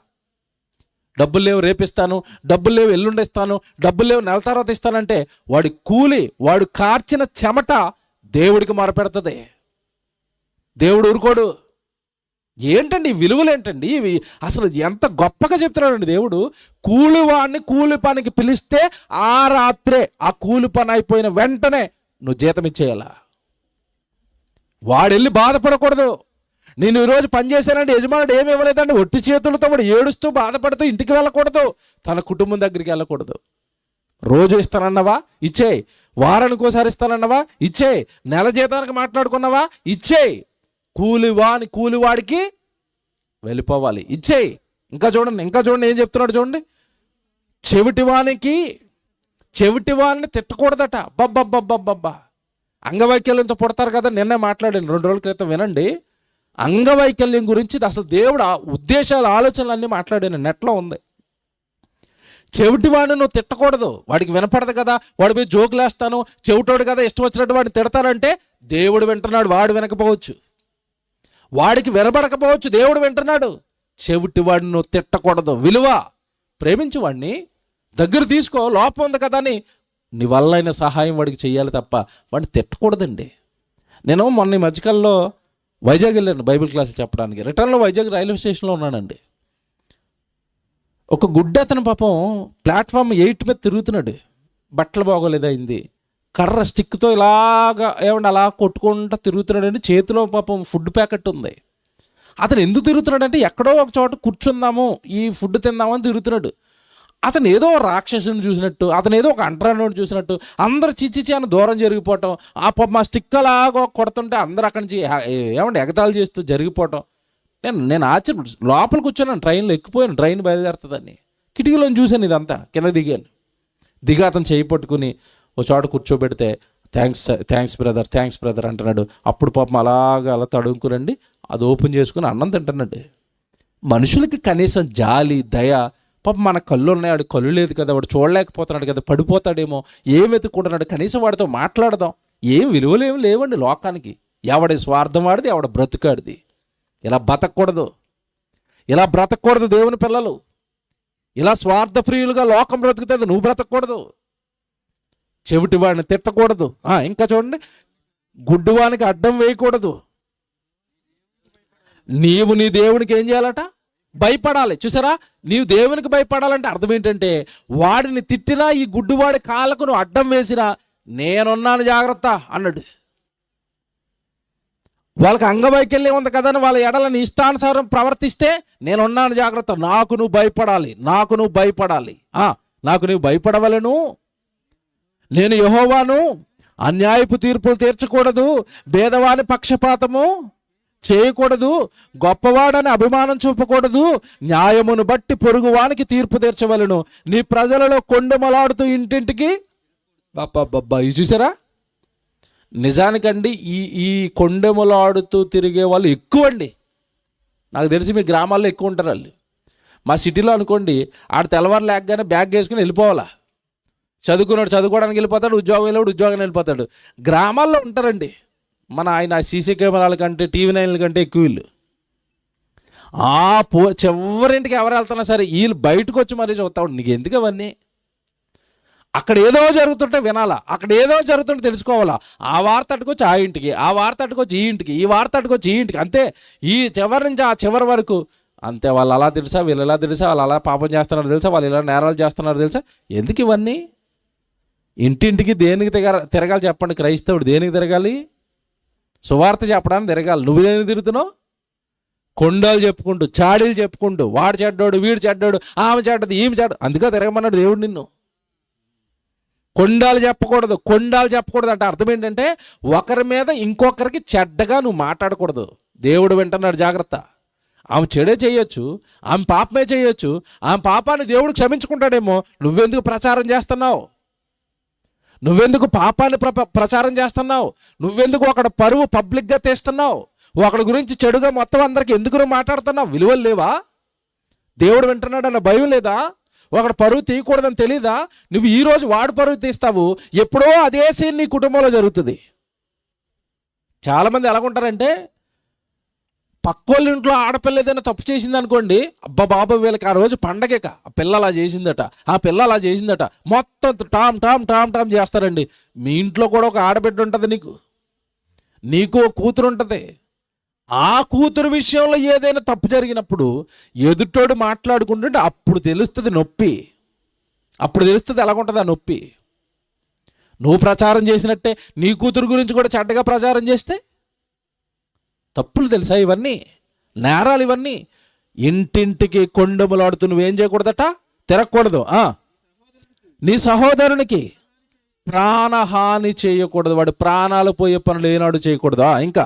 డబ్బులు లేవు రేపిస్తాను, డబ్బులు లేవు ఎల్లుండిస్తాను, డబ్బులు లేవు నెల తర్వాత ఇస్తానంటే వాడి కూలి, వాడు కార్చిన చెమట దేవుడికి మొరపెడుతుంది. దేవుడు ఊరుకోడు. ఏంటండి విలువలు ఏంటండి ఇవి? అసలు ఎంత గొప్పగా చెప్తున్నాడండి దేవుడు. కూలివాడిని కూలి పనికి పిలిస్తే ఆ రాత్రే ఆ కూలి పని అయిపోయిన వెంటనే నువ్వు జీతం ఇచ్చేయాల. వాడు వెళ్ళి బాధపడకూడదు. నేను ఈరోజు పని చేశానంటే యజమానుడు ఏమి ఇవ్వలేదండి ఒట్టి చేతులతో వాడు ఏడుస్తూ బాధపడుతూ ఇంటికి వెళ్ళకూడదు, తన కుటుంబం దగ్గరికి వెళ్ళకూడదు. రోజు ఇస్తానన్నావా ఇచ్చేయి, వారానికి ఒకసారి ఇస్తానన్నావా ఇచ్చేయి, నెల జీతానికి మాట్లాడుకున్నావా ఇచ్చేయి. కూలివాడికి వెళ్ళిపోవాలి, ఇచ్చేయి. ఇంకా చూడండి ఏం చెప్తున్నాడు చూడండి. చెవిటివాణిని తిట్టకూడదట. బబ్బబ్బబ్బబ్బబ్బా, అంగవైకల్యంతో పుడతారు కదా, నిన్నే మాట్లాడాను 2 రోజుల క్రితం, వినండి. అంగవైకల్యం గురించి అసలు దేవుడు ఉద్దేశాలు ఆలోచనలు అన్నీ మాట్లాడాను, నెట్లో ఉంది. చెవిటివాడిని నువ్వు తిట్టకూడదు, వాడికి వినపడదు కదా, వాడి మీద జోకులు వేస్తాను, చెవిటోడు కదా ఇష్టం వచ్చినట్టు వాడిని తిడతానంటే దేవుడు వింటున్నాడు, వాడు వినకపోవచ్చు, వాడికి వినపడకపోవచ్చు, దేవుడు వింటున్నాడు. చెవిటివాడిని నువ్వు తిట్టకూడదు. విలువ, ప్రేమించు వాడిని, దగ్గర తీసుకో, లోపం ఉంది కదా అని నీ వల్ల అయిన సహాయం వాడికి చెయ్యాలి తప్ప వాడిని తిట్టకూడదండి. నేను మొన్న ఈ మధ్యకాలంలో వైజాగ్ వెళ్ళాను బైబిల్ క్లాసులు చెప్పడానికి. రిటర్న్లో వైజాగ్ రైల్వే స్టేషన్లో ఉన్నానండి. ఒక గుడ్డ అతను పాపం ప్లాట్ఫామ్ 8 మీద తిరుగుతున్నాడు, బట్టలు బాగోలేదైంది, కర్ర స్టిక్తో ఇలాగా అలా కొట్టుకుంటూ తిరుగుతున్నాడండి. చేతిలో పాపం ఫుడ్ ప్యాకెట్ ఉంది. అతను ఎందుకు తిరుగుతున్నాడంటే ఎక్కడో ఒక చోట కూర్చుందాము, ఈ ఫుడ్ తిందామని తిరుగుతున్నాడు. అతను ఏదో రాక్షసుని చూసినట్టు, అతను ఏదో ఒక అంటరానోడు చూసినట్టు అందరు చిచ్చిచి అని దూరం జరిగిపోవటం, ఆ పాపం ఆ స్టిక్ అలాగా కొడుతుంటే అందరు అక్కడి నుంచి ఎగతాళి చేస్తూ జరిగిపోవటం. నేను ఆశ్చర్య, లోపల కూర్చొని ట్రైన్లో ఎక్కిపోయాను, ట్రైన్ బయలుదేరుతుందని కిటికీలో చూశాను ఇదంతా. కింద దిగా అతను చేయి పట్టుకుని ఓ చోట కూర్చోబెడితే థ్యాంక్స్ బ్రదర్ అంటున్నాడు. అప్పుడు పాపం అలా తడుముకునండి అది ఓపెన్ చేసుకుని అన్నం తింటున్నాడు. మనుషులకి కనీసం జాలి దయ, పాపం మన కళ్ళు ఉన్నాయి, వాడు కళ్ళు లేదు కదా, వాడు చూడలేకపోతున్నాడు కదా, పడిపోతాడేమో, ఏం వెతుక్కుంటున్నాడు, కనీసం వాడితో మాట్లాడదాం. ఏం విలువలు ఏమి లేవండి లోకానికి. ఎవడి స్వార్థం వాడిది, ఎవడ బ్రతుకాడిది. ఇలా బ్రతకూడదు దేవుని పిల్లలు. ఇలా స్వార్థప్రియులుగా లోకం బ్రతుకుతుంది, నువ్వు బ్రతకూడదు. చెవిటివాడిని తిట్టకూడదు. ఇంకా చూడండి, గుడ్డివానికి అడ్డం వేయకూడదు. నీవు నీ దేవునికి ఏం చేయాలట? భయపడాలి. చూసారా, నీవు దేవునికి భయపడాలంటే అర్థం ఏంటంటే వాడిని తిట్టినా ఈ గుడ్డివాడి కాళ్ళకు నువ్వు అడ్డం వేసినా నేనున్నాను జాగ్రత్త అన్నాడు. వాళ్ళకి అంగవైకల్యం ఉంది కదా అని వాళ్ళ ఎడలని ఇష్టానుసారం ప్రవర్తిస్తే నేనున్నాను జాగ్రత్త, నాకు నువ్వు భయపడాలి. నాకు నువ్వు భయపడవలను. నేను యెహోవాను, అన్యాయపు తీర్పులు తీర్చకూడదు, భేదవాని పక్షపాతము చేయకూడదు, గొప్పవాడని అభిమానం చూపకూడదు, న్యాయమును బట్టి పొరుగువానికి తీర్పు తీర్చవలను, నీ ప్రజలలో కొండెమలాడుతూ ఇంటింటికి. ఇది చూసారా, నిజానికండి ఈ కొండెమలాడుతూ తిరిగే వాళ్ళు ఎక్కువండి. నాకు తెలిసి మీ గ్రామాల్లో ఎక్కువ ఉంటారు వాళ్ళు. మా సిటీలో అనుకోండి, ఆడ తెల్లవారు లేకగానే బ్యాగ్ వేసుకుని వెళ్ళిపోవాలా. చదువుకున్నాడు చదువుకోవడానికి వెళ్ళిపోతాడు, ఉద్యోగం వెళ్ళాడు ఉద్యోగానికి వెళ్ళిపోతాడు. గ్రామాల్లో ఉంటారండి మన ఆయన సీసీ కెమెరాల కంటే టీవీ నైన్ల కంటే ఎక్కువ వీళ్ళు. చివరింటికి ఎవరు వెళ్తున్నా సరే వీళ్ళు బయటకు వచ్చి మరీ చూస్తా ఉంటాడు. నీకు ఎందుకు అవన్నీ? అక్కడ ఏదో జరుగుతుంటే వినాలా, అక్కడ ఏదో జరుగుతుంటే తెలుసుకోవాలా. ఆ వార్త అట్టుకొచ్చి ఆ ఇంటికి, ఆ వార్త అట్టుకొచ్చి ఈ ఇంటికి, ఈ వార్త అట్టుకొచ్చి ఈ ఇంటికి, అంతే. ఈ చివరి నుంచి ఆ చివరి వరకు అంతే. వాళ్ళు అలా తెలుసా, వీళ్ళు ఎలా తెలుసా, వాళ్ళు అలా పాపం చేస్తున్నారు తెలుసా, వాళ్ళు ఇలా నేరాలు చేస్తున్నారు తెలుసా. ఎందుకు ఇవన్నీ? ఇంటింటికి దేనికి తిరగాలి చెప్పండి? క్రైస్తవుడు దేనికి తిరగాలి? సువార్త చెప్పడానికి తిరగాలి. నువ్వు దేనికి తిరుగుతున్నావు? కొండాలు చెప్పుకుంటూ, చాడీలు చెప్పుకుంటూ, వాడు చెడ్డోడు, వీడు చెడ్డోడు, ఆమె చెడ్డది, ఈమె చెడ్డ. అందుకే తిరగమన్నాడు దేవుడు నిన్ను. కొండాలు చెప్పకూడదు, కొండాలు చెప్పకూడదు అంటే అర్థం ఏంటంటే ఒకరి మీద ఇంకొకరికి చెడ్డగా నువ్వు మాట్లాడకూడదు. దేవుడు వింటున్నాడు, జాగ్రత్త. ఆమె చెడే చేయొచ్చు, ఆమె పాపమే చేయొచ్చు, ఆమె పాపాన్ని దేవుడు క్షమించుకుంటాడేమో. నువ్వెందుకు ప్రచారం చేస్తున్నావు? నువ్వెందుకు పాపాన్ని ప్రచారం చేస్తున్నావు? నువ్వెందుకు ఒకడు పరువు పబ్లిక్గా తీస్తున్నావు? ఒకడి గురించి చెడుగా మొత్తం అందరికి ఎందుకు నువ్వు మాట్లాడుతున్నావు? విలువలు లేవా? దేవుడు వింటున్నాడు అన్న భయం లేదా? ఒకడు పరువు తీయకూడదని తెలీదా? నువ్వు ఈరోజు వాడు పరువు తీస్తావు, ఎప్పుడో అదే సీన్ నీ కుటుంబంలో జరుగుతుంది. చాలామంది ఎలాగుంటారంటే పక్కోళ్ళ ఇంట్లో ఆడపిల్ల ఏదైనా తప్పు చేసింది అనుకోండి, అబ్బా బాబా వీళ్ళకి ఆ రోజు పండగక ఆ పిల్ల అలా చేసిందట, ఆ పిల్ల అలా చేసిందట, మొత్తం టామ్ టామ్ టామ్ టామ్ చేస్తారండి. మీ ఇంట్లో కూడా ఒక ఆడబిడ్డ ఉంటుంది, నీకు ఒక కూతురు ఉంటుంది. ఆ కూతురు విషయంలో ఏదైనా తప్పు జరిగినప్పుడు ఎదుటోడు మాట్లాడుకుంటుంటే అప్పుడు తెలుస్తుంది నొప్పి, అప్పుడు తెలుస్తుంది ఎలాగుంటుంది ఆ నొప్పి. నువ్వు ప్రచారం చేసినట్టే నీ కూతురు గురించి కూడా చెడ్డగా ప్రచారం చేస్తే తప్పులు తెలుసా? ఇవన్నీ నేరాలు. ఇవన్నీ ఇంటింటికి కొండములాడుతూ నువ్వేం చేయకూడదట? తిరగకూడదు. నీ సహోదరునికి ప్రాణహాని చేయకూడదు. వాడు ప్రాణాలు పోయే పనులు ఏనాడు చేయకూడదా? ఇంకా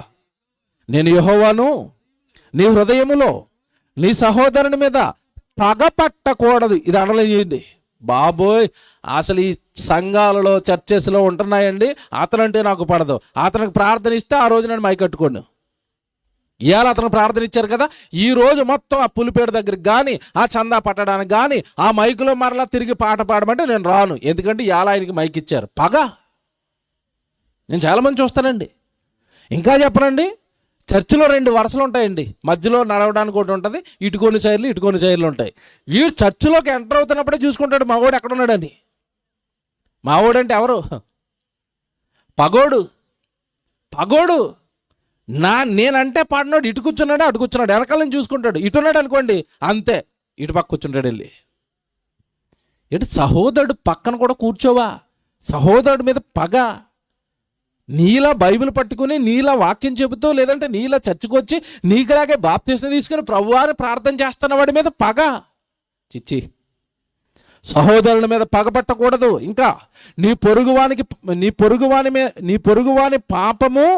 నేను యెహోవాను, నీ హృదయములో నీ సహోదరుని మీద పగ పట్టకూడదు. ఇది అనలేండి బాబోయ్. అసలు ఈ సంఘాలలో చర్చెస్లో ఉంటున్నాయండి, అతనంటే నాకు పడదు, అతనికి ప్రార్థన ఇస్తే ఆ రోజు నేను మై కట్టుకోండి. ఇవాళ అతను ప్రార్థన ఇచ్చారు కదా, ఈ రోజు మొత్తం ఆ పులిపేట దగ్గరికి కానీ ఆ చందా పట్టడానికి కానీ ఆ మైకులో మరలా తిరిగి పాట పాడమంటే నేను రాను. ఎందుకంటే ఇవాళ ఆయనకి మైక్ ఇచ్చారు. పగ. నేను చాలామంది చూస్తానండి. ఇంకా చెప్పనండి, చర్చిలో 2 వరుసలు ఉంటాయండి, మధ్యలో నడవడానికి ఒకటి ఉంటుంది, ఇటుకొని చైర్లు ఉంటాయి. వీడు చర్చిలోకి ఎంటర్ అవుతున్నప్పుడే చూసుకుంటాడు మావోడు ఎక్కడ ఉన్నాడని. మావోడు అంటే ఎవరు? పగోడు. నేనంటే పాడినాడు, ఇటు కూర్చున్నాడు, అటు కూర్చున్నాడు, వెనకాలని చూసుకుంటాడు. ఇటున్నాడు అనుకోండి, అంతే, ఇటు పక్క కూర్చుంటాడు వెళ్ళి. ఇటు సహోదరుడు పక్కన కూడా కూర్చోవా? సహోదరుడి మీద పగ. నీలా బైబిల్ పట్టుకుని, నీలా వాక్యం చెబుతూ, లేదంటే నీలా చర్చకొచ్చి నీకులాగే బాప్తిసం తీసుకుని ప్రభువాని ప్రార్థన చేస్తున్న వాడి మీద పగ. చిచ్చి, సహోదరుని మీద పగపట్టకూడదు. ఇంకా నీ పొరుగువాని పాపము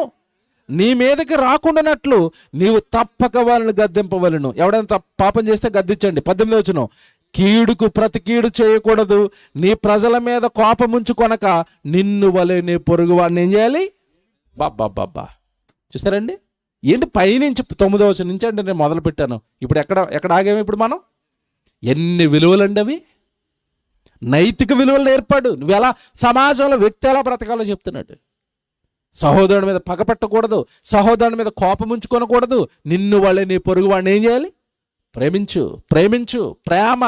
నీ మీదకి రాకుండానట్లు నీవు తప్పక వాళ్ళని గద్దింపవలను. ఎవడైనా పాపం చేస్తే గద్దించండి. 18వ వచనం, కీడుకు ప్రతి కీడు చేయకూడదు, నీ ప్రజల మీద కోపముంచుకొనక నిన్ను వలె నీ పొరుగు వాడిని ఏం చేయాలి? బాబ్బా చూసారండి? ఏంటి పైనుంచి 9వ వచనం నుంచి అంటే నేను మొదలు పెట్టాను. ఇప్పుడు ఎక్కడ ఆగాము? ఇప్పుడు మనం ఎన్ని విలువలండి అవి, నైతిక విలువలు నేర్పాడు. నువ్వు ఎలా సమాజంలో వ్యక్తి ఎలా బ్రతకాలో చెప్తున్నాడు. సహోదరుడి మీద పగపట్టకూడదు, సహోదరుడి మీద కోపం ఉంచుకోనకూడదు, నిన్ను వాళ్ళే నీ పొరుగు వాడిని ఏం చేయాలి? ప్రేమించు. ప్రేమ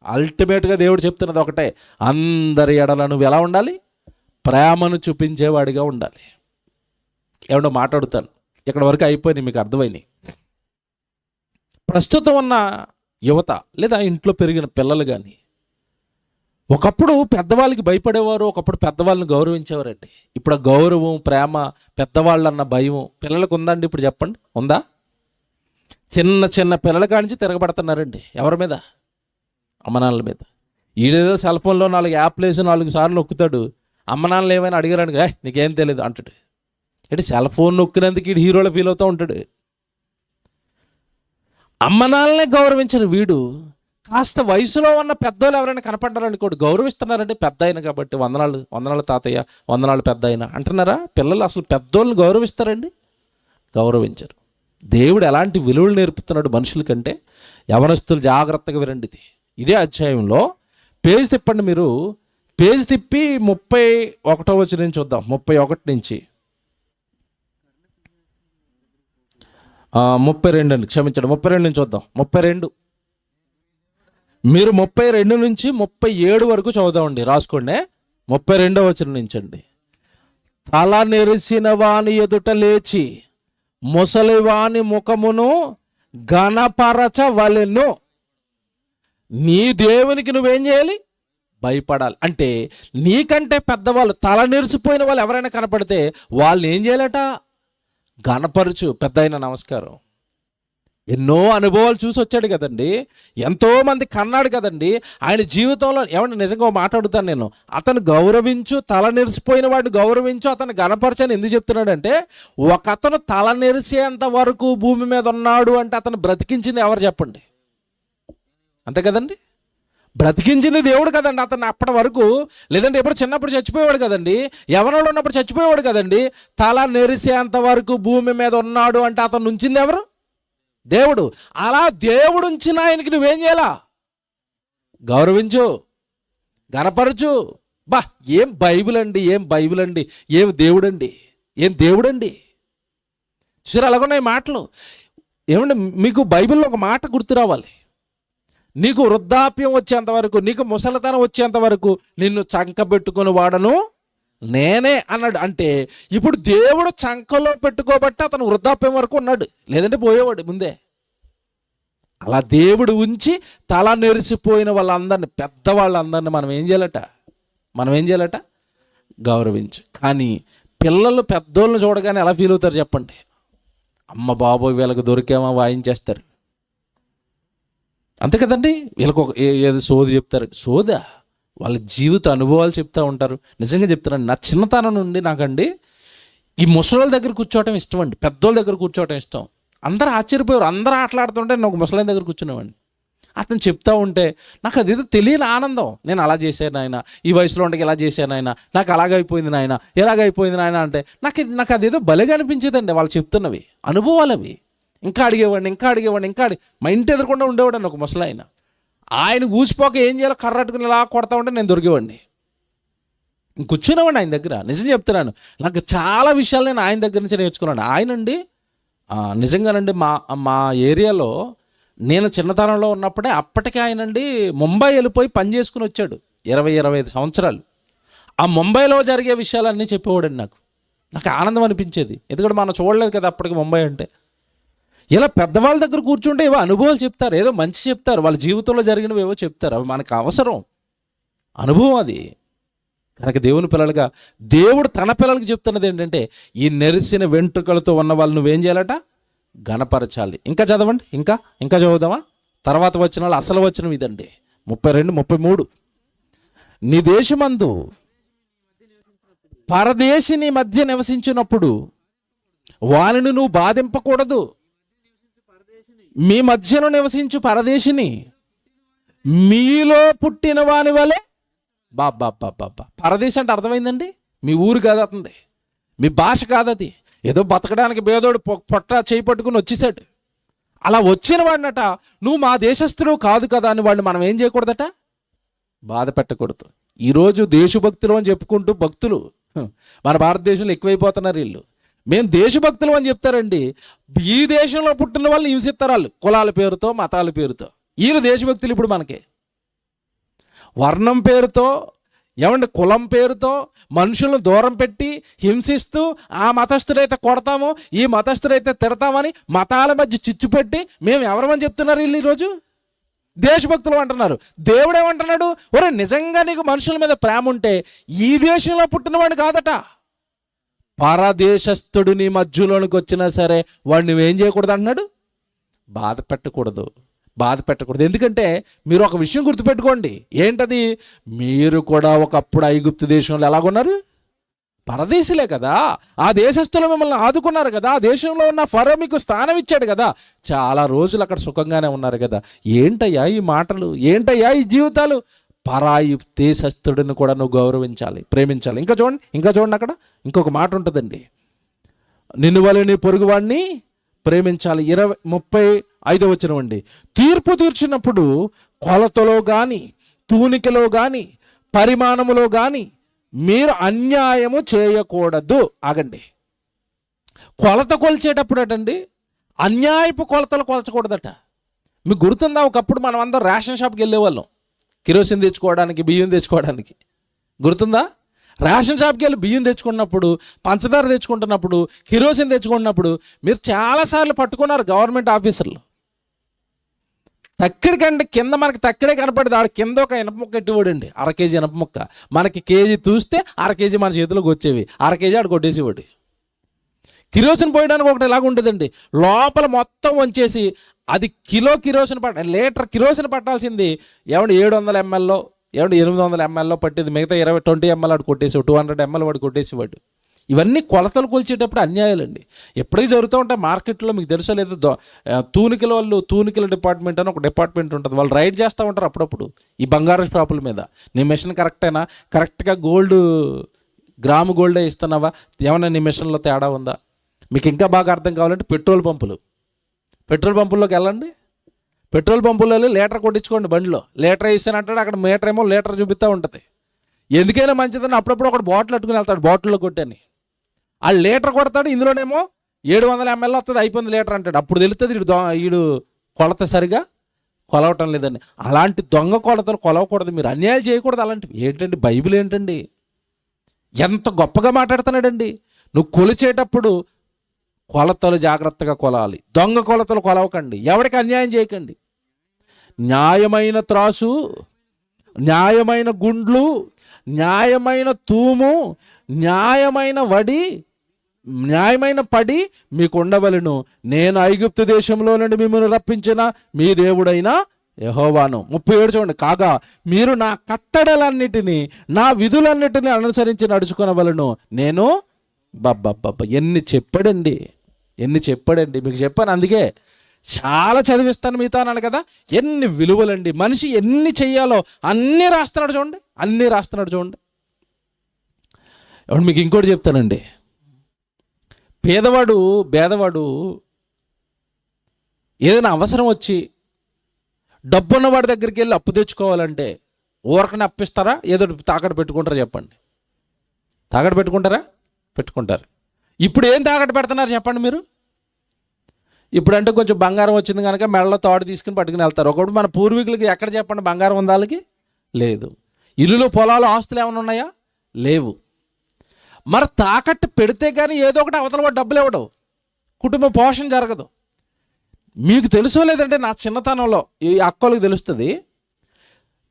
అల్టిమేట్గా దేవుడు చెప్తున్నది ఒకటే, అందరి ఎడల నువ్వు ఎలా ఉండాలి? ప్రేమను చూపించేవాడిగా ఉండాలి. ఏమన్నా మాట్లాడుతాను, ఇక్కడ వరకు అయిపోయినాయి, మీకు అర్థమైనాయి. ప్రస్తుతం ఉన్న యువత లేదా ఇంట్లో పెరిగిన పిల్లలు కానీ ఒకప్పుడు పెద్దవాళ్ళకి భయపడేవారు, ఒకప్పుడు పెద్దవాళ్ళని గౌరవించేవారండి. ఇప్పుడు ఆ గౌరవం, ప్రేమ, పెద్దవాళ్ళన్న భయం పిల్లలకు ఉందండి? ఇప్పుడు చెప్పండి, ఉందా? చిన్న పిల్లల కానించి తిరగబడుతున్నారండి. ఎవరి మీద? అమ్మనాన్నల మీద. ఈడేదో సెల్ ఫోన్లో 4 యాప్లు వేసి 4 సార్లు నొక్కుతాడు. అమ్మనాన్నలు ఏమైనా అడిగారని నీకేం తెలియదు అంటాడు. అంటే సెల్ ఫోన్ నొక్కినందుకు ఈడు హీరోలో ఫీల్ అవుతూ ఉంటాడు. అమ్మనాన్నలనే గౌరవించిన వీడు కాస్త వయసులో ఉన్న పెద్దోళ్ళు ఎవరైనా కనపడ్డారనుకోండి, గౌరవిస్తున్నారంటే పెద్ద అయిన కాబట్టి వందనాలు తాతయ్య, వందనాలు పెద్ద అయిన అంటున్నారా? పిల్లలు అసలు పెద్దోళ్ళని గౌరవిస్తారండి? గౌరవించరు. దేవుడు ఎలాంటి విలువలు నేర్పుతున్నాడు మనుషుల కంటే. యవనస్తులు జాగ్రత్తగా వినండి. ఇదే అధ్యాయంలో పేజ్ తిప్పండి మీరు. పేజ్ తిప్పి 31వ వచనం నుంచి చూద్దాం. 31 నుంచి 32 అండి, క్షమించండి, 32 నుంచి చూద్దాం. 32 మీరు 32 నుంచి 37 వరకు చదువుదామండి, రాసుకోండి. 32వ వచనం నుంచి అండి. తల నెరిసిన వాని ఎదుట లేచి ముసలివాని ముఖమును ఘనపరచవలెను. నీ దేవునికి నువ్వేం చేయాలి? భయపడాలి. అంటే నీకంటే పెద్దవాళ్ళు, తల నెరిసిపోయిన వాళ్ళు ఎవరైనా కనపడితే వాళ్ళని ఏం చేయాలట? ఘనపరచు. పెద్దాయన నమస్కారం. ఎన్నో అనుభవాలు చూసి వచ్చాడు కదండి, ఎంతోమంది కన్నాడు కదండి. ఆయన జీవితంలో ఏమన్నా నిజంగా మాట్లాడుతాను నేను, అతను గౌరవించు, తల నెరిసిపోయిన వాడిని గౌరవించు, అతను గణపరచని ఎందుకు చెప్తున్నాడంటే, ఒక అతను తల నెరిసేంత వరకు భూమి మీద ఉన్నాడు అంటే అతను బ్రతికించింది ఎవరు చెప్పండి? అంతే కదండి, బ్రతికించింది దేవుడు కదండి అతను అప్పటి వరకు. లేదంటే ఎప్పుడు చిన్నప్పుడు చచ్చిపోయేవాడు కదండి, యవనంలో ఉన్నప్పుడు చచ్చిపోయేవాడు కదండి. తల నెరిసేంత వరకు భూమి మీద ఉన్నాడు అంటే అతను ఉంచింది ఎవరు? దేవుడు. అలా దేవుడు ఉంచిన ఆయనకి నువ్వేం చేయాలా? గౌరవించు, గణపరచు. బా, ఏం బైబిల్ అండి, ఏం బైబిల్ అండి, ఏం దేవుడండి, ఏం దేవుడండి. చూసారు అలాగున్నాయి మాటలు. ఏమంటే మీకు బైబిల్లో ఒక మాట గుర్తు రావాలి. నీకు వృద్ధాప్యం వచ్చేంత వరకు, నీకు ముసలితనం వచ్చేంత వరకు నిన్ను చంకబెట్టుకుని వాడను నేనే అన్నాడు. అంటే ఇప్పుడు దేవుడు చంకలో పెట్టుకోబట్టి అతను వృద్ధాప్యం వరకు ఉన్నాడు, లేదంటే పోయేవాడు ముందే. అలా దేవుడు ఉంచి తల నెరిసిపోయిన వాళ్ళందరినీ, పెద్దవాళ్ళందరినీ మనం ఏం చేయాలట? గౌరవించు. కానీ పిల్లలు పెద్దోళ్ళని చూడగానే ఎలా ఫీల్ అవుతారు చెప్పండి? అమ్మ బాబోయ్ వీళ్ళకి దొరికేమో వాయించేస్తారు, అంతే కదండి. వీళ్ళకి ఒక ఏదో సోది చెప్తారు. సోదా? వాళ్ళ జీవిత అనుభవాలు చెప్తూ ఉంటారు. నిజంగా చెప్తారండి, నా చిన్నతనం నుండి నాకండి ఈ ముసలోళ్ళ దగ్గర కూర్చోవటం ఇష్టం అండి, పెద్దోళ్ళ దగ్గర కూర్చోవటం ఇష్టం. అందరూ ఆశ్చర్యపోయారు, అందరూ ఆటలాడుతుంటే నేను ఒక ముసలి దగ్గర కూర్చునేవాడిని. అతను చెప్తా ఉంటే నాకు అదేదో తెలియని ఆనందం. నేను అలా చేశాను ఆయన, ఈ వయసులో ఉండగా ఇలా చేశాను ఆయన, నాకు అలాగైపోయింది నాయన, ఎలాగైపోయింది నాయన అంటే నాకు అదేదో భలేగా అనిపించేదండి. వాళ్ళు చెప్తున్నవి అనుభవాలు అవి. ఇంకా అడిగేవాడిని. మా ఇంటి ఎదురకుండా ఉండేవాడిని ఒక ముసలి ఆయన ఊసిపోక ఏం చేయాలో కర్రట్టుకుని ఇలా కొడతా ఉంటే నేను దొరికేవాడిని, కూర్చునేవాడిని ఆయన దగ్గర. నిజం చెప్తున్నాను, నాకు చాలా విషయాలు నేను ఆయన దగ్గర నుంచి నేర్చుకున్నాను. ఆయనండి నిజంగానండి మా ఏరియాలో నేను చిన్నతనంలో ఉన్నప్పుడే అప్పటికే ఆయనండి ముంబై వెళ్ళిపోయి పని చేసుకుని వచ్చాడు 20-25 సంవత్సరాలు. ఆ ముంబైలో జరిగే విషయాలన్నీ చెప్పేవాడండి. నాకు ఆనందం అనిపించేది, ఎందుకంటే మనం చూడలేదు కదా అప్పటికి ముంబై అంటే. ఇలా పెద్దవాళ్ళ దగ్గర కూర్చుంటే ఏవో అనుభవాలు చెప్తారు, ఏదో మంచి చెప్తారు, వాళ్ళ జీవితంలో జరిగినవి ఏవో చెప్తారు. అవి మనకు అవసరం, అనుభవం అది. కనుక దేవుని పిల్లలుగా దేవుడు తన పిల్లలకి చెప్తున్నది ఏంటంటే, ఈ నెరిసిన వెంట్రుకలతో ఉన్న వాళ్ళు నువ్వేం చేయాలట? గణపరచాలి. ఇంకా చదవండి, ఇంకా చదువుదామా? తర్వాత వచనాలు అసలు వచనం ఇదండి, 32, 33. నీ దేశమందు పరదేశిని మధ్య నివసించినప్పుడు వానిని నువ్వు బాధింపకూడదు. మీ మధ్యలో నివసించు పరదేశిని మీలో పుట్టిన వాని వలె. బాబా, పరదేశం అంటే అర్థమైందండి, మీ ఊరు కాదు అతనిది, మీ భాష కాదు అది. ఏదో బతకడానికి బేదోడు పొట్ట చేయి పట్టుకుని వచ్చేసాడు. అలా వచ్చిన వాడినట నువ్వు మా దేశస్థుడు కాదు కదా అని వాడిని మనం ఏం చేయకూడదట? బాధ పెట్టకూడదు. ఈరోజు దేశభక్తులు అని చెప్పుకుంటూ భక్తులు మన భారతదేశంలో ఎక్కువైపోతున్నారు. వీళ్ళు మేము దేశభక్తులు అని చెప్తారండి, ఈ దేశంలో పుట్టిన వాళ్ళని హింసిస్తారు వాళ్ళు, కులాల పేరుతో, మతాల పేరుతో. వీళ్ళు దేశభక్తులు ఇప్పుడు మనకి వర్ణం పేరుతో, ఏమంటే కులం పేరుతో మనుషులను దూరం పెట్టి హింసిస్తూ, ఆ మతస్థుడైతే కొడతాము, ఈ మతస్థుడైతే తిడతామని మతాల మధ్య చిచ్చు పెట్టి మేము ఎవరమని చెప్తున్నారు వీళ్ళు ఈరోజు? దేశభక్తులు అంటున్నారు. దేవుడు ఏమంటున్నాడు? ఒరే నిజంగా నీకు మనుషుల మీద ప్రేమ ఉంటే ఈ దేశంలో పుట్టినవాడు కాదట, పరదేశస్థుడు నీ మధ్యలోనికి వచ్చినా సరే వాడు నువ్వేం చేయకూడదు అంటున్నాడు? బాధ పెట్టకూడదు. ఎందుకంటే మీరు ఒక విషయం గుర్తుపెట్టుకోండి, ఏంటది? మీరు కూడా ఒకప్పుడు ఐగుప్తు దేశంలో ఎలాగున్నారు? పరదేశులే కదా. ఆ దేశస్థులు మిమ్మల్ని ఆదుకున్నారు కదా, ఆ దేశంలో ఉన్న ఫరో మీకు స్థానం ఇచ్చాడు కదా, చాలా రోజులు అక్కడ సుఖంగానే ఉన్నారు కదా. ఏంటయ్యా ఈ మాటలు, ఏంటయ్యా ఈ జీవితాలు? పరాయి దేశస్థుడిని కూడా నువ్వు గౌరవించాలి, ప్రేమించాలి. ఇంకా చూడండి అక్కడ ఇంకొక మాట ఉంటుందండి, నిన్ను వలె నీ పొరుగువాడిని ప్రేమించాలి. 35 వచనం అండి. తీర్పు తీర్చినప్పుడు కొలతలో కానీ, తూనికలో కానీ, పరిమాణములో కానీ మీరు అన్యాయము చేయకూడదు. ఆగండి. కొలత కొలిచేటప్పుడు అటండి అన్యాయపు కొలతలు కొలచకూడదట. మీకు గుర్తుందా, ఒకప్పుడు మనం అందరం రేషన్ షాప్కి వెళ్ళేవాళ్ళం కిరోసిన్ తెచ్చుకోవడానికి, బియ్యం తెచ్చుకోవడానికి. గుర్తుందా? రేషన్ షాప్కి వెళ్ళి బియ్యం తెచ్చుకున్నప్పుడు, పంచదార తెచ్చుకుంటున్నప్పుడు, కిరోసిన్ తెచ్చుకున్నప్పుడు మీరు చాలాసార్లు పట్టుకున్నారు గవర్నమెంట్ ఆఫీసర్లు. తక్కిడికండి కింద మనకి తక్కిడే కనపడేది, ఆడ కింద ఒక ఇనప ముక్క ఎట్టివాడండి, 1/2 కేజీ ఇనప ముక్క. మనకి కేజీ చూస్తే 1/2 కేజీ మన చేతిలోకి వచ్చేవి, 1/2 కేజీ ఆడు కొట్టేసేవాడు. కిరోసిన్ పోయడానికి ఒకటి ఎలాగ ఉంటుందండి, లోపల మొత్తం వంచేసి అది కిలో కిరోసిన్ లీటర్ కిరోసిన్ పట్టాల్సింది 700 ml, 800 ml పట్టేది, మిగతా 20 ml వాడు కొట్టేసేవాడు, 200 ml వాడు కొట్టేసేవాడు. ఇవన్నీ కొలతలు కొలిచేటప్పుడు అన్యాయాలండి. ఎప్పటికీ జరుగుతూ ఉంటాయి మార్కెట్లో. మీకు తెలుసో లేదో, తూనికల డిపార్ట్మెంట్ అని ఒక డిపార్ట్మెంట్ ఉంటుంది. వాళ్ళు రైడ్ చేస్తూ ఉంటారు అప్పుడప్పుడు ఈ బంగారు షాపుల మీద. నీ మిషన్ కరెక్టేనా, కరెక్ట్గా గ్రాము గోల్డే ఇస్తున్నావా, ఏమన్నా నీ మిషన్లో తేడా ఉందా? మీకు ఇంకా బాగా అర్థం కావాలంటే పెట్రోల్ పంపుల్లోకి వెళ్ళండి. పెట్రోల్ పంపుల్లో వెళ్ళి లీటర్ కొట్టించుకోండి బండిలో. లీటర్ ఇస్తానంటాడు, అక్కడ మీటర్ ఏమో లీటర్ చూపిస్తూ ఉంటుంది. ఎందుకైనా మంచిదని అప్పుడప్పుడు ఒకటి బాటిల్ అట్టుకుని వెళ్తాడు, బాటిల్లో కొట్టని. ఆ లీటర్ కొడతాడు, ఇందులోనేమో 700 ml వస్తుంది, అయిపోయింది లీటర్ అంటాడు. అప్పుడు తెలుస్తుంది వీడు కొలత సరిగా కొలవటం లేదండి. అలాంటి దొంగ కొలతలు కొలవకూడదు, మీరు అన్యాయాలు చేయకూడదు. అలాంటివి ఏంటండి, బైబిల్ ఏంటండి ఎంత గొప్పగా మాట్లాడుతున్నాడండి. నువ్వు కొలిచేటప్పుడు కొలతలు జాగ్రత్తగా కొలాలి, దొంగ కొలతలు కొలవకండి, ఎవరికి అన్యాయం చేయకండి. న్యాయమైన త్రాసు, న్యాయమైన గుండ్లు, న్యాయమైన తూము, న్యాయమైన వడి, న్యాయమైన పడి మీకు ఉండవలెను. నేను ఐగుప్తు దేశంలో నుండి మిమ్మల్ని రప్పించిన మీ దేవుడైన యెహోవాను. 37 చూడండి. కాగా మీరు నా కట్టడలన్నిటినీ, నా విధులన్నిటినీ అనుసరించి నడుచుకొనవలెను. నేను ఎన్ని చెప్పాడండి మీకు చెప్పాను. అందుకే చాలా చదివిస్తాను మీతో అన్నాను కదా. ఎన్ని విలువలండి, మనిషి ఎన్ని చెయ్యాలో అన్నీ రాస్తున్నాడు చూడండి. ఇప్పుడు మీకు ఇంకోటి చెప్తానండి. పేదవాడు ఏదైనా అవసరం వచ్చి డబ్బున్నవాడి దగ్గరికి వెళ్ళి అప్పు తెచ్చుకోవాలంటే ఊరకనే అప్పిస్తారా, ఏదో తాకట్టు పెట్టుకుంటారా? చెప్పండి. తాకట్టు పెట్టుకుంటారు. ఇప్పుడు ఏం తాకట్టు పెడుతున్నారు చెప్పండి మీరు? ఇప్పుడంటే కొంచెం బంగారం వచ్చింది కనుక మెడలో తాడు తీసుకుని పట్టుకుని వెళ్తారు. ఒకప్పుడు మన పూర్వీకులకి ఎక్కడ చెప్పండి బంగారం ఉంది వాళ్ళకి? లేదు. ఇల్లులు, పొలాలు, ఆస్తులు ఏమైనా ఉన్నాయా? లేవు. మరి తాకట్టు పెడితే కానీ ఏదో ఒకటి అవతల వాడు డబ్బులు ఇవ్వడు, కుటుంబ పోషణ జరగదు. మీకు తెలుసో లేదంటే నా చిన్నతనంలో ఈ అక్కలకు తెలుస్తుంది.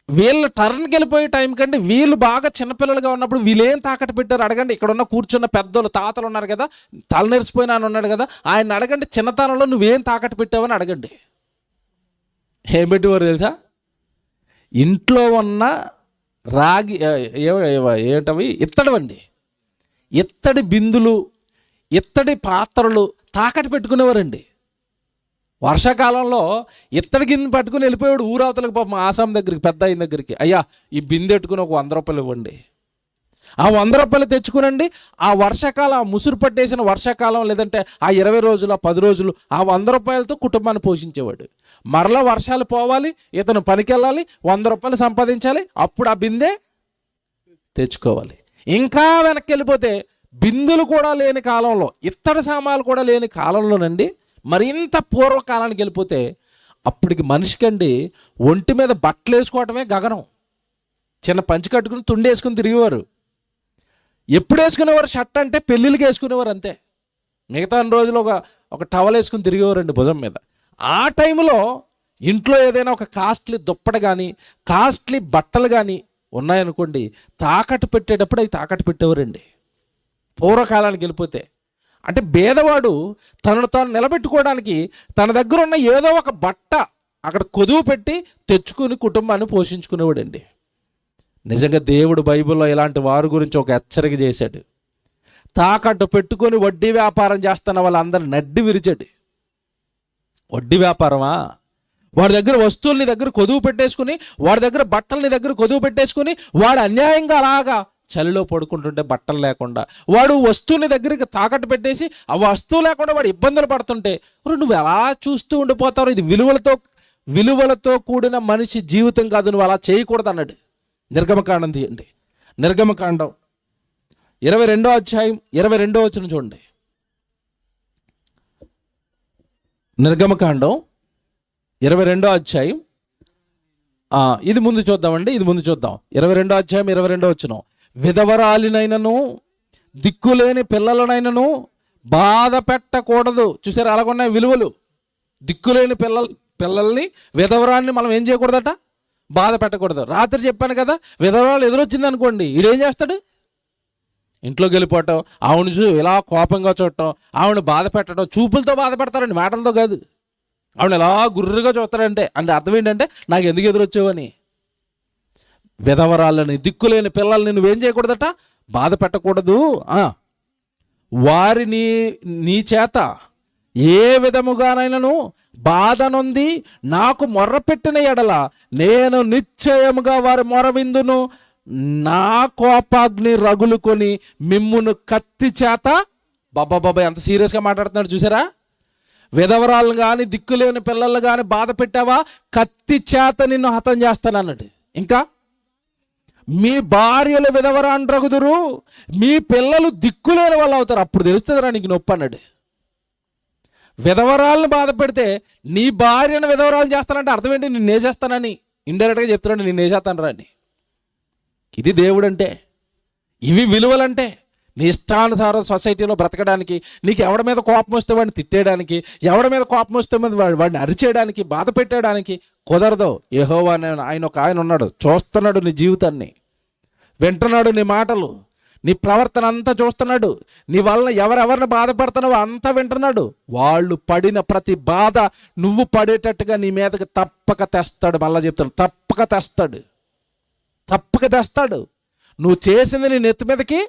వీళ్ళు టర్న్కి వెళ్ళిపోయే టైం కంటే వీళ్ళు బాగా చిన్నపిల్లలుగా ఉన్నప్పుడు వీళ్ళేం తాకట్టు పెట్టారు అడగండి. ఇక్కడ ఉన్న కూర్చున్న పెద్దోళ్ళు, తాతలు ఉన్నారు కదా, తలనెరిసిపోయిన ఆయన ఉన్నాడు కదా, ఆయన అడగండి, చిన్నతనంలో నువ్వేం తాకట్టు పెట్టావని అడగండి. ఏం పెట్టేవారు తెలుసా? ఇంట్లో ఉన్న రాగి ఏంటవి, ఇత్తడి బిందులు, ఇత్తడి పాత్రలు తాకట్టు పెట్టుకునేవారండి. వర్షాకాలంలో ఇత్తడి గిన్నె పట్టుకుని వెళ్ళిపోయాడు ఊరవతలకు, పాపం ఆసాం దగ్గరికి, పెద్ద ఆయన దగ్గరికి. అయ్యా ఈ బిందె పెట్టుకుని ఒక 100 రూపాయలు ఇవ్వండి. ఆ 100 రూపాయలు తెచ్చుకునండి. ఆ వర్షాకాలం, ఆ ముసురు పట్టేసిన వర్షాకాలం, లేదంటే ఆ 20 రోజులు, ఆ 10 రోజులు ఆ 100 రూపాయలతో కుటుంబాన్ని పోషించేవాడు. మరలా వర్షాలు పోవాలి, ఇతను పనికి వెళ్ళాలి, 100 రూపాయలు సంపాదించాలి, అప్పుడు ఆ బిందె తెచ్చుకోవాలి. ఇంకా వెనక్కి వెళ్ళిపోతే బిందులు కూడా లేని కాలంలో, ఇత్తడి సామాన్లు కూడా లేని కాలంలోనండి, మరింత పూర్వకాలానికి వెళ్ళిపోతే అప్పటికి మనిషికండి ఒంటి మీద బట్టలు వేసుకోవటమే గగనం. చిన్న పంచి కట్టుకుని తుండి వేసుకుని తిరిగేవారు. ఎప్పుడు వేసుకునేవారు షర్ట్ అంటే పెళ్ళిళ్ళకి వేసుకునేవారు అంతే. మిగతా రోజులు ఒక టవల్ వేసుకుని తిరిగేవారండి భుజం మీద. ఆ టైంలో ఇంట్లో ఏదైనా ఒక కాస్ట్లీ దుప్పటి కానీ, కాస్ట్లీ బట్టలు కానీ ఉన్నాయనుకోండి, తాకట్టు పెట్టేటప్పుడు అవి తాకట్టు పెట్టేవారండి పూర్వకాలానికి వెళ్ళిపోతే. అంటే పేదవాడు తనను తాను నిలబెట్టుకోవడానికి తన దగ్గర ఉన్న ఏదో ఒక బట్ట అక్కడ కొదువు పెట్టి తెచ్చుకుని కుటుంబాన్ని పోషించుకునేవాడండి. నిజంగా దేవుడు బైబిల్లో ఇలాంటి వారి గురించి ఒక హెచ్చరిక చేశాడు. తాకట్టు పెట్టుకొని వడ్డీ వ్యాపారం చేస్తున్న వాళ్ళందరినీ నడ్డి విరిచాడు. వడ్డీ వ్యాపారమా? వాడి దగ్గర వస్తువుల్ని దగ్గర కొదువు పెట్టేసుకుని, వాడి దగ్గర బట్టల్ని దగ్గర కొదువు పెట్టేసుకుని, వాడు అన్యాయంగా అలాగా చలిలో పడుకుంటుంటే బట్టలు లేకుండా, వాడు వస్తువుని దగ్గరికి తాకట్టు పెట్టేసి ఆ వస్తువు లేకుండా వాడు ఇబ్బందులు పడుతుంటే నువ్వు ఎలా చూస్తూ ఉండిపోతావు? ఇది విలువలతో కూడిన మనిషి జీవితం కాదు, నువ్వు అలా చేయకూడదు అన్నాడు. నిర్గమకాండం తీయండి. నిర్గమకాండం 22వ అధ్యాయం 22వ వచనం చూడండి. నిర్గమకాండం 22వ అధ్యాయం, ఇది ముందు చూద్దామండి, ఇది ముందు చూద్దాం. 22వ అధ్యాయం 22వ వచనం. విధవరాలినైనను దిక్కులేని పిల్లలనైనను బాధ పెట్టకూడదు. చూసారు అలాగున్నాయి విలువలు. దిక్కులేని పిల్లల్ని విధవరాన్ని మనం ఏం చేయకూడదట? బాధ పెట్టకూడదు. రాత్రి చెప్పాను కదా, విధవరాలు ఎదురొచ్చింది అనుకోండి, ఈడేం చేస్తాడు? ఇంట్లోకి వెళ్ళిపోవటం, ఆవిడ ఇలా కోపంగా చూడటం, ఆవిడ బాధ పెట్టడం. చూపులతో బాధ పెడతారండి, మాటలతో కాదు. ఆవిడ ఎలా గుర్రుగా చూస్తారంటే అంటే అర్థం ఏంటంటే, నాకు ఎందుకు ఎదురొచ్చావని. విధవరాలని దిక్కులేని పిల్లల్ని నువ్వేం చేయకూడదట? బాధ పెట్టకూడదు. వారిని నీ చేత ఏ విధముగానైనను బాధ నొంది నాకు మొర్రపెట్టిన ఎడల నేను నిశ్చయముగా వారి మొరవిందును, నా కోపాగ్ని రగులుకొని మిమ్మును కత్తి చేత. బాబా ఎంత సీరియస్గా మాట్లాడుతున్నాడు చూసారా? విధవరాలను కానీ దిక్కులేని పిల్లలు కానీ బాధ పెట్టావా, కత్తి చేత నిన్ను హతం చేస్తాను అన్నాడు. ఇంకా మీ భార్యలు విధవరాండ్రగుదురు, మీ పిల్లలు దిక్కులేని వాళ్ళు అవుతారు, అప్పుడు తెలుస్తుందిరా నీకు నొప్పి అన్నాడు. విధవరాలను బాధ పెడితే నీ భార్యను విధవరాలు చేస్తానంటే అర్థం ఏంటి? నిన్ను వేసేస్తానని ఇండైరెక్ట్గా చెప్తున్నాడు, నిన్ను వేసేస్తాను రా అని. ఇది దేవుడు అంటే, ఇవి విలువలంటే. నీ ఇష్టానుసారం సొసైటీలో బ్రతకడానికి, నీకు ఎవడి మీద కోపం వస్తే వాడిని తిట్టేయడానికి, ఎవడి మీద కోపం వస్తే వాడిని అరిచేయడానికి, బాధ పెట్టేయడానికి కుదరదు. యెహోవా ఆయన ఉన్నాడు, చూస్తున్నాడు నీ జీవితాన్ని, వింటున్నాడు నీ మాటలు, నీ ప్రవర్తన అంతా చూస్తున్నాడు. నీ వలన ఎవరెవరిని బాధపడుతున్నావో అంతా వింటున్నాడు. వాళ్ళు పడిన ప్రతి బాధ నువ్వు పడేటట్టుగా నీ మీదకి తప్పక తెస్తాడు. మళ్ళా చెప్తాడు, తప్పక తెస్తాడు. నువ్వు చేసింది నీ నెత్తి మీదకి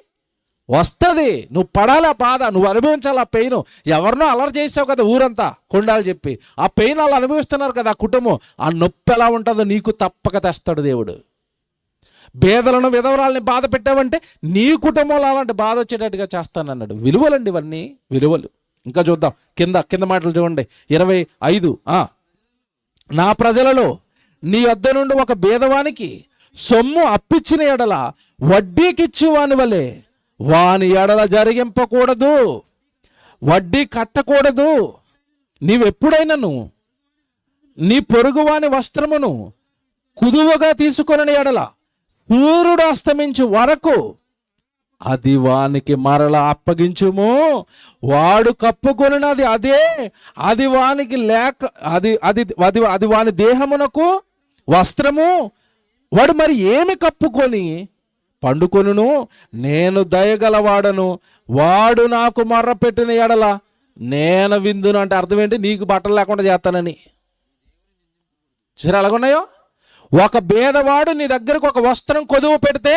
వస్తుంది. నువ్వు పడాలి ఆ బాధ, నువ్వు అనుభవించాలి ఆ పెయిన్. ఎవరినో అలర్ చేసావు కదా ఊరంతా కొండాలు చెప్పి, ఆ పెయిన్ వాళ్ళు అనుభవిస్తున్నారు కదా ఆ కుటుంబం. ఆ నొప్పి ఎలా ఉంటుందో నీకు తప్పక తెస్తాడు దేవుడు. పేదలను విధవరాలని బాధ పెట్టావంటే నీ కుటుంబంలో అలాంటి బాధ వచ్చేటట్టుగా చేస్తానన్నాడు. విలువలండి ఇవన్నీ, విలువలు. ఇంకా చూద్దాం, కింద మాటలు చూడండి. 25. నా ప్రజలలో నీ వద్ద నుండి ఒక బేదవానికి సొమ్ము అప్పిచ్చిన ఎడల వడ్డీకిచ్చు వాని వలె వాని ఎడల జరిగింపకూడదు, వడ్డీ కట్టకూడదు. నీవెప్పుడైనాను నీ పొరుగువాని వస్త్రమును కుదువగా తీసుకొనని ఎడల సూర్యుడు అస్తమించు వరకు అది వానికి మరల అప్పగించుము. వాడు కప్పుకొనినది అదే, అది వానికి లేక అది వాని దేహమునకు వస్త్రము. వాడు మరి ఏమి కప్పుకొని పండుకొనును? నేను దయగలవాడను, వాడు నాకు మర్ర పెట్టిన ఎడల నేను విందును. అంటే అర్థం ఏంటి? నీకు బట్టలు లేకుండా చేస్తానని. సరే అలాగున్నాయో. ఒక బేదవాడు నీ దగ్గరకు ఒక వస్త్రం కొదువు పెడితే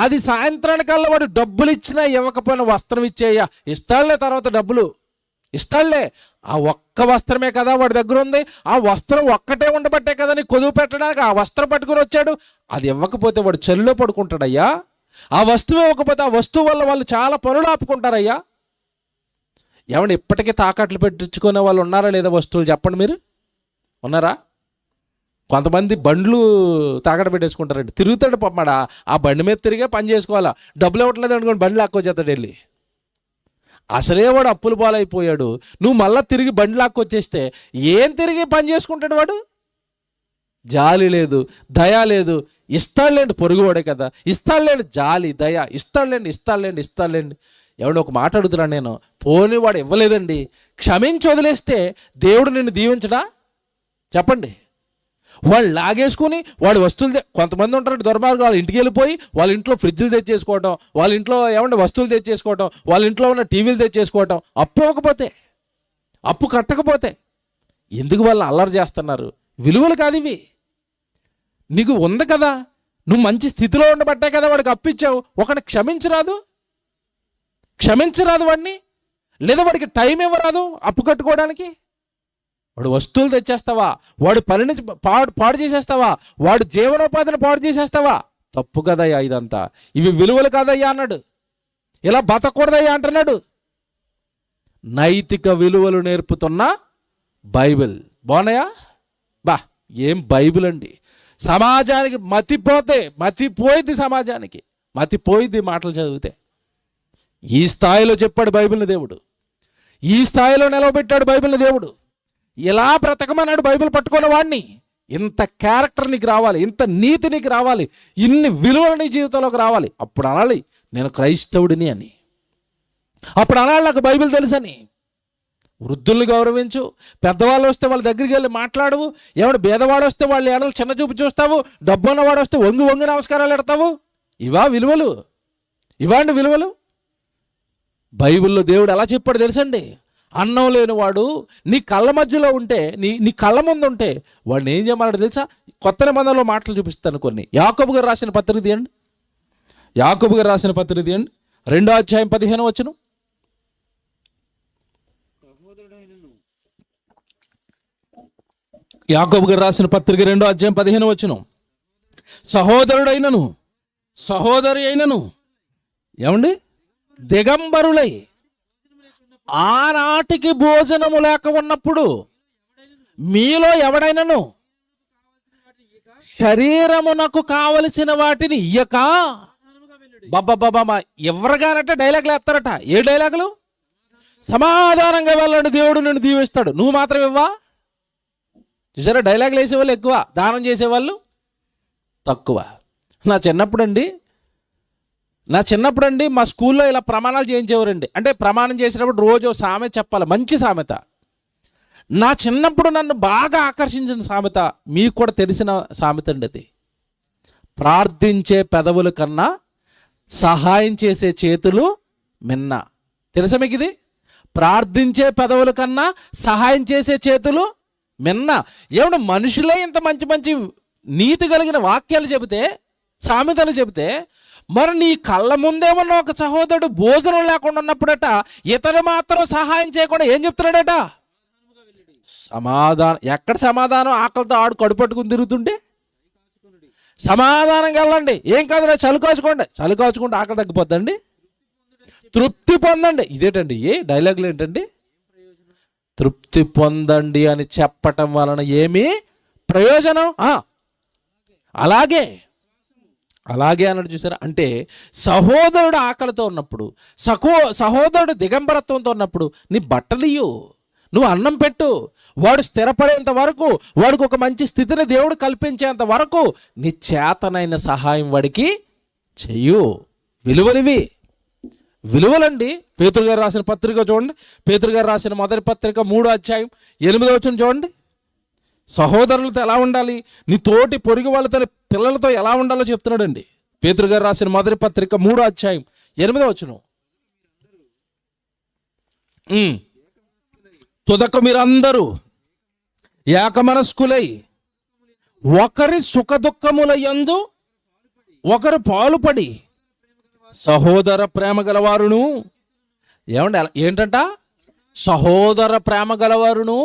అది సాయంత్రానికల్లా వాడు డబ్బులు ఇచ్చినా ఇవ్వకపోయినా వస్త్రం ఇచ్చేయ్యా, ఇస్తాడులే, తర్వాత డబ్బులు ఇస్తాడులే. ఆ ఒక్క వస్త్రమే కదా వాడి దగ్గర ఉంది, ఆ వస్త్రం ఒక్కటే ఉండబట్టే కదా నీ కొదువు పెట్టడానికి ఆ వస్త్రం పట్టుకుని వచ్చాడు. అది ఇవ్వకపోతే వాడు చలిలో పడుకుంటాడయ్యా. ఆ వస్తువు ఇవ్వకపోతే ఆ వస్తువు వల్ల వాళ్ళు చాలా పనులు ఆపుకుంటారయ్యా. ఏమన్నా ఇప్పటికీ తాకట్లు పెట్టించుకునే వాళ్ళు ఉన్నారా లేదా? వస్తువులు చెప్పండి, మీరు ఉన్నారా? కొంతమంది బండ్లు తాకట్టు పెట్టేసుకుంటారండి. తిరుగుతాడు పాపమాడ, ఆ బండి మీద తిరిగే పని చేసుకోవాలా, డబ్బులు ఇవ్వట్లేదు అనుకోండి బండి లాక్కొచ్చేస్తాడు వెళ్ళి. అసలే వాడు అప్పులు పాలైపోయాడు, నువ్వు మళ్ళీ తిరిగి బండి లాక్కొచ్చేస్తే ఏం తిరిగి పని చేసుకుంటాడు వాడు? జాలి లేదు, దయ లేదు. ఇస్తాడులేండి, పొరుగువాడే కదా, ఇస్తాడులేండి, జాలి దయ ఇస్తాడులేండి. ఎవడో ఒక మాట అడుగుతున్నాను నేను, పోనీ వాడు ఇవ్వలేదండి, క్షమించి వదిలేస్తే దేవుడు నిన్ను దీవించడా? చెప్పండి. వాళ్ళు లాగేసుకుని వాడు వస్తువులు కొంతమంది ఉంటారు దుర్మార్గం, వాళ్ళ ఇంటికి వెళ్ళిపోయి వాళ్ళ ఇంట్లో ఫ్రిడ్జ్లు తెచ్చేసుకోవటం, వాళ్ళ ఇంట్లో వస్తువులు తెచ్చేసుకోవటం, వాళ్ళ ఇంట్లో ఉన్న టీవీలు తెచ్చేసుకోవటం. అప్పు ఇవ్వకపోతే, అప్పు కట్టకపోతే ఎందుకు వాళ్ళు అల్లరి చేస్తున్నారు? విలువలు కాదు ఇవి. నీకు ఉంది కదా, నువ్వు మంచి స్థితిలో ఉండబట్టే కదా వాడికి అప్పు ఇచ్చావు. ఒకటి క్షమించరాదు వాడిని, లేదా వాడికి టైం ఇవ్వరాదు అప్పు కట్టుకోవడానికి. వాడు వస్తువులు తెచ్చేస్తావా, వాడు పనిని పాడు చేసేస్తావా, వాడు జీవనోపాధిని పాడు చేసేస్తావా? తప్పు కదయ్యా ఇదంతా, ఇవి విలువలు కదయ్యా అన్నాడు. ఇలా బతకూడదయ్యా అంటున్నాడు. నైతిక విలువలు నేర్పుతున్న బైబిల్. బాగున్నాయా? ఏం బైబిల్ అండి. సమాజానికి మతిపోయింది, సమాజానికి మతిపోయింది మాటలు చదివితే. ఈ స్థాయిలో చెప్పాడు బైబిల్ని దేవుడు, ఈ స్థాయిలో నిలవబెట్టాడు బైబిల్ని దేవుడు. ఇలా బ్రతకమన్నాడు బైబిల్ పట్టుకున్న వాడిని. ఇంత క్యారెక్టర్ నీకు రావాలి, ఇంత నీతి నీకు రావాలి, ఇన్ని విలువలు నీ జీవితంలోకి రావాలి. అప్పుడు అనాలి నేను క్రైస్తవుడిని అని, అప్పుడు అనాలి నాకు బైబిల్ తెలుసని. వృద్ధుల్ని గౌరవించు, పెద్దవాళ్ళు వస్తే వాళ్ళ దగ్గరికి వెళ్ళి మాట్లాడవు. ఏమైనా భేదవాడు వస్తే వాళ్ళ ఏడలు చిన్న చూపు చూస్తావు, డబ్బు ఉన్నవాడు వస్తే వంగి నమస్కారాలు పెడతావు. ఇవా విలువలు? ఇవాంటి విలువలు? బైబిల్లో దేవుడు ఎలా చెప్పాడు తెలుసండి? అన్నం లేనివాడు నీ కళ్ళ మధ్యలో ఉంటే, నీ కళ్ళ ముందు ఉంటే వాడిని ఏం చేయమన్నాడు తెలుసా? కొత్త నిబంధనలో మాటలు చూపిస్తాను కొన్ని. యాకోబు గారు రాసిన పత్రిక తీయండి, యాకోబు గారు రాసిన పత్రిక తీయండి, 2వ అధ్యాయం 15వ వచనం. యాకోబు గారు రాసిన పత్రిక 2వ అధ్యాయం 15వ వచనం. సహోదరుడైనను సహోదరి అయినను ఏమండి దిగంబరులై ఆనాటికి భోజనము లేక ఉన్నప్పుడు మీలో ఎవడైనను శరీరమునకు కావలసిన వాటిని ఇయ్యక, ఎవరిగానంటే డైలాగులు వేస్తారట. ఏ డైలాగులు? సమాధానంగా వెళ్ళండి, దేవుడు నిన్ను దీవిస్తాడు, నువ్వు మాత్రం ఇవ్వా. చూసారా, డైలాగులు వేసేవాళ్ళు ఎక్కువ, దానం చేసేవాళ్ళు తక్కువ. నా చిన్నప్పుడు అండి మా స్కూల్లో ఇలా ప్రమాణాలు చేయించేవారండి. అంటే ప్రమాణం చేసేటప్పుడు రోజు సామెత చెప్పాలి, మంచి సామెత. నా చిన్నప్పుడు నన్ను బాగా ఆకర్షించిన సామెత మీకు కూడా తెలిసిన సామెత అండి అది. ప్రార్థించే పెదవుల కన్నా సహాయం చేసే చేతులు మిన్న. తెలుసా మీకు ఇది? ప్రార్థించే పెదవుల కన్నా సహాయం చేసే చేతులు మిన్న. ఏమన్నా మనుషులే ఇంత మంచి మంచి నీతి కలిగిన వాక్యాలు చెబితే, సామెతలు చెబితే, మరి నీ కళ్ళ ముందేమన్నా ఒక సహోదరుడు భోజనం లేకుండా ఉన్నప్పుడట ఇతను మాత్రం సహాయం చేయకుండా ఏం చెప్తున్నాడట? సమాధానం. ఎక్కడ సమాధానం? ఆకలితో ఆడు కడుపట్టుకుని తిరుగుతుంటే సమాధానంగా వెళ్ళండి, ఏం కాదు చలి కాచుకుంటే ఆకలి తగ్గిపోద్దండి, తృప్తి పొందండి. ఇదేంటండి ఏ డైలాగులు ఏంటండి? తృప్తి పొందండి అని చెప్పటం వలన ఏమి ప్రయోజనం? అలాగే అన్నాడు. చూసారా? అంటే సహోదరుడు ఆకలితో ఉన్నప్పుడు, సహోదరుడు దిగంబరత్వంతో ఉన్నప్పుడు నీ బట్టలియ్యు, నువ్వు అన్నం పెట్టు, వాడు స్థిరపడేంత వరకు, వాడికి ఒక మంచి స్థితిని దేవుడు కల్పించేంత వరకు నీ చేతనైన సహాయం వాడికి చెయ్యు. విలువలివి, విలువలండి. పేతురు గారు రాసిన పత్రిక చూడండి, పేతురు గారు రాసిన మొదటి పత్రిక 3వ అధ్యాయం 8వ వచనం చూడండి. సహోదరులతో ఎలా ఉండాలి, నీ తోటి పొరుగు వాళ్ళతో పిల్లలతో ఎలా ఉండాలో చెప్తున్నాడండి. పేతురు గారు రాసిన మొదటి పత్రిక 3వ అధ్యాయం 8వ వచనం. తుదక మీరందరూ ఏకమనస్కులై ఒకరి సుఖ దుఃఖముల యందు ఒకరు పాలుపడి సహోదర ప్రేమ గలవారును. ఏమండి ఏంటంట? సహోదర ప్రేమ గలవారును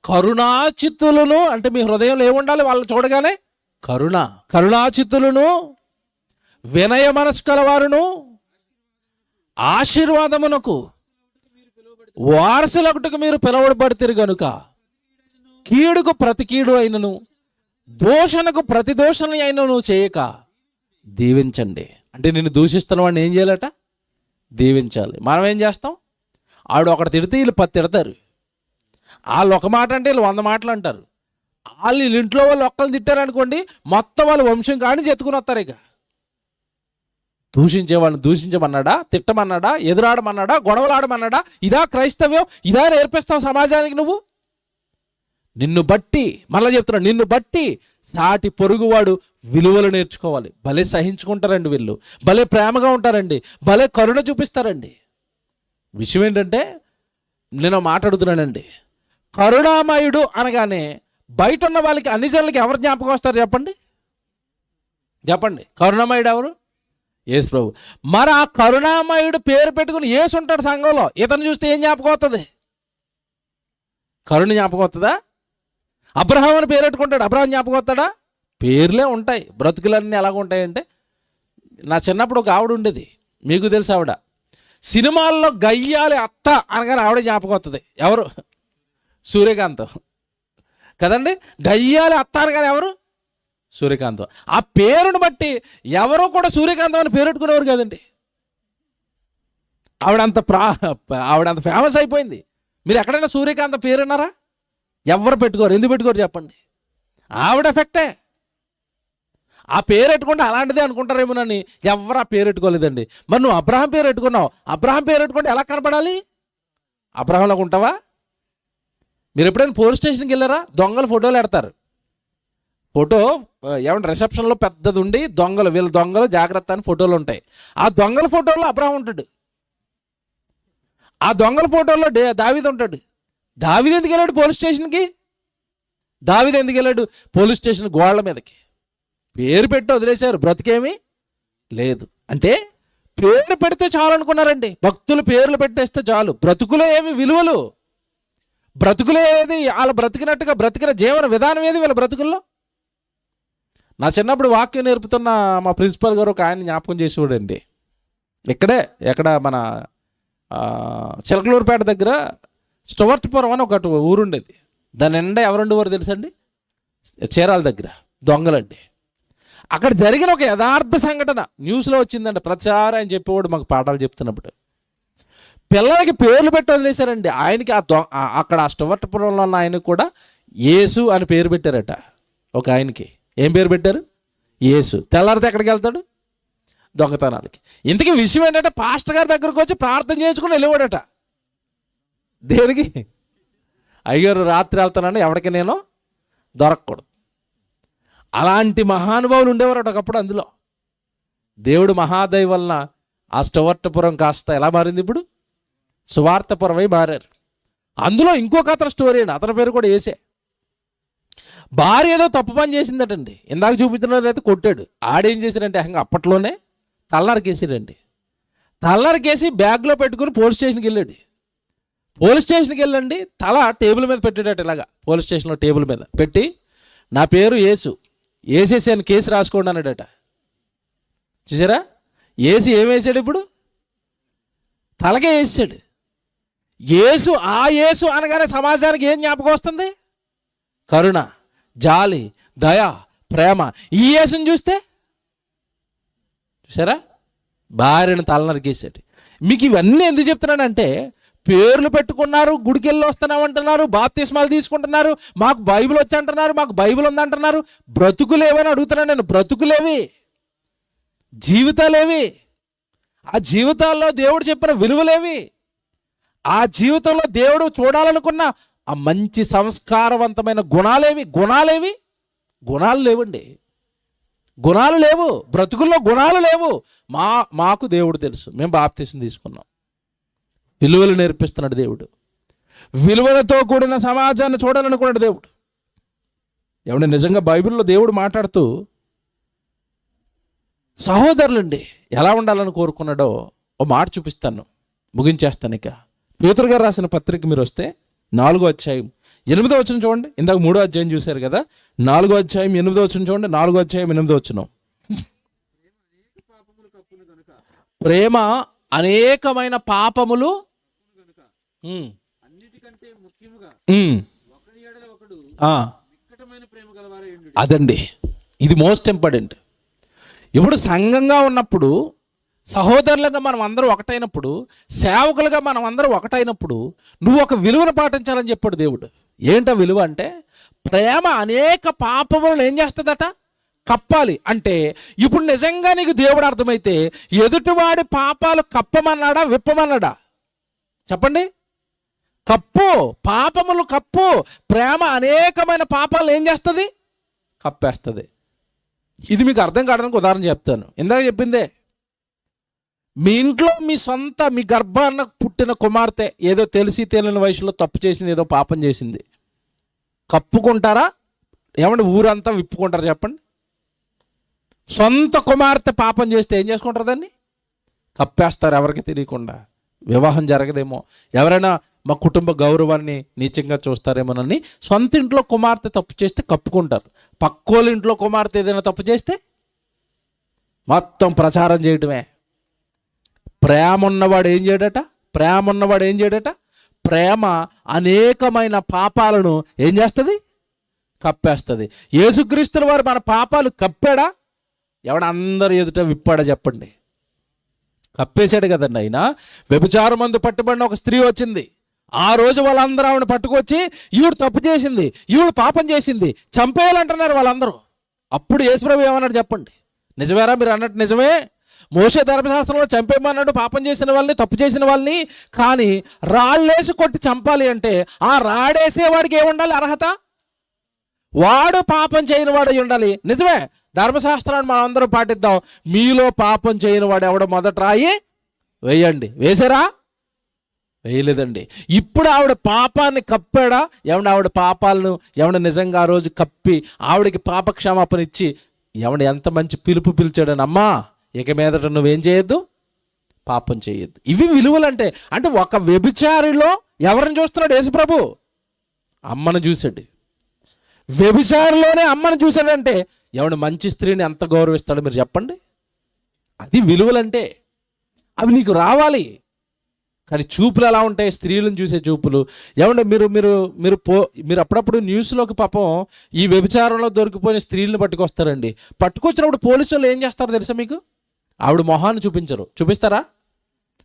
కరుణాచిత్తులను. అంటే మీ హృదయంలో ఏముండాలి వాళ్ళు చూడగానే? కరుణాచిత్తులను, వినయ మనసు కలవారును, ఆశీర్వాదమునకు వారసులొకటికి మీరు పిలువబడితిరి గనుక కీడుకు ప్రతి కీడు అయినను దూషణకు ప్రతి దూషణ అయినను చేయక దీవించండి. అంటే నిన్ను దూషిస్తున్న వాడిని ఏం చేయాలట? దీవించాలి. మనం ఏం చేస్తాం? ఆడు ఒకటి తిడితే వీళ్ళు 10 తిడతారు, వాళ్ళు ఒక మాట అంటే వీళ్ళు 100 మాటలు అంటారు. వాళ్ళు ఇంట్లో వాళ్ళు ఒక్కరిని తిట్టారనుకోండి, మొత్తం వాళ్ళు వంశం కానీ ఎత్తుకుని వస్తారు. ఇక దూషించేవాళ్ళని దూషించమన్నాడా, తిట్టమన్నాడా, ఎదురాడమన్నాడా, గొడవలాడమన్నాడా? ఇదా క్రైస్తవ్యం? ఇదా నేర్పిస్తావు సమాజానికి నువ్వు? నిన్ను బట్టి, మళ్ళీ చెప్తున్నా, నిన్ను బట్టి సాటి పొరుగువాడు విలువలు నేర్చుకోవాలి. భలే సహించుకుంటారండి వీళ్ళు, భలే ప్రేమగా ఉంటారండి, భలే కరుణ చూపిస్తారండి. విషయం ఏంటంటే, నేను మాట్లాడుతున్నానండి, కరుణామయుడు అనగానే బయట ఉన్న వాళ్ళకి, అన్ని జనులకి ఎవరు జ్ఞాపకం వస్తారు చెప్పండి? కరుణామయుడు ఎవరు? యేసు ప్రభు. మరి ఆ కరుణామయుడు పేరు పెట్టుకుని యేసు ఉంటాడు సంఘంలో, ఇతను చూస్తే ఏం జ్ఞాపకం వస్తుంది? కరుణ జ్ఞాపకం వస్తుందా? అబ్రహాం అని పేరు పెట్టుకుంటాడు, అబ్రహాం జ్ఞాపకం వస్తాడా? పేర్లే ఉంటాయి. బ్రతుకులన్నీ ఎలాగ ఉంటాయంటే నా చిన్నప్పుడు ఒక ఆవిడ ఉండేది, మీకు తెలుసు ఆవిడ. సినిమాల్లో గయ్యాలి అత్త అనగానే ఆవిడ జ్ఞాపకం వస్తుంది. ఎవరు? సూర్యకాంతం కదండి. గయ్యాలి అత్త అనగానే ఎవరు? సూర్యకాంతం. ఆ పేరును బట్టి ఎవరో కూడా సూర్యకాంతం అని పేరు పెట్టుకునేవారు కదండి. ఆవిడంత ఫేమస్ అయిపోయింది. మీరు ఎక్కడైనా సూర్యకాంతం పేరు విన్నారా? ఎవరు పెట్టుకోరు. ఎందుకు పెట్టుకోరు చెప్పండి? ఆవిడ ఎఫెక్టే. ఆ పేరు పెట్టుకుంటే అలాంటిదే అనుకుంటారేమోనని ఎవరు ఆ పేరు పెట్టుకోలేదండి. మరి నువ్వు అబ్రహాం పేరు పెట్టుకున్నావు. అబ్రహాం పేరు పెట్టుకుంటే ఎలా కనపడాలి? అబ్రహాంలాగా ఉంటావా? మీరు ఎప్పుడైనా పోలీస్ స్టేషన్కి వెళ్ళారా? దొంగలు ఫోటోలు పెడతారు. ఫోటో ఏమంటే రిసెప్షన్లో పెద్దది ఉండి వీళ్ళ దొంగలు జాగ్రత్త అని ఫోటోలు ఉంటాయి. ఆ దొంగల ఫోటోలో అబ్రహాం ఉంటాడు. ఆ దొంగల ఫోటోలో దావీదు ఉంటాడు. దావీదు ఎందుకు వెళ్ళాడు పోలీస్ స్టేషన్కి? దావీదు ఎందుకు వెళ్ళాడు పోలీస్ స్టేషన్ గోడల మీదకి? పేరు పెట్టి వదిలేశారు, బ్రతికేమీ లేదు. అంటే పేరు పెడితే చాలు అనుకున్నారండి. భక్తులు పేర్లు పెట్టేస్తే చాలు. బ్రతుకులో ఏమి విలువలు? బ్రతుకులో ఏది? వాళ్ళ బ్రతికినట్టుగా బ్రతికిన జీవన విధానం ఏది వీళ్ళ బ్రతుకుల్లో? నా చిన్నప్పుడు వాక్యం నేర్పుతున్న మా ప్రిన్సిపల్ గారు ఒక ఆయన జ్ఞాపకం చేసేవాడండి. ఎక్కడ మన చిలకలూరుపేట దగ్గర స్టువర్ట్పురం అని ఒక ఊరుండేది. దాని నిండా ఎవరుండేవారు తెలుసండి? చీరాల దగ్గర దొంగలండి. అక్కడ జరిగిన ఒక యథార్థ సంఘటన న్యూస్లో వచ్చిందండి. ప్రతిసారి ఆయన చెప్పేవాడు మాకు పాఠాలు చెప్తున్నప్పుడు. పిల్లలకి పేర్లు పెట్టి వదిలేశారండి. ఆయనకి అక్కడ ఆ స్టువర్ట్పురంలో ఉన్న ఆయనకు కూడా యేసు అని పేరు పెట్టారట. ఒక ఆయనకి ఏం పేరు పెట్టారు? యేసు. తెల్లారితే ఎక్కడికి వెళ్తాడు? దొంగతనాలకి. ఇంతకీ విషయం ఏంటంటే పాస్టర్ గారి దగ్గరకు వచ్చి ప్రార్థన చేయించుకుని వెళ్ళేవాడట. దేనికి? అయ్యారు రాత్రి వెళ్తానని ఎవరికి నేను దొరకకూడదు. అలాంటి మహానుభావులు ఉండేవారట ఒకప్పుడు. అందులో దేవుడు మహాదయ వలన ఆ స్టువర్ట్పురం కాస్త ఎలా మారింది? ఇప్పుడు సువార్తపురమై మారారు. అందులో ఇంకొక అతని స్టోరీ అండి. అతని పేరు కూడా యేసే. భార్య ఏదో తప్పు పని చేసిందటండి. ఇందాక చూపించినది అయితే కొట్టాడు. ఆడేం చేశాడంటే అప్పట్లోనే తలనరికేసాడండి. తలనరికేసి బ్యాగ్లో పెట్టుకుని పోలీస్ స్టేషన్కి వెళ్ళాడు. పోలీస్ స్టేషన్కి వెళ్ళండి, తల టేబుల్ మీద పెట్టాడట. ఇలాగా పోలీస్ స్టేషన్లో టేబుల్ మీద పెట్టి నా పేరు యేసు, ఏసేసి అని కేసు రాసుకోండి అన్నాడట. చూసారా? ఏసి ఏం వేసాడు? ఇప్పుడు తలకే వేసాడు. యేసు, ఆ యేసు అనగానే సమాజానికి ఏం జ్ఞాపకం వస్తుంది? కరుణ, జాలి, దయ, ప్రేమ. ఈ యేసుని చూస్తే చూసారా? భార్యను తలనరికేసాడు. మీకు ఇవన్నీ ఎందుకు చెప్తున్నానంటే పేర్లు పెట్టుకున్నారు, గుడికి వెళ్ళి వస్తున్నాం అంటున్నారు, బాప్తిస్మాలు తీసుకుంటున్నారు, మాకు బైబిల్ వచ్చి అంటున్నారు, మాకు బైబిల్ ఉందంటున్నారు. బ్రతుకులేవని అడుగుతున్నాను నేను. బ్రతుకులేవి? జీవితాలేవి? ఆ జీవితాల్లో దేవుడు చెప్పిన విలువలేవి? ఆ జీవితంలో దేవుడు చూడాలనుకున్న ఆ మంచి సంస్కారవంతమైన గుణాలేవి? గుణాలు లేవండి. గుణాలు లేవు. బ్రతుకుల్లో గుణాలు లేవు. మాకు దేవుడు తెలుసు, మేము బాప్తిసం తీసుకున్నాం. విలువలు నేర్పిస్తున్నాడు దేవుడు. విలువలతో కూడిన సమాజాన్ని చూడాలనుకున్నాడు దేవుడు. ఏమంటే నిజంగా బైబిల్లో దేవుడు మాట్లాడుతూ సహోదరులండి ఎలా ఉండాలని కోరుకున్నాడో ఓ మాట చూపిస్తాను, ముగించేస్తాను. ఇక పేతురు గారు రాసిన పత్రిక మీరు వస్తే 4వ అధ్యాయం 8వ వచనం చూడండి. ఇందాక 3వ అధ్యాయం చూశారు కదా. 4వ అధ్యాయం 8వ వచనం చూడండి. 4వ అధ్యాయం 8వ వచనం. ప్రేమ అనేకమైన పాపములు అదండి, ఇది మోస్ట్ ఇంపార్టెంట్. ఇప్పుడు సంఘంగా ఉన్నప్పుడు, సహోదరులుగా మనం అందరూ ఒకటైనప్పుడు, సేవకులుగా మనం అందరూ ఒకటైనప్పుడు నువ్వు ఒక విలువను పాటించాలని చెప్పాడు దేవుడు. ఏంటో విలువ అంటే ప్రేమ అనేక పాపములను ఏం చేస్తుందట? కప్పాలి. అంటే ఇప్పుడు నిజంగా నీకు దేవుడు అర్థమైతే ఎదుటివాడి పాపాలు కప్పమన్నాడా విప్పమన్నాడా? చెప్పండి. కప్పు, పాపములు కప్పు. ప్రేమ అనేకమైన పాపాలు ఏం చేస్తుంది? కప్పేస్తుంది. ఇది మీకు అర్థం కావడానికి ఉదాహరణ చెప్తాను. ఇందాక చెప్పిందే, మీ ఇంట్లో మీ గర్భాన్న పుట్టిన కుమార్తె ఏదో తెలిసి తెలియని వయసులో తప్పు చేసింది, ఏదో పాపం చేసింది. కప్పుకుంటారా? ఏమంటే ఊరంతా విప్పుకుంటారు చెప్పండి? సొంత కుమార్తె పాపం చేస్తే ఏం చేసుకుంటారు? దాన్ని కప్పేస్తారు, ఎవరికి తెలియకుండా. వివాహం జరగదేమో, ఎవరైనా మా కుటుంబ గౌరవాన్ని నీచంగా చూస్తారేమోనని సొంత ఇంట్లో కుమార్తె తప్పు చేస్తే కప్పుకుంటారు. పక్కోళ్ళ ఇంట్లో కుమార్తె ఏదైనా తప్పు చేస్తే మొత్తం ప్రచారం చేయటమే. ప్రేమ ఉన్నవాడు ఏం చేయడట? ప్రేమ అనేకమైన పాపాలను ఏం చేస్తుంది? కప్పేస్తుంది. యేసుక్రీస్తుల వారు మన పాపాలు కప్పాడా? అందరు ఎదుట విప్పాడా చెప్పండి? కప్పేశాడు కదండి ఆయన. వ్యభిచారం మందు పట్టుబడిన ఒక స్త్రీ వచ్చింది. ఆ రోజు వాళ్ళందరూ ఆవిడ పట్టుకొచ్చి ఈవిడ తప్పు చేసింది, ఈవిడ పాపం చేసింది, చంపేయాలంటున్నారు వాళ్ళందరూ. అప్పుడు యేసుప్రభు ఏమన్నాడు చెప్పండి? నిజమేరా మీరు అన్నట్టు? నిజమే, మోషే ధర్మశాస్త్రంలో చంపేయమన్నాడు పాపం చేసిన వాళ్ళని, తప్పు చేసిన వాళ్ళని. కానీ రాళ్ళేసి కొట్టి చంపాలి అంటే ఆ రాడేసేవాడికి ఏముండాలి? అర్హత. వాడు పాపం చేయని వాడు అయి ఉండాలి. నిజమే, ధర్మశాస్త్రాన్ని మనం అందరం పాటిద్దాం. మీలో పాపం చేయని వాడు ఎవడో మొదట రాయి వేయండి. వేసారా? వేయలేదండి. ఇప్పుడు ఆవిడ పాపాన్ని కప్పాడా? ఆవిడ పాపాలను నిజంగా ఆ రోజు కప్పి ఆవిడకి పాప క్షమాపణ ఇచ్చి ఎంత మంచి పిలుపు పిలిచాడని, అమ్మా ఇక మీదట నువ్వేం చేయొద్దు, పాపం చేయొద్దు. ఇవి విలువలంటే. అంటే ఒక వ్యభిచారిలో ఎవరిని చూస్తున్నాడు యేసుప్రభు? అమ్మను చూశాడు. వ్యభిచారిలోనే అమ్మను చూశాడంటే మంచి స్త్రీని ఎంత గౌరవిస్తాడో మీరు చెప్పండి? అది విలువలంటే. అవి నీకు రావాలి. కానీ చూపులు ఎలా ఉంటాయి? స్త్రీలను చూసే చూపులు. మీరు మీరు మీరు మీరు అప్పుడప్పుడు న్యూస్లోకి పాపం ఈ వ్యభిచారంలో దొరికిపోయిన స్త్రీలను పట్టుకొస్తారండి. పట్టుకొచ్చినప్పుడు పోలీసు వాళ్ళు ఏం చేస్తారో తెలుసా మీకు? ఆవిడ మొహాన్ని చూపించరు. చూపిస్తారా?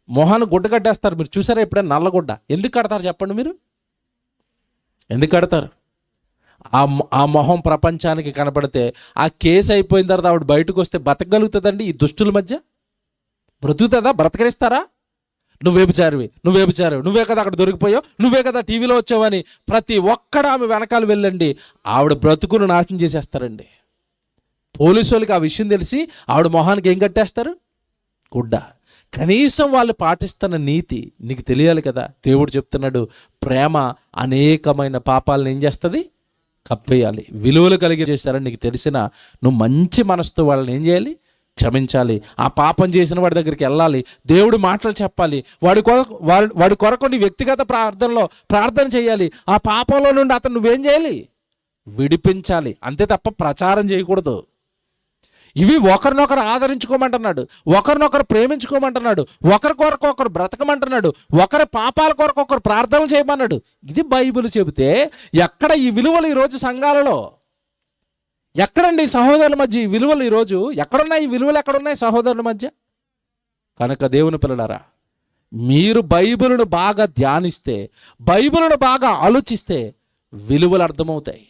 మొహాన్ని గుడ్డ కట్టేస్తారు. మీరు చూసారా ఎప్పుడైనా నల్లగుడ్డ? ఎందుకు కడతారు చెప్పండి మీరు? ఎందుకు కడతారు? ఆ మొహం ప్రపంచానికి కనపడితే ఆ కేసు అయిపోయిన తర్వాత ఆవిడ బయటకు వస్తే బతకగలుగుతుందండి? ఈ దుష్టుల మధ్య బ్రతుకుతుందా? బ్రతకరిస్తారా? నువ్వే వ్యభిచారివి, నువ్వే కదా అక్కడ దొరికిపోయావు, నువ్వే కదా టీవీలో వచ్చావని ప్రతి ఒక్కడ ఆమె వెనకాల వెళ్ళండి ఆవిడ బ్రతుకును నాశనం చేసేస్తారండి. పోలీసు వాళ్ళకి ఆ విషయం తెలిసి ఆవిడ మొహానికి ఏం కట్టేస్తారు? గుడ్డ. కనీసం వాళ్ళు పాటిస్తున్న నీతి నీకు తెలియాలి కదా. దేవుడు చెప్తున్నాడు, ప్రేమ అనేకమైన పాపాలను ఏం చేస్తుంది? కప్పేయాలి. విలువలు కలిగి చేస్తారని నీకు తెలిసిన నువ్వు మంచి మనసుతో వాళ్ళని ఏం చేయాలి? క్షమించాలి. ఆ పాపం చేసిన వాడి దగ్గరికి వెళ్ళాలి, దేవుడు మాటలు చెప్పాలి, వాడి కొరకు నీ వ్యక్తిగత ప్రార్థన చేయాలి. ఆ పాపంలో నుండి అతను నువ్వేం చేయాలి? విడిపించాలి. అంతే తప్ప ప్రచారం చేయకూడదు. ఇవి ఒకరినొకరు ఆదరించుకోమంటున్నాడు, ఒకరినొకరు ప్రేమించుకోమంటున్నాడు, ఒకరి కొరకు ఒకరు బ్రతకమంటున్నాడు, ఒకరి పాపాల కొరకు ఒకరు ప్రార్థనలు చేయమన్నాడు. ఇది బైబిల్ చెబితే ఎక్కడ ఈ విలువలు ఈరోజు సంఘాలలో? ఎక్కడండి సహోదరుల మధ్య ఈ విలువలు? ఈరోజు ఎక్కడున్నాయి ఈ విలువలు? ఎక్కడున్నాయి సహోదరుల మధ్య? కనుక దేవుని పిల్లలారా, మీరు బైబిలును బాగా ధ్యానిస్తే, బైబిలును బాగా ఆలోచిస్తే విలువలు అర్థమవుతాయి.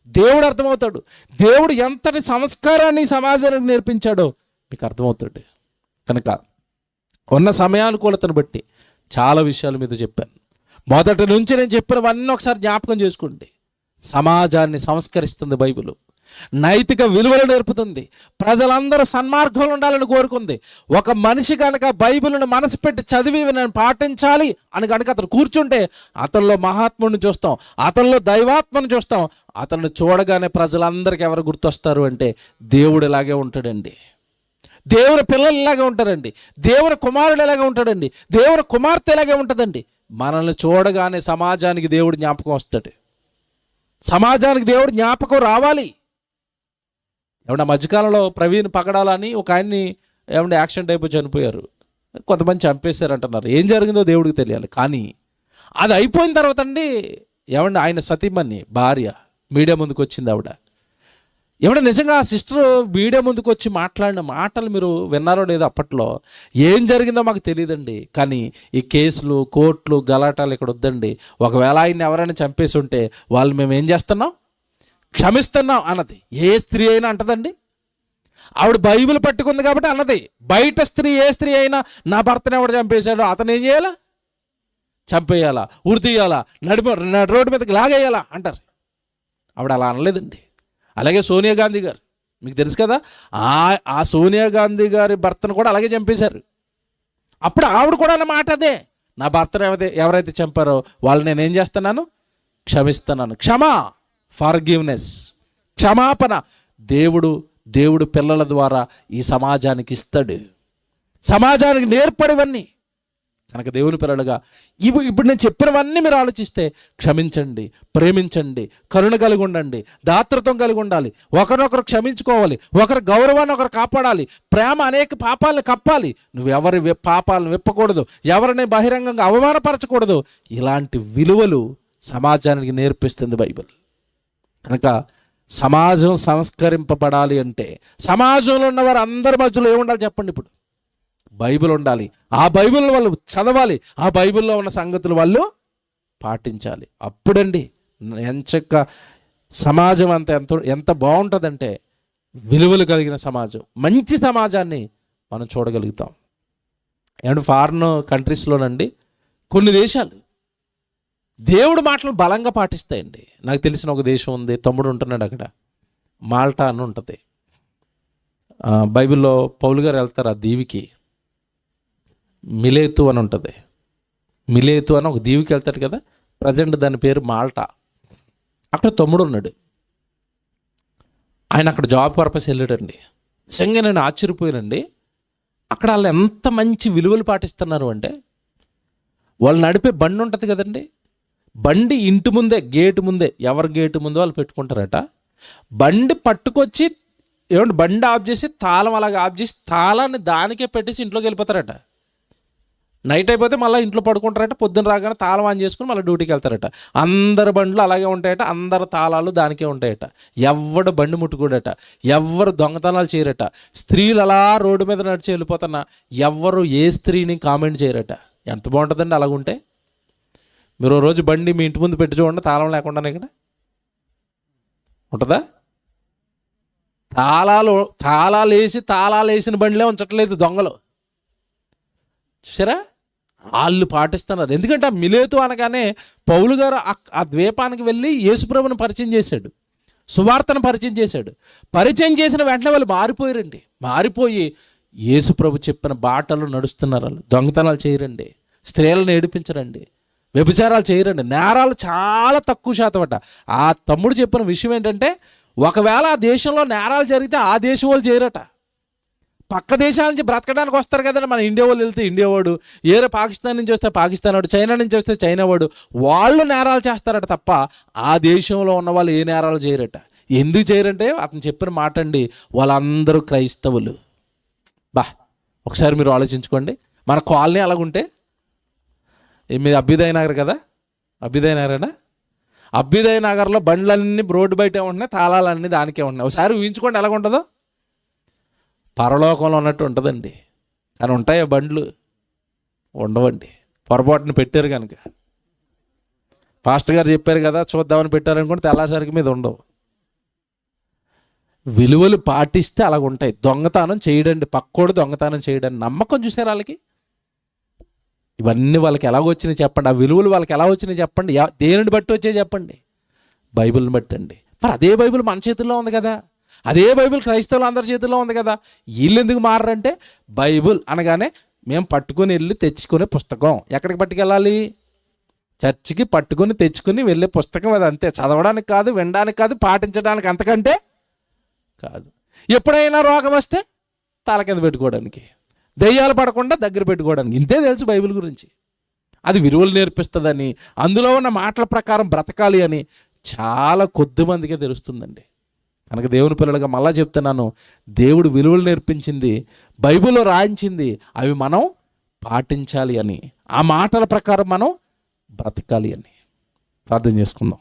దేవుడు అర్థమవుతాడు. దేవుడు ఎంతటి సంస్కారాన్ని సమాజానికి నేర్పించాడో మీకు అర్థమవుతాడు. కనుక ఉన్న సమయానుకూలతను బట్టి చాలా విషయాల మీద చెప్పాను. మొదటి నుంచి నేను చెప్పినవన్నీ ఒకసారి జ్ఞాపకం చేసుకోండి. సమాజాన్ని సంస్కరిస్తుంది బైబిల్. నైతిక విలువలు నేర్పుతుంది. ప్రజలందరూ సన్మార్గంలో ఉండాలని కోరుకుంది. ఒక మనిషి కనుక బైబిల్ను మనసు పెట్టి చదివి నేను పాటించాలి అని కనుక అతను కూర్చుంటే అతనిలో మహాత్ముడిని చూస్తాం, అతనిలో దైవాత్మను చూస్తాం. అతన్ని చూడగానే ప్రజలందరికీ ఎవరు గుర్తొస్తారు అంటే దేవుడు ఇలాగే ఉంటాడండి, దేవుని పిల్లలు ఇలాగే ఉంటారండి, దేవుని కుమారుడు ఇలాగే ఉంటాడండి, దేవుని కుమార్తె ఇలాగే ఉంటుందండి. మనల్ని చూడగానే సమాజానికి దేవుడు జ్ఞాపకం వస్తాడు. సమాజానికి దేవుడు జ్ఞాపకం రావాలి. మధ్యకాలంలో ప్రవీణ్ పగడాలని ఒక ఆయన్ని యాక్సిడెంట్ అయిపోయి చనిపోయారు. కొంతమంది చంపేశారు అంటున్నారు. ఏం జరిగిందో దేవుడికి తెలియాలి. కానీ అది అయిపోయిన తర్వాత అండి ఆయన సతీమణి భార్య మీడియా ముందుకు వచ్చింది. ఆవిడ నిజంగా ఆ సిస్టర్ మీడియా ముందుకు వచ్చి మాట్లాడిన మాటలు మీరు విన్నారో లేదో? అప్పట్లో ఏం జరిగిందో మాకు తెలియదండి. కానీ ఈ కేసులు, కోర్టులు, గలాటాలు ఇక్కడ వద్దండి. ఒకవేళ ఆయన్ని ఎవరైనా చంపేసి ఉంటే వాళ్ళు మేము ఏం చేస్తున్నాం? క్షమిస్తున్నాం అన్నది. ఏ స్త్రీ అయినా అంటదండి. ఆవిడ బైబిల్ పట్టుకుంది కాబట్టి అన్నది. బయట స్త్రీ ఏ స్త్రీ అయినా నా భర్తను ఎవడు చంపేశాడో అతను ఏం చేయాలా? చంపేయాలా, ఉరి తీయాలా, రోడ్డు మీదకి లాగేయాలా అంటారు. ఆవిడ అలా అనలేదండి. అలాగే సోనియా గాంధీ గారు మీకు తెలుసు కదా, ఆ సోనియా గాంధీ గారి భర్తను కూడా అలాగే చంపేశారు. అప్పుడు ఆవిడ కూడా అన్న మాట అదే, నా భర్తను ఎవరైతే చంపారో వాళ్ళు నేనేం చేస్తున్నాను? క్షమిస్తున్నాను. ఫర్గివ్నెస్, క్షమాపణ దేవుడు పిల్లల ద్వారా ఈ సమాజానికి ఇస్తాడు. సమాజానికి నేర్పడివన్నీ. కనుక దేవుని పిల్లలుగా ఇప్పుడు నేను చెప్పినవన్నీ మీరు ఆలోచిస్తే క్షమించండి, ప్రేమించండి, కరుణ కలిగి ఉండండి, దాతృత్వం కలిగి ఉండాలి, ఒకరినొకరు క్షమించుకోవాలి, ఒకరి గౌరవాన్ని ఒకరు కాపాడాలి, ప్రేమ అనేక పాపాలను కప్పాలి, నువ్వు ఎవరి పాపాలను విప్పకూడదు, ఎవరిని బహిరంగంగా అవమానపరచకూడదు. ఇలాంటి విలువలు సమాజానికి నేర్పిస్తుంది బైబిల్. కనుక సమాజం సంస్కరింపబడాలి అంటే సమాజంలో ఉన్నవారు అందరి మధ్యలో ఏముండాలి చెప్పండి? ఇప్పుడు బైబిల్ ఉండాలి. ఆ బైబిల్ వాళ్ళు చదవాలి, ఆ బైబిల్లో ఉన్న సంగతులు వాళ్ళు పాటించాలి. అప్పుడండి ఎంచక్క సమాజం అంత ఎంత బాగుంటుందంటే విలువలు కలిగిన సమాజం, మంచి సమాజాన్ని మనం చూడగలుగుతాం. ఏమంటే ఫారిన్ కంట్రీస్లోనండి కొన్ని దేశాలు దేవుడి మాటలు బలంగా పాటిస్తాయండి. నాకు తెలిసిన ఒక దేశం ఉంది, తమ్ముడు ఉంటున్నాడు అక్కడ, మాల్టా అని ఉంటుంది. బైబిల్లో పౌలు గారు వెళ్తారు ఆ దీవికి, మిలేతు అని ఉంటుంది. మిలేతు అని ఒక దీవికి వెళ్తాడు కదా, ప్రజెంట్ దాని పేరు మాల్టా. అక్కడ తమ్ముడు ఉన్నాడు, ఆయన అక్కడ జాబ్ పర్పస్ వెళ్ళాడండి. నిజంగా నేను ఆశ్చర్యపోయానండి. అక్కడ వాళ్ళు ఎంత మంచి విలువలు పాటిస్తున్నారు అంటే, వాళ్ళు నడిపే బండి ఉంటుంది కదండి, బండి ఇంటి ముందే, గేటు ముందే, ఎవరి గేటు ముందే వాళ్ళు పెట్టుకుంటారట. బండి పట్టుకొచ్చి ఏమంటే బండి ఆఫ్ చేసి తాళం అలాగే ఆఫ్ చేసి తాళాన్ని దానికే పెట్టేసి ఇంట్లోకి వెళ్ళిపోతారట. నైట్ అయిపోతే మళ్ళీ ఇంట్లో పడుకుంటారట, పొద్దున్న రాగానే తాళం ఆన్ చేసుకుని మళ్ళీ డ్యూటీకి వెళ్తారట. అందరు బండ్లు అలాగే ఉంటాయట, అందరు తాళాలు దానికే ఉంటాయట. ఎవడు బండి ముట్టుకోడట, ఎవరు దొంగతనాలు చేయరట, స్త్రీలు అలా రోడ్డు మీద నడిచి వెళ్ళిపోతున్నా ఎవరు ఏ స్త్రీని కామెంట్ చేయరట. ఎంత బాగుంటుందండి అలాగుంటే. మీరు ఓ రోజు బండి మీ ఇంటి ముందు పెట్టి చూడండి, తాళం లేకుండానే ఇక్కడ ఉంటుందా? తాళాలు వేసిన బండిలే ఉంచట్లేదు దొంగలు, చూసారా? వాళ్ళు పాటిస్తున్నారు. ఎందుకంటే ఆ మిలేతు అనగానే పౌలు గారు ఆ ద్వీపానికి వెళ్ళి యేసుప్రభుని పరిచయం చేశాడు, సువార్తను పరిచయం చేశాడు. పరిచయం చేసిన వెంటనే వాళ్ళు మారిపోయారండి. మారిపోయి యేసుప్రభు చెప్పిన బాటలు నడుస్తున్నారు. వాళ్ళు దొంగతనాలు చేయరండి, స్త్రీలను ఏడిపించరండి, వ్యభిచారాలు చేయరండి, నేరాలు చాలా తక్కువ శాతం అట. ఆ తమ్ముడు చెప్పిన విషయం ఏంటంటే, ఒకవేళ ఆ దేశంలో నేరాలు జరిగితే ఆ దేశం వాళ్ళు చేయరట. పక్క దేశాల నుంచి బ్రతకడానికి వస్తారు కదండి. మన ఇండియా వాళ్ళు వెళ్తే ఇండియా వాడు, ఏరే పాకిస్తాన్ నుంచి వస్తే పాకిస్తాన్ వాడు, చైనా నుంచి వస్తే చైనా వాడు, వాళ్ళు నేరాలు చేస్తారట తప్ప ఆ దేశంలో ఉన్న వాళ్ళు ఏ నేరాలు చేయరట. ఎందుకు చేయరంటే అతను చెప్పిన మాట అండి, వాళ్ళందరూ క్రైస్తవులు. ఒకసారి మీరు ఆలోచించుకోండి. మన కాలనీ అలాగుంటే, మీరు అభ్యుదయ నగర్ కదా, అభ్యుదయ నగరేనా? అభ్యుదయ నగర్లో బండ్లన్నీ రోడ్డు బయట ఉంటున్నాయి, తాళాలన్నీ దానికే ఉన్నాయి. ఒకసారి ఊహించుకోండి ఎలాగుంటుందో. పరలోకంలో ఉన్నట్టు ఉంటుందండి. కానీ ఉంటాయా బండ్లు? ఉండవండి. పొరపాటును పెట్టారు కనుక, పాస్టర్ గారు చెప్పారు కదా చూద్దామని పెట్టారనుకుంటే తెల్లాసరికి మీద ఉండవు. విలువలు పాటిస్తే అలాగ ఉంటాయి. దొంగతనం చేయడండి, పక్కోడు దొంగతనం చేయడానికి నమ్మకం చూసారు వాళ్ళకి. ఇవన్నీ వాళ్ళకి ఎలాగ వచ్చినాయి చెప్పండి? ఆ విలువలు వాళ్ళకి ఎలా వచ్చినాయి చెప్పండి? దేనిని బట్టి వచ్చాయి చెప్పండి? బైబిల్ని బట్టి అండి. మరి అదే బైబిల్ మన చేతుల్లో ఉంది కదా, అదే బైబిల్ క్రైస్తవులు అందరి చేతుల్లో ఉంది కదా. వీళ్ళు ఎందుకు మారంటే, బైబిల్ అనగానే మేము పట్టుకొని వెళ్ళి తెచ్చుకునే పుస్తకం. ఎక్కడికి పట్టుకెళ్ళాలి? చర్చికి పట్టుకొని తెచ్చుకుని వెళ్ళే పుస్తకం అది, అంతే. చదవడానికి కాదు, వినడానికి కాదు, పాటించడానికి అంతకంటే కాదు. ఎప్పుడైనా రోగం వస్తే తల కింద పెట్టుకోవడానికి, దెయ్యాలు పడకుండా దగ్గర పెట్టుకోవడానికి, ఇంతే తెలుసు బైబిల్ గురించి. అది విలువలు నేర్పిస్తుందని, అందులో ఉన్న మాటల ప్రకారం బ్రతకాలి అని చాలా కొద్ది మందికే తెలుస్తుందండి. కనుక దేవుని పిల్లలుగా మళ్ళా చెప్తున్నాను, దేవుడు విలువలు నేర్పించింది, బైబిల్లో రాయించింది, అవి మనం పాటించాలి అని, ఆ మాటల ప్రకారం మనం బ్రతకాలి అని. ప్రార్థన చేసుకుందాం.